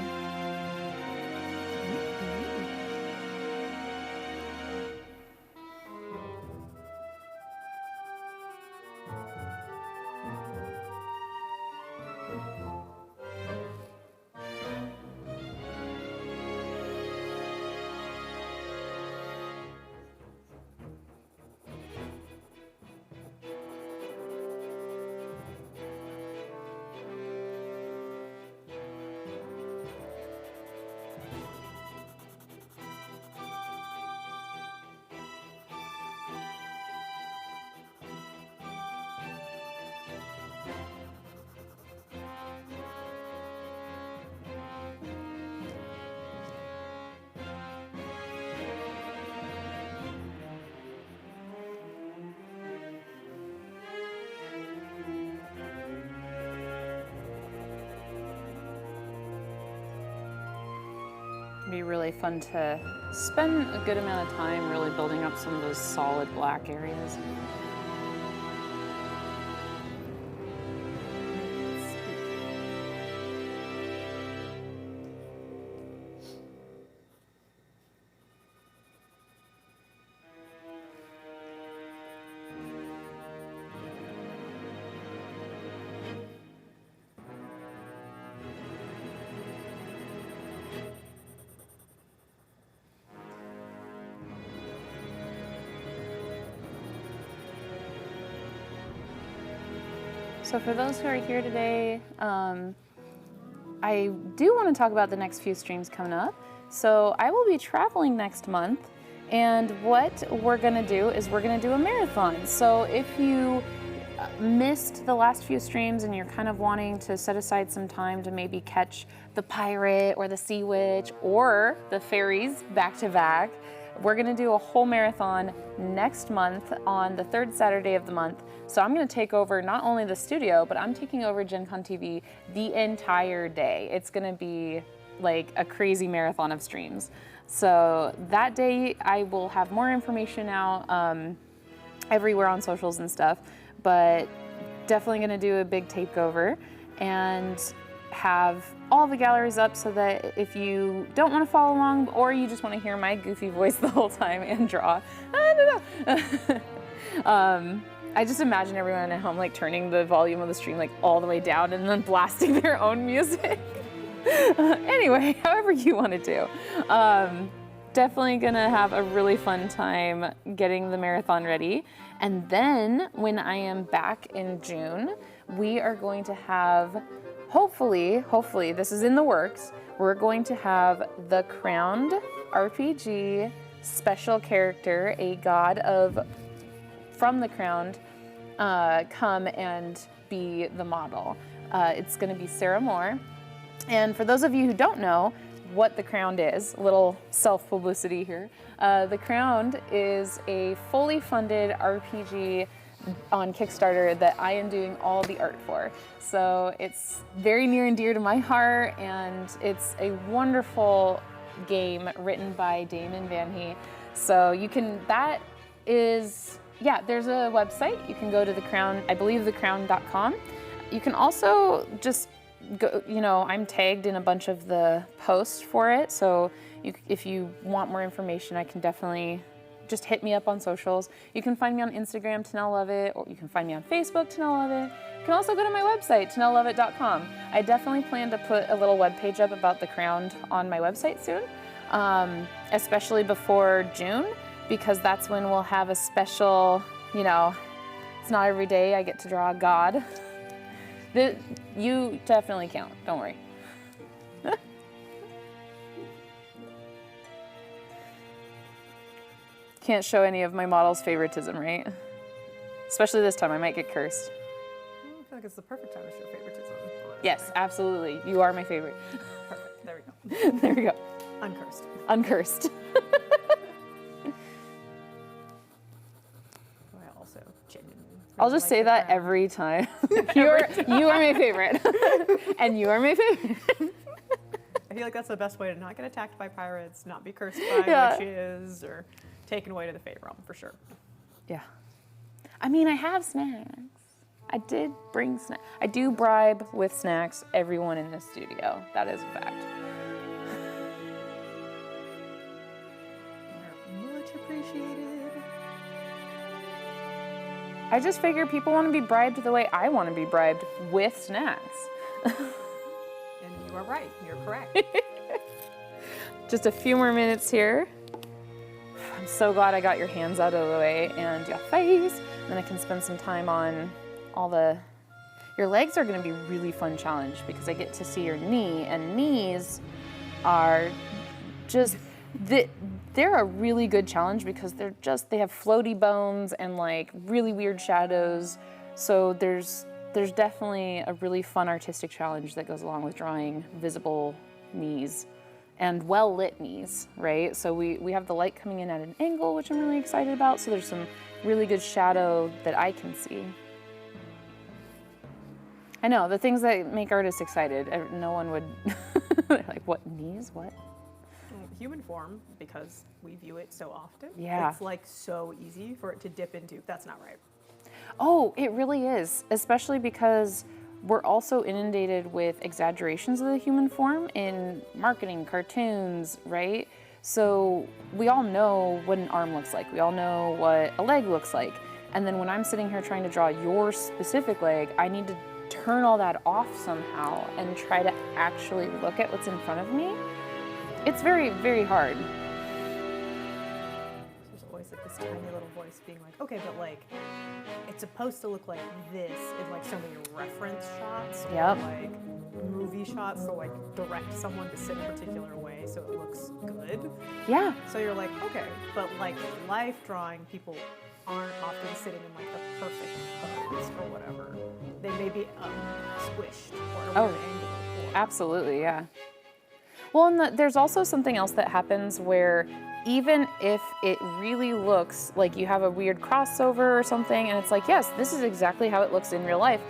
It'd be really fun to spend a good amount of time really building up some of those solid black areas. So for those who are here today, I do want to talk about the next few streams coming up. So I will be traveling next month, and what we're gonna do is we're gonna do a marathon. So if you missed the last few streams and you're kind of wanting to set aside some time to maybe catch the pirate or the sea witch or the fairies back to back, we're gonna do a whole marathon next month on the third Saturday of the month. So I'm gonna take over not only the studio, but I'm taking over Gen Con TV the entire day. It's gonna be like a crazy marathon of streams. So that day I will have more information out everywhere on socials and stuff, but definitely gonna do a big takeover and have all the galleries up so that if you don't want to follow along or you just want to hear my goofy voice the whole time and draw, I don't know. I just imagine everyone at home like turning the volume of the stream like all the way down and then blasting their own music. Anyway, however you want to do. Definitely gonna have a really fun time getting the marathon ready. And then when I am back in June, we are going to have, hopefully, this is in the works, we're going to have the Crowned RPG special character, a god from the Crowned, come and be the model. It's gonna be Sarah Moore. And for those of you who don't know what the Crowned is, a little self-publicity here, the Crowned is a fully funded RPG on Kickstarter that I am doing all the art for. So it's very near and dear to my heart, and it's a wonderful game written by Damon Van Hee. So you can, that is, yeah, there's a website. You can go to The Crown, I believe thecrown.com. You can also just go, you know, I'm tagged in a bunch of the posts for it. So if you want more information, I can definitely just hit me up on socials. You can find me on Instagram, Tanel Lovett, or you can find me on Facebook, Tanel Lovett. You can also go to my website, tanellovett.com. I definitely plan to put a little webpage up about The Crowned on my website soon, especially before June, because that's when we'll have a special, you know, it's not every day I get to draw a god. You definitely count, don't worry. Can't show any of my models' favoritism, right? Especially this time, I might get cursed. I feel like it's the perfect time to show favoritism. Yes, absolutely. You are my favorite. Perfect. There we go. There we go. Uncursed. Uncursed. I also genuinely. I'll just say that every time. You are my favorite. And you are my favorite. I feel like that's the best way to not get attacked by pirates, not be cursed by witches, or taken away to the Fey realm, for sure. Yeah. I mean, I have snacks. I did bring snacks. I do bribe with snacks everyone in the studio. That is a fact. They're much appreciated. I just figure people want to be bribed the way I want to be bribed, with snacks. And you are right. You're correct. Just a few more minutes here. I'm so glad I got your hands out of the way and your face. And then I can spend some time on all the... Your legs are going to be a really fun challenge because I get to see your knee, and knees are just... They're a really good challenge because they have floaty bones and like really weird shadows. So there's definitely a really fun artistic challenge that goes along with drawing visible knees and well-lit knees, right? So we have the light coming in at an angle, which I'm really excited about. So there's some really good shadow that I can see. I know, the things that make artists excited, no one would, like, what, knees, what? Human form, because we view it so often. Yeah. It's like so easy for it to dip into. That's not right. Oh, it really is, especially because we're also inundated with exaggerations of the human form in marketing, cartoons, right? So we all know what an arm looks like. We all know what a leg looks like. And then when I'm sitting here trying to draw your specific leg, I need to turn all that off somehow and try to actually look at what's in front of me. It's very, very hard. There's always like this tiny little voice being like, okay, but like, it's supposed to look like this in like so many reference shots or like movie shots to like direct someone to sit a particular way so it looks good. Yeah. So you're like, okay, but like life drawing, people aren't often sitting in like the perfect pose or whatever. They may be squished or at a weird angle. Absolutely, yeah. Well, and there's also something else that happens where even if it really looks like you have a weird crossover or something, and it's like, yes, this is exactly how it looks in real life,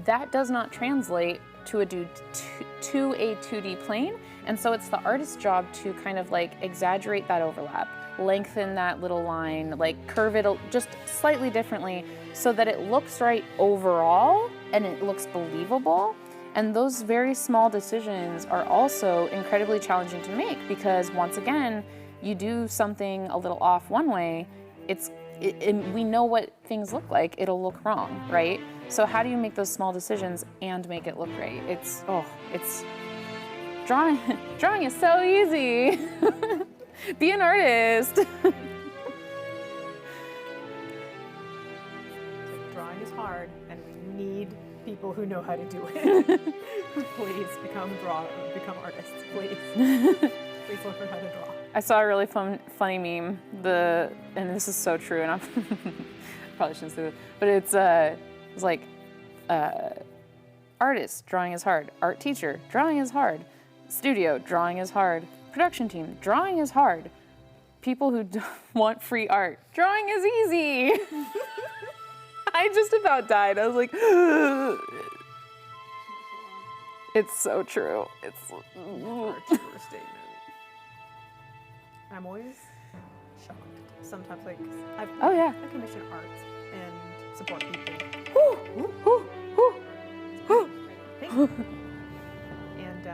that does not translate to a 2D plane. And so it's the artist's job to kind of like exaggerate that overlap, lengthen that little line, like curve it just slightly differently so that it looks right overall and it looks believable. And those very small decisions are also incredibly challenging to make because once again, you do something a little off one way, we know what things look like, it'll look wrong, right? So how do you make those small decisions and make it look right? Drawing is so easy. Be an artist. Drawing is hard and we need people who know how to do it. Please become artists, please. Please learn how to draw. I saw a really funny meme, and this is so true, and I probably shouldn't say this, but it's like, artist, drawing is hard. Art teacher, drawing is hard. Studio, drawing is hard. Production team, drawing is hard. People who want free art, drawing is easy. I just about died. I was like, it's so true. It's a truer statement. And I'm always shocked. Sometimes, like, Oh, yeah. I commission art and support people. Thank you. And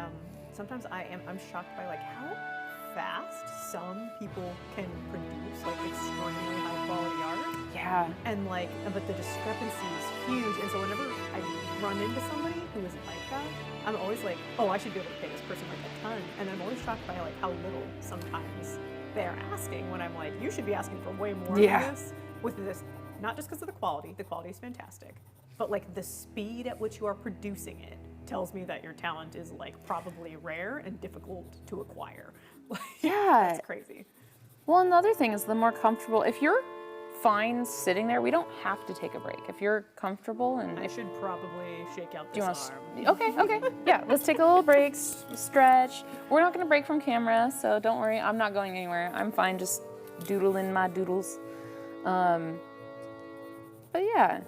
sometimes I'm shocked by like how fast some people can produce like extremely high quality art. Yeah. And like, but the discrepancy is huge. And so whenever I run into somebody who is like that, I'm always like, oh, I should be able to pay this person like a ton. And I'm always shocked by like how little sometimes they're asking when I'm like, you should be asking for way more Yeah. than this with this, not just because of the quality is fantastic, but like the speed at which you are producing it tells me that your talent is like probably rare and difficult to acquire. Like, Yeah. That's crazy. Well, and the other thing is the more comfortable, if you're fine sitting there, we don't have to take a break. If you're comfortable and I should probably shake out do you this want arm. to, okay. Yeah, let's take a little break, stretch. We're not going to break from camera, so don't worry. I'm not going anywhere. I'm fine just doodling my doodles. But yeah.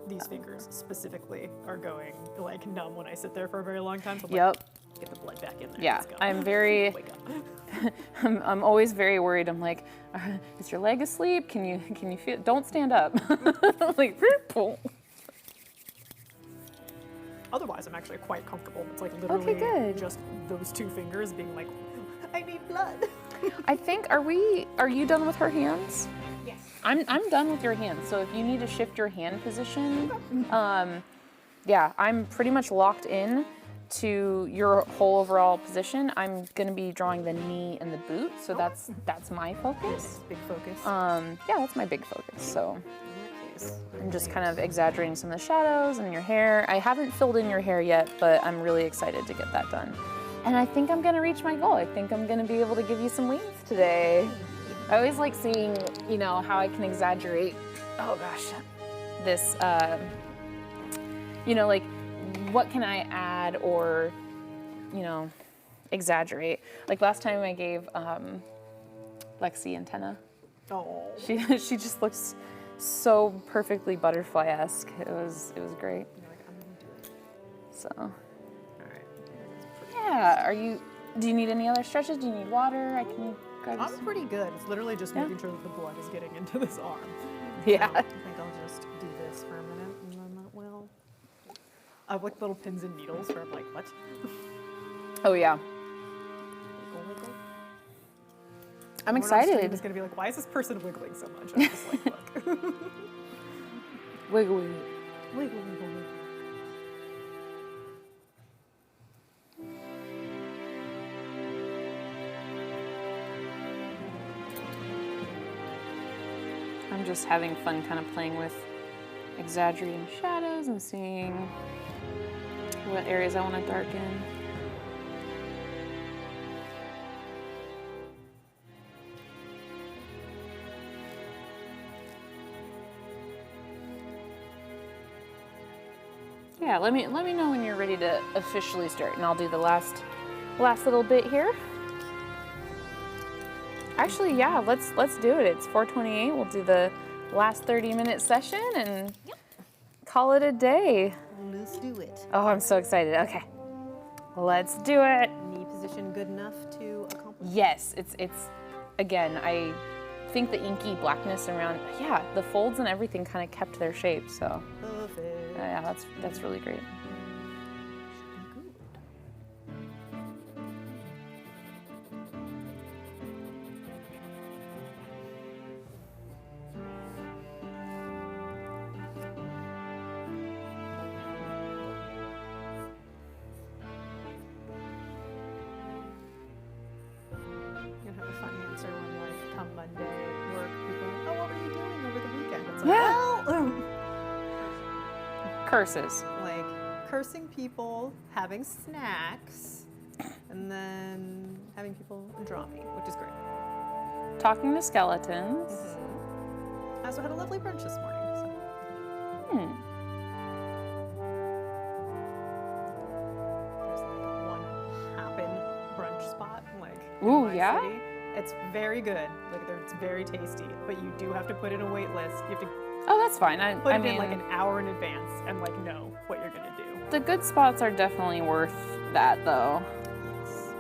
These fingers specifically are going like numb when I sit there for a very long time. So I'm Yep. like, get the blood back in there. Yeah, Let's go. I'm very, Wake up. I'm always very worried. I'm like, is your leg asleep? Can you feel? Don't stand up. Like, Otherwise, I'm actually quite comfortable. It's like literally good. just those two fingers being like, I need blood. I think, are you done with her hands? Yes. I'm done with your hands. So if you need to shift your hand position, yeah, I'm pretty much locked in to your whole overall position. I'm gonna be drawing the knee and the boot, so that's my focus. Big focus. Yeah, that's my big focus. So I'm just kind of exaggerating some of the shadows and your hair. I haven't filled in your hair yet, but I'm really excited to get that done. And I think I'm gonna reach my goal. I think I'm gonna be able to give you some wings today. I always like seeing, how I can exaggerate, oh gosh, this, like what can I add or, exaggerate. Like last time I gave Lexi antenna. Oh. She just looks so perfectly butterfly-esque. It was great. You're like, I'm gonna do it. So, All right. yeah, do you need any other stretches? Do you need water? I can grab you I'm some. pretty good. It's literally just Yeah. making sure that the blood is getting into this arm. Yeah. So I think I'll just do this for a minute and then that will. I have like little pins and needles where I'm like, what? Oh yeah. Wiggle, wiggle. I'm Everyone on stream excited. is gonna be like, why is this person wiggling so much? I'm just like, look. Wiggle, wiggle. Wiggle, wiggle, wiggle. I'm just having fun kind of playing with exaggerating shadows and seeing what areas I want to darken. Yeah, let me know when you're ready to officially start, and I'll do the last little bit here. Actually, yeah, let's do it. It's 4:28. We'll do the last 30-minute session and call it a day. Let's do it. Oh, I'm so excited. Okay, let's do it. Knee position good enough to accomplish? Yes, it's again, I think the inky blackness around, yeah, the folds and everything kind of kept their shape. So Perfect. yeah, that's really great. Should be good. You're gonna have a fun answer when, like, come Monday at work, people are like, oh, what were you doing over the weekend? It's like, Yeah. well, Curses. like cursing people, having snacks, and then having people draw me, which is great. Talking to skeletons. I also had a lovely brunch this morning. So. Hmm. There's like one happen brunch spot, like in Ooh, my yeah? city. It's very good. Like it's very tasty, but you do have to put in a wait list. You have to Oh, that's fine. put I it mean, in like an hour in advance and like know what you're gonna do. the good spots are definitely worth that, though. Yes.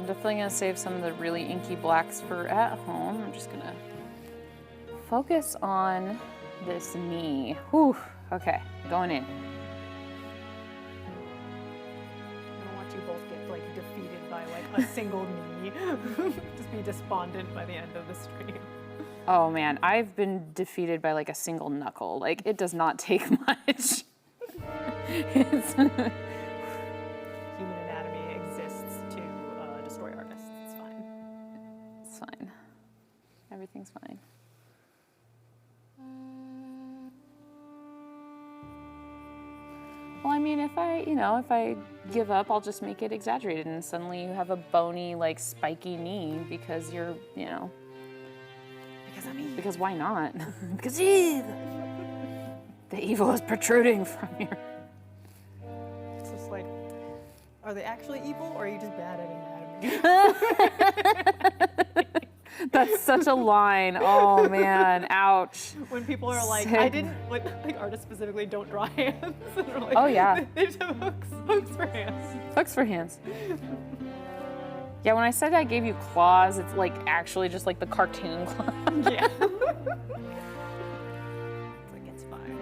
I'm definitely gonna save some of the really inky blacks for at home. I'm just gonna focus on this knee. Whew, okay, going in. I don't want you both get like defeated by like a single knee. Just be despondent by the end of the stream. Oh man, I've been defeated by like a single knuckle. Like, it does not take much. It's Human anatomy exists to destroy artists. It's fine. It's fine. Everything's fine. Well, I mean, if I give up, I'll just make it exaggerated, and suddenly you have a bony, like, spiky knee because you're, Because I'm evil. because why not? Because evil. The evil is protruding from your. It's just like, are they actually evil or are you just bad at anatomy? That's such a line. Oh man, ouch. When people are like, Sick. I didn't, like artists specifically don't draw hands. And they're like, Oh, yeah. They just have hooks for hands. Hooks for hands. Yeah, when I said I gave you claws, it's like actually just like the cartoon claw. Yeah. It's like, it's fine.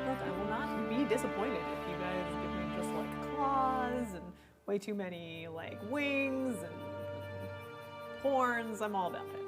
Look, I will not be disappointed if you guys give me just like claws and way too many like wings and horns. I'm all about it.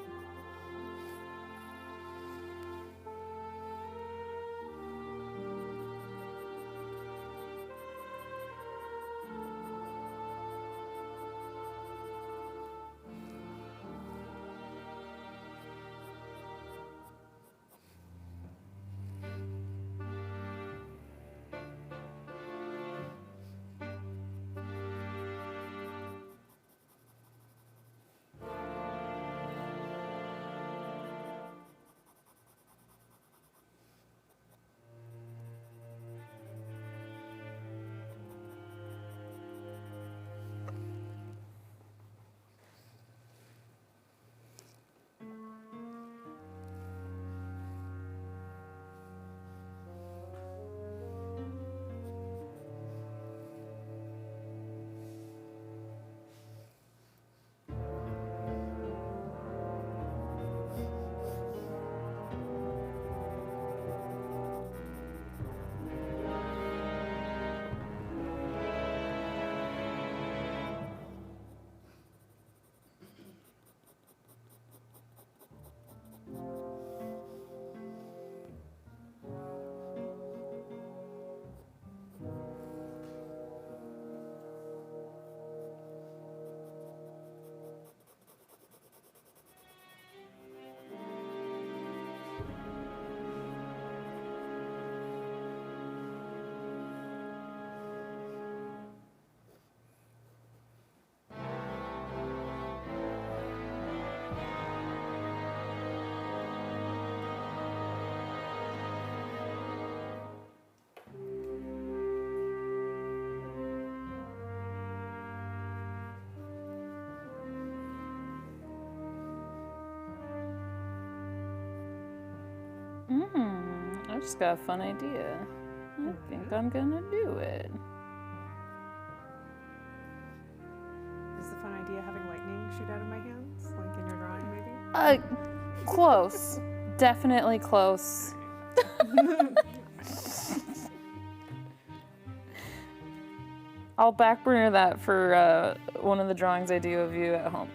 I just got a fun idea. I think I'm gonna do it. Is the fun idea having lightning shoot out of my hands, like in your drawing, maybe? Close. Definitely close. I'll back burner that for one of the drawings I do of you at home.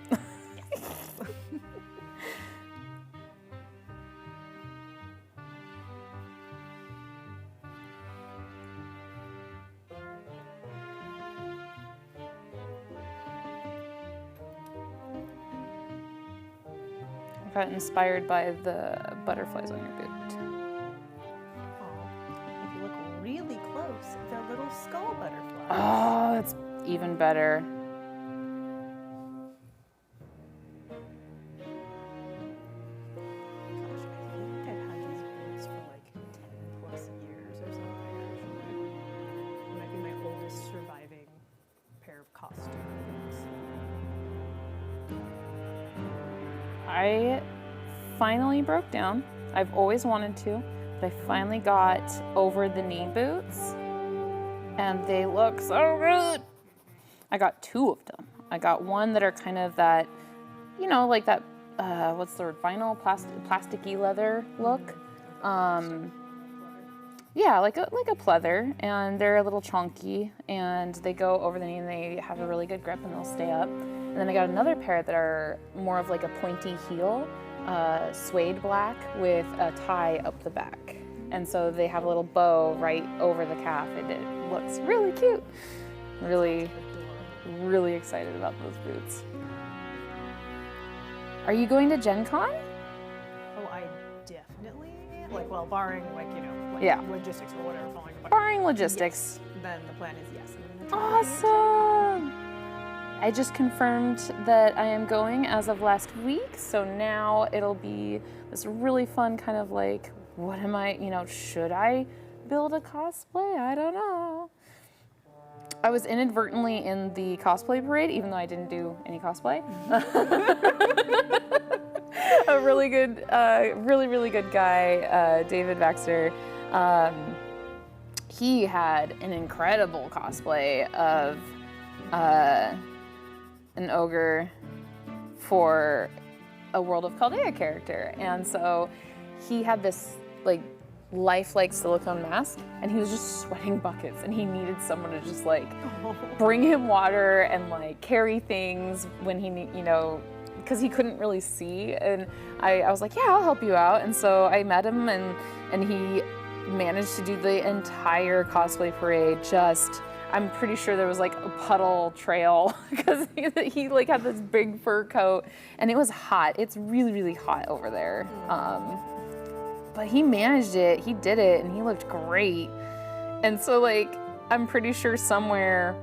I got inspired by the butterflies on your boot. If you look really close, they're little skull butterflies. Oh, that's even better. Gosh, I feel like I've had these boots for like 10 plus years or something, actually. It might be my oldest surviving pair of costume boots. I finally broke down. I've always wanted to, but I finally got over the knee boots and they look so good. I got 2 of them. I got one that are kind of that, you know, like that, what's the word, vinyl, plasticky leather look. Yeah, like a pleather, and they're a little chunky, and they go over the knee, and they have a really good grip, and they'll stay up. And then I got another pair that are more of like a pointy heel, suede black with a tie up the back. And so they have a little bow right over the calf, and it looks really cute. Really, really excited about those boots. Are you going to Gen Con? Oh, I definitely, like, well, barring, like, you know, like Yeah. logistics or whatever falling apart. Barring logistics. Yes. Then the plan is yes. I'm gonna try to Awesome! I just confirmed that I am going as of last week, so now it'll be this really fun kind of like, what am I, you know, should I build a cosplay? I don't know. I was inadvertently in the cosplay parade, even though I didn't do any cosplay. A really good, really good guy, David Baxter. He had an incredible cosplay of an ogre for a World of Chaldea character, and so he had this like lifelike silicone mask, and he was just sweating buckets, and he needed someone to just like bring him water and like carry things when he you know, because he couldn't really see. And I was like, yeah, I'll help you out. And so I met him, and he managed to do the entire cosplay parade. Just, I'm pretty sure there was like a puddle trail because he like had this big fur coat, and it was hot. It's really hot over there. But he managed it, he did it, and he looked great. And so like, I'm pretty sure somewhere,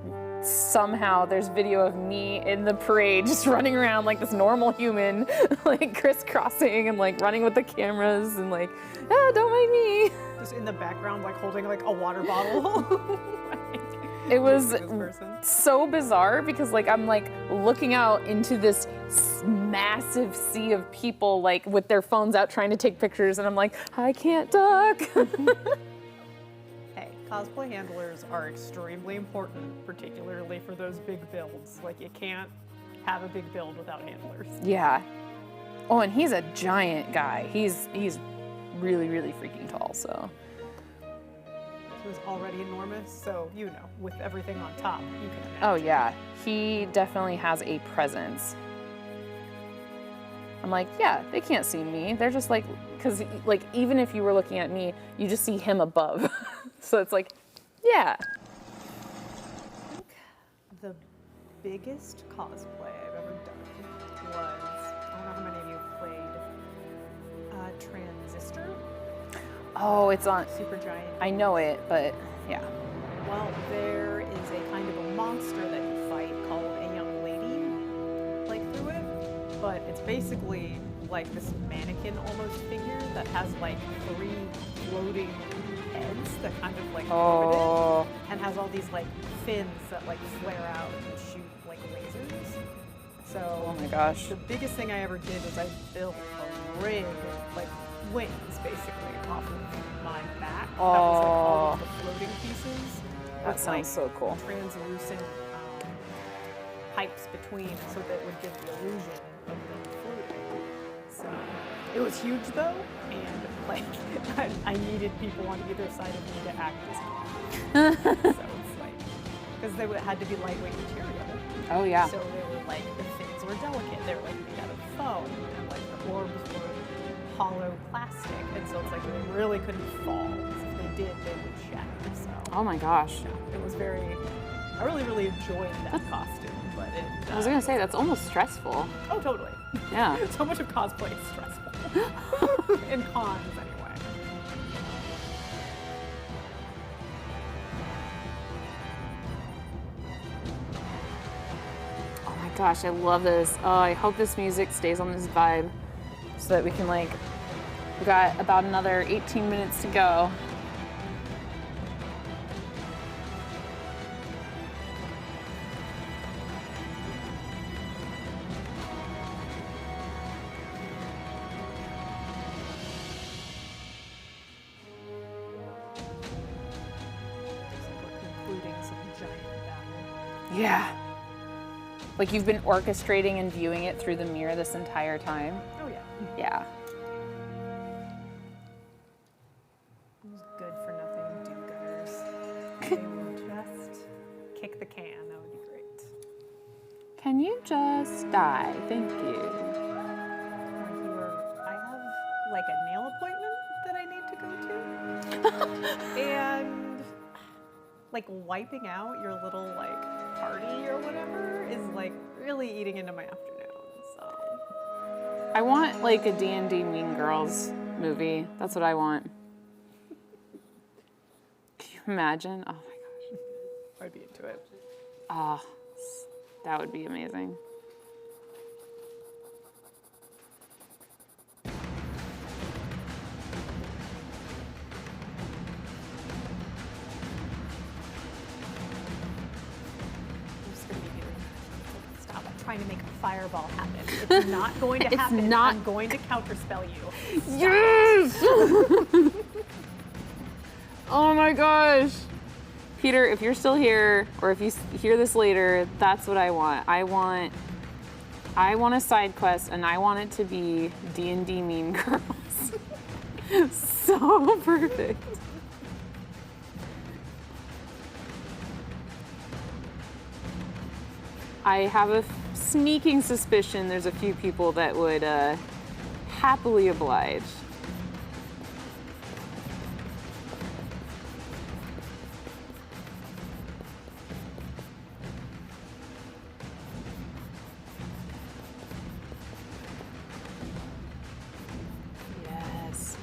somehow there's video of me in the parade just running around like this normal human, like crisscrossing and like running with the cameras and like, ah, don't mind me. Just in the background, like holding like a water bottle. It was so bizarre because like I'm like looking out into this massive sea of people like with their phones out trying to take pictures, and I'm like, I can't duck. Hey, cosplay handlers are extremely important, particularly for those big builds. Like, you can't have a big build without handlers. Yeah. Oh, and he's a giant guy. He's really freaking tall, so. He was already enormous, so, you know, with everything on top, you can imagine. Oh yeah, he definitely has a presence. I'm like, yeah, they can't see me. They're just like, because like even if you were looking at me, you just see him above. So it's like, yeah. I think the biggest cosplay I've ever done was, I don't know how many of you played Transistor. Oh, it's on. Supergiant. I know it, but yeah. Well, there is a kind of a monster that you fight called a young lady, like through it. But it's basically like this mannequin almost figure that has like 3 floating heads that kind of like orbit it, and has all these like fins that like flare out and shoot like lasers. So Oh my gosh. the biggest thing I ever did was I built a rig, like wings basically, off of my back. That was like all of the floating pieces. That with, sounds so cool. Translucent pipes between, so that it would give the illusion of them floating. So it was huge though, and like I needed people on either side of me to act as me. So it's like, because they had to be lightweight material. Oh yeah. So they were like, the fins were delicate. They were like made out of foam, and like the orbs were hollow plastic, and so it's like they really couldn't fall. Because if they did, they would shatter. So Oh my gosh. it was very. I really enjoyed that costume, but it. I was gonna say that's almost stressful. Oh, totally. Yeah. So much of cosplay is stressful. In cons, anyway. Oh my gosh, I love this. Oh, I hope this music stays on this vibe so that we can like, we got about another 18 minutes to go. Including some giant battle. Yeah. Like you've been orchestrating and viewing it through the mirror this entire time? Oh yeah. Yeah. Those good for nothing do-gooders. They will just kick the can. That would be great. Can you just die? Thank you. I have like a nail appointment that I need to go to. And like wiping out your little like party or whatever is like really eating into my afternoon. So I want like a D&D Mean Girls movie. That's what I want. Can you imagine? Oh my gosh. I'd be into it. Ah, that would be amazing. I'm just gonna be doing. Stop trying to make a fireball happen. It's not going to It's happen. not- I'm going to counterspell you. Yes! Oh my gosh. Peter, if you're still here, or if you hear this later, that's what I want. I want a side quest, and I want it to be D&D Mean Girls. So perfect. I have a sneaking suspicion there's a few people that would happily oblige. Yes.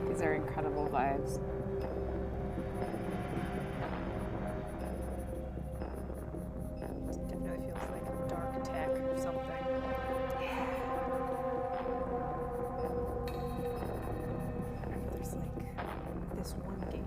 These are incredible vibes. Definitely feels like dark tech or something. There's like this one game.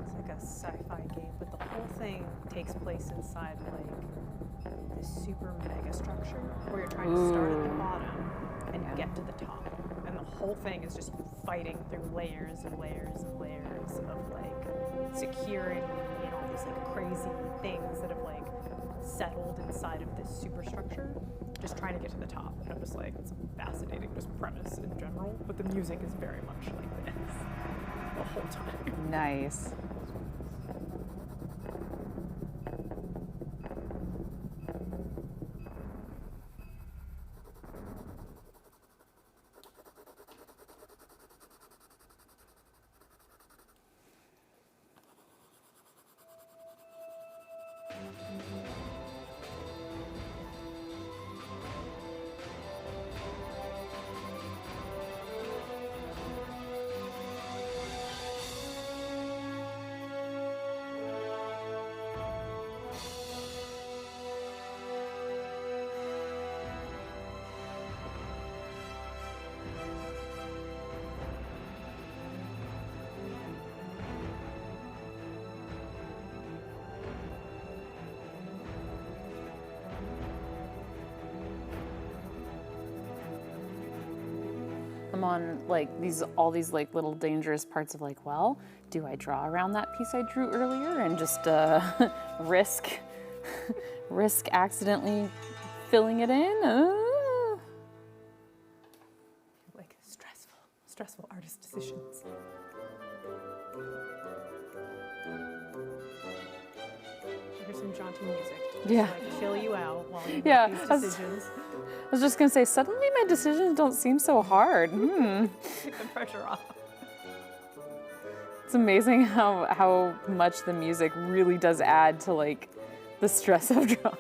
It's like a sci-fi game, but the whole thing takes place inside like this super mega structure where you're trying to start at the bottom and get to the top. And the whole thing is just fighting through layers and layers and layers of like security and all these like crazy things that have like settled inside of this superstructure, just trying to get to the top. And I'm just like, it's a fascinating just premise in general, but the music is very much like this the whole time. Nice. I'm on like all these like little dangerous parts of like, well, do I draw around that piece I drew earlier and just risk accidentally filling it in? Like stressful artist decisions. Here's some jaunty music to Yeah. like chill you out while you Yeah, make these that's- decisions. I was just gonna say, suddenly my decisions don't seem so hard. Take the pressure off. It's amazing how much the music really does add to like the stress of drawing.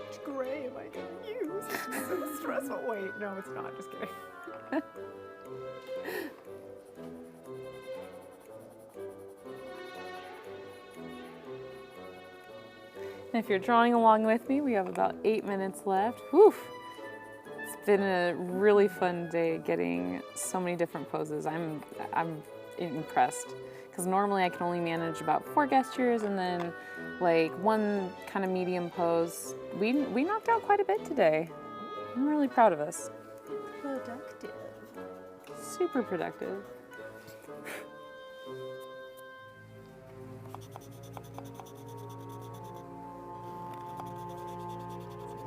Which gray am I going to use? It's so stressful. Wait, no, it's not. Just kidding. And if you're drawing along with me, we have about 8 minutes left. Whew. It's been a really fun day getting so many different poses. I'm impressed because normally I can only manage about 4 gestures and then like one kind of medium pose. We knocked out quite a bit today. I'm really proud of us. Productive. Super productive.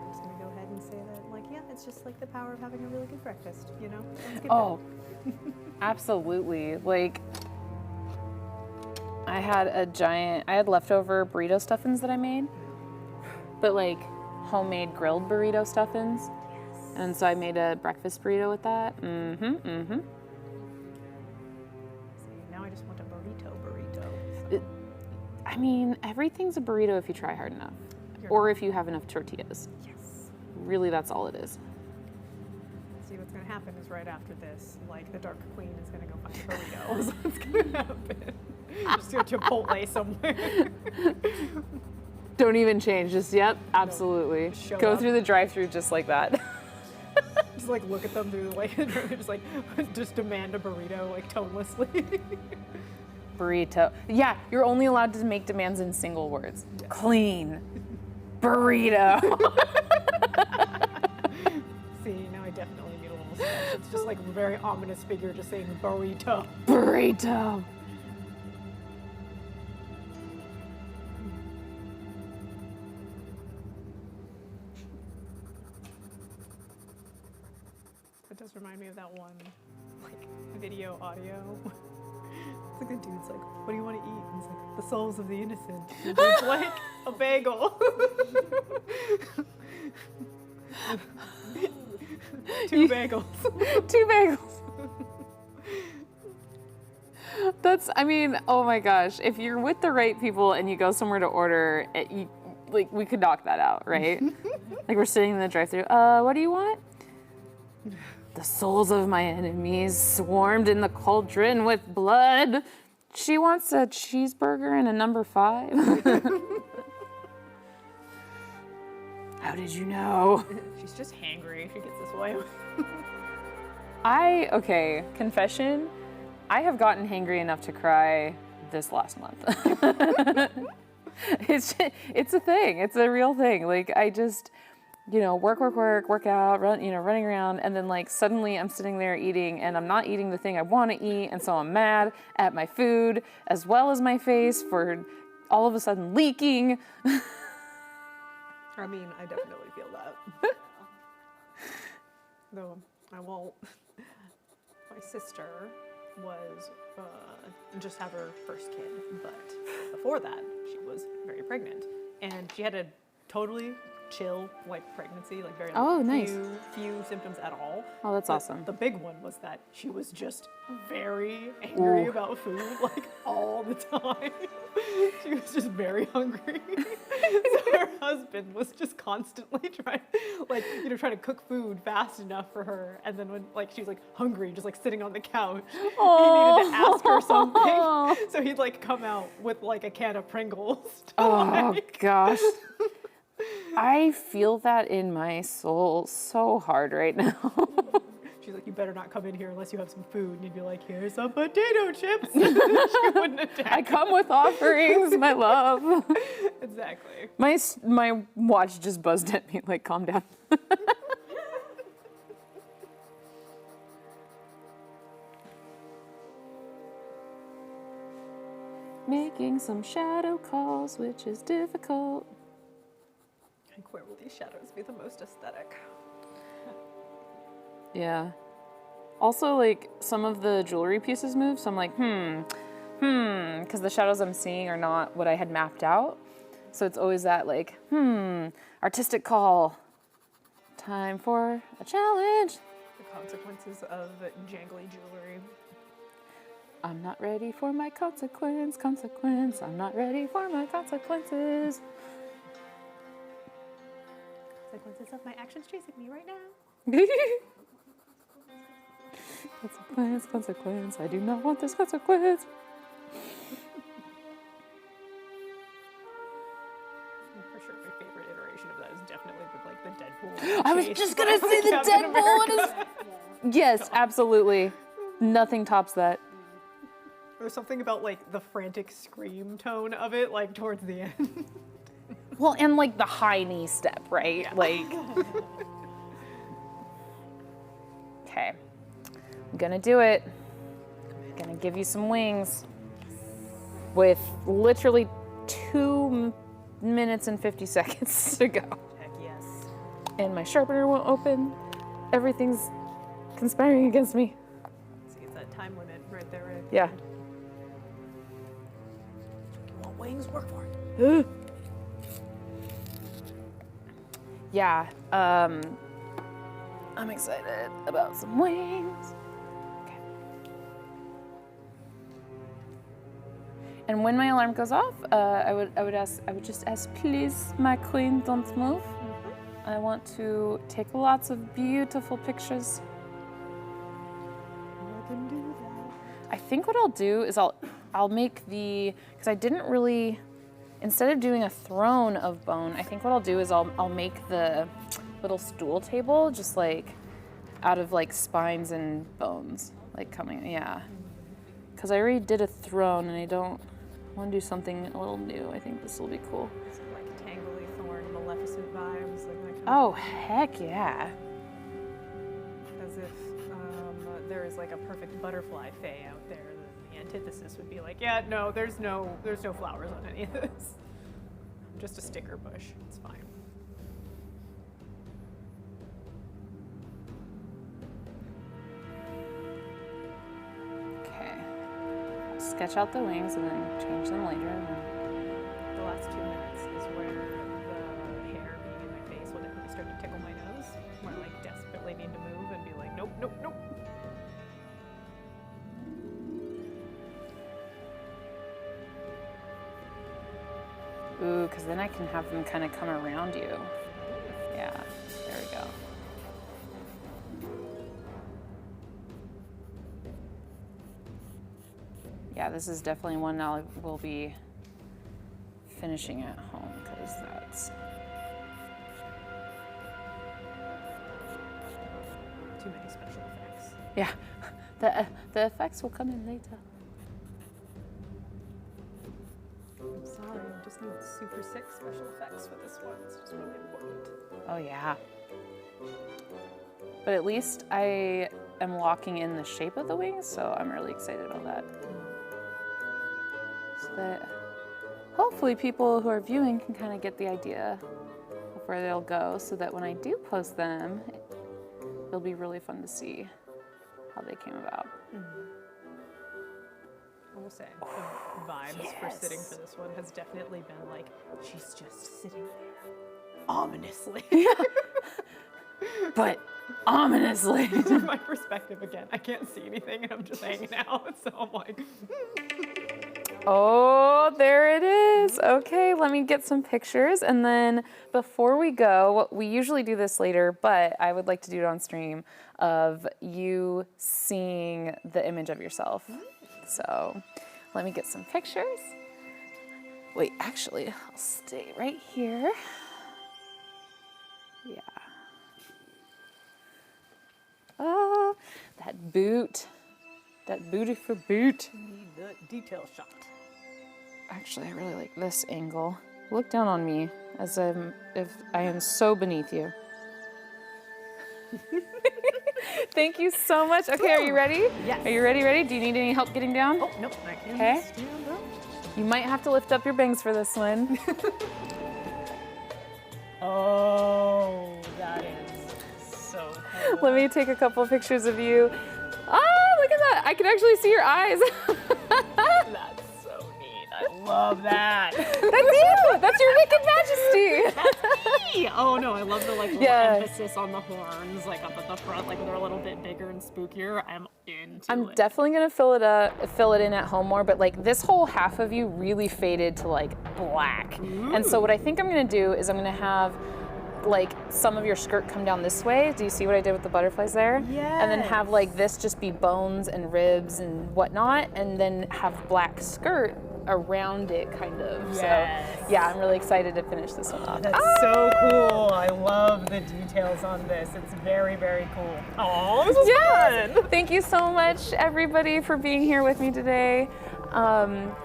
I'm just gonna go ahead and say that, like, yeah, it's just like the power of having a really good breakfast, you know? Let's get Oh, absolutely. Like, I had leftover burrito stuffings that I made, but like homemade grilled burrito stuffings. Yes. And so I made a breakfast burrito with that. See, now I just want a burrito. So. I mean, everything's a burrito if you try hard enough. Or if you have enough tortillas. Yes. Really, that's all it is. See, what's going to happen is right after this, like, the Dark Queen is going to go find a burrito. Is what's going to happen. Just go Chipotle somewhere. Don't even change. Just, yep, absolutely. Show Go up. through the drive-thru just like that. Just, like, look at them through the, like, just demand a burrito, like, tonelessly. Burrito. Yeah, you're only allowed to make demands in single words. Yes. Clean. Burrito. See, now I definitely need a little sketch. It's just like a very ominous figure just saying burrito. Burrito. It does remind me of that one, like, video audio. It's like the dude's like, what do you want to eat? And he's like, the souls of the innocent. And it's like a bagel. Two bagels. Two bagels. That's, I mean, oh my gosh. If you're with the right people and you go somewhere to order, like, we could knock that out, right? Like, we're sitting in the drive-thru. What do you want? The souls of my enemies swarmed in the cauldron with blood. She wants a cheeseburger and a number 5. How did you know? She's just hangry if she gets this way. Okay, confession, I have gotten hangry enough to cry this last month. It's a thing. It's a real thing. Like, I just, work out, running around, and then, like, suddenly I'm sitting there eating, and I'm not eating the thing I want to eat, and so I'm mad at my food as well as my face for all of a sudden leaking. I mean, I definitely feel that. Though I won't. My sister was just had her first kid, but before that, she was very pregnant, and she had a totally chill, like, pregnancy, like very nice. few symptoms at all. Oh, that's awesome. The big one was that she was just very angry about food, like, all the time. She was just very hungry. So her husband was just constantly trying to cook food fast enough for her, and then when, like, she was, like, hungry, just, like, sitting on the couch, he needed to ask her something, so he'd, like, come out with, like, a can of Pringles. Gosh. I feel that in my soul so hard right now. She's like, you better not come in here unless you have some food. And you'd be like, here's some potato chips. She wouldn't attack. I come with offerings, my love. Exactly. My watch just buzzed at me, like, calm down. Making some shadow calls, which is difficult. Like, where will these shadows be the most aesthetic? Yeah. Also, like, some of the jewelry pieces move, so I'm like, because the shadows I'm seeing are not what I had mapped out. So it's always that, like, artistic call. Time for a challenge. The consequences of jangly jewelry. I'm not ready for my consequence. I'm not ready for my consequences. Consequences of my actions chasing me right now. Consequence. I do not want this consequence. For sure, my favorite iteration of that is definitely the Deadpool. I was just gonna say the Deadpool. Yes, absolutely. Nothing tops that. There's something about, like, the frantic scream tone of it, like, towards the end. Well, and, like, the high knee step, right? Yeah. Like, okay, I'm gonna do it. I'm gonna give you some wings with literally 2 minutes and 50 seconds to go. Heck yes. And my sharpener won't open. Everything's conspiring against me. See, it's that time limit right there. Right? Yeah. You want wings? Work for it. Yeah, I'm excited about some wings. Okay. And when my alarm goes off, I would just ask, please, my queen, don't move. I want to take lots of beautiful pictures. I think what I'll do is I'll make because I didn't really, instead of doing a throne of bone, I think what I'll do is I'll make the little stool table just like out of like spines and bones, like yeah. Because I already did a throne and I want to do something a little new. I think this will be cool. So like tangly thorn, Maleficent vibes, like that kind Oh, heck yeah. As if there is like a perfect butterfly fae out there. The antithesis would be like, yeah, no, there's no flowers on any of this. Just a sticker bush. It's fine. Okay. Sketch out the wings and then change them later. And then... The last 2 minutes is where the hair being in my face will definitely start to tickle my nose, where I like desperately need to move and be like, nope, nope, nope. Ooh, because then I can have them kind of come around you. Yeah, there we go. Yeah, this is definitely one I will be finishing at home because that's... Too many special effects. Yeah, the effects will come in later. I'm sorry, I just need super sick special effects for this one. It's just really important. Oh yeah. But at least I am locking in the shape of the wings, so I'm really excited about that. So that hopefully people who are viewing can kind of get the idea of where they'll go, so that when I do post them, it'll be really fun to see how they came about. I will say, the vibes for sitting for this one has definitely been like, she's just sitting there, ominously. But ominously. From my perspective, again, I can't see anything and I'm just hanging out, so I'm like... Oh, there it is. Okay, let me get some pictures. And then before we go, we usually do this later, but I would like to do it on stream, of you seeing the image of yourself. So let me get some pictures. Wait, actually, I'll stay right here. Yeah. Oh, that boot. That beautiful boot. Need the detail shot. Actually, I really like this angle. Look down on me as if I am so beneath you. Thank you so much. Okay, are you ready? Yes. Are you ready? Do you need any help getting down? Oh, nope, I can stand up. You might have to lift up your bangs for this one. Oh, that is so cool. Let me take a couple of pictures of you. Oh, look at that. I can actually see your eyes. That's so neat. I love that. That's you. That's your wicked majesty. That's me. Oh no, I love the like little emphasis on the horns, like up at the front, like they're a little bit bigger and spookier. I'm into I'm it. definitely gonna fill it in at home more, but like this whole half of you really faded to like black. Ooh. And so what I think I'm gonna do is I'm gonna have like some of your skirt come down this way. Do you see what I did with the butterflies there? Yeah. And then have like this just be bones and ribs and whatnot, and then have black skirt around it, kind of. Yes. So yeah, I'm really excited to finish this one off. That's so cool. I love the details on this. It's very, very cool. Oh, this was fun. Thank you so much, everybody, for being here with me today.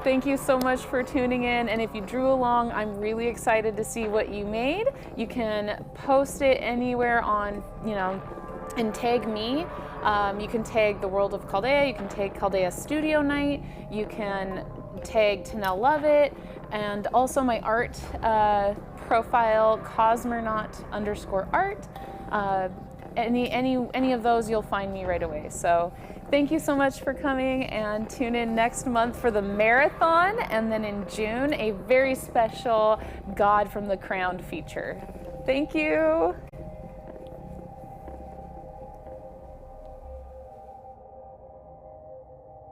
Thank you so much for tuning in, and if you drew along, I'm really excited to see what you made. You can post it anywhere on, and tag me. You can tag the World of Chaldea, you can tag Chaldea Studio Night, you can tag Tanel Lovett, and also my art profile, Cosmonaut_art. Any of those, you'll find me right away. So thank you so much for coming, and tune in next month for the marathon, and then in June, a very special God from the Crown feature. Thank you.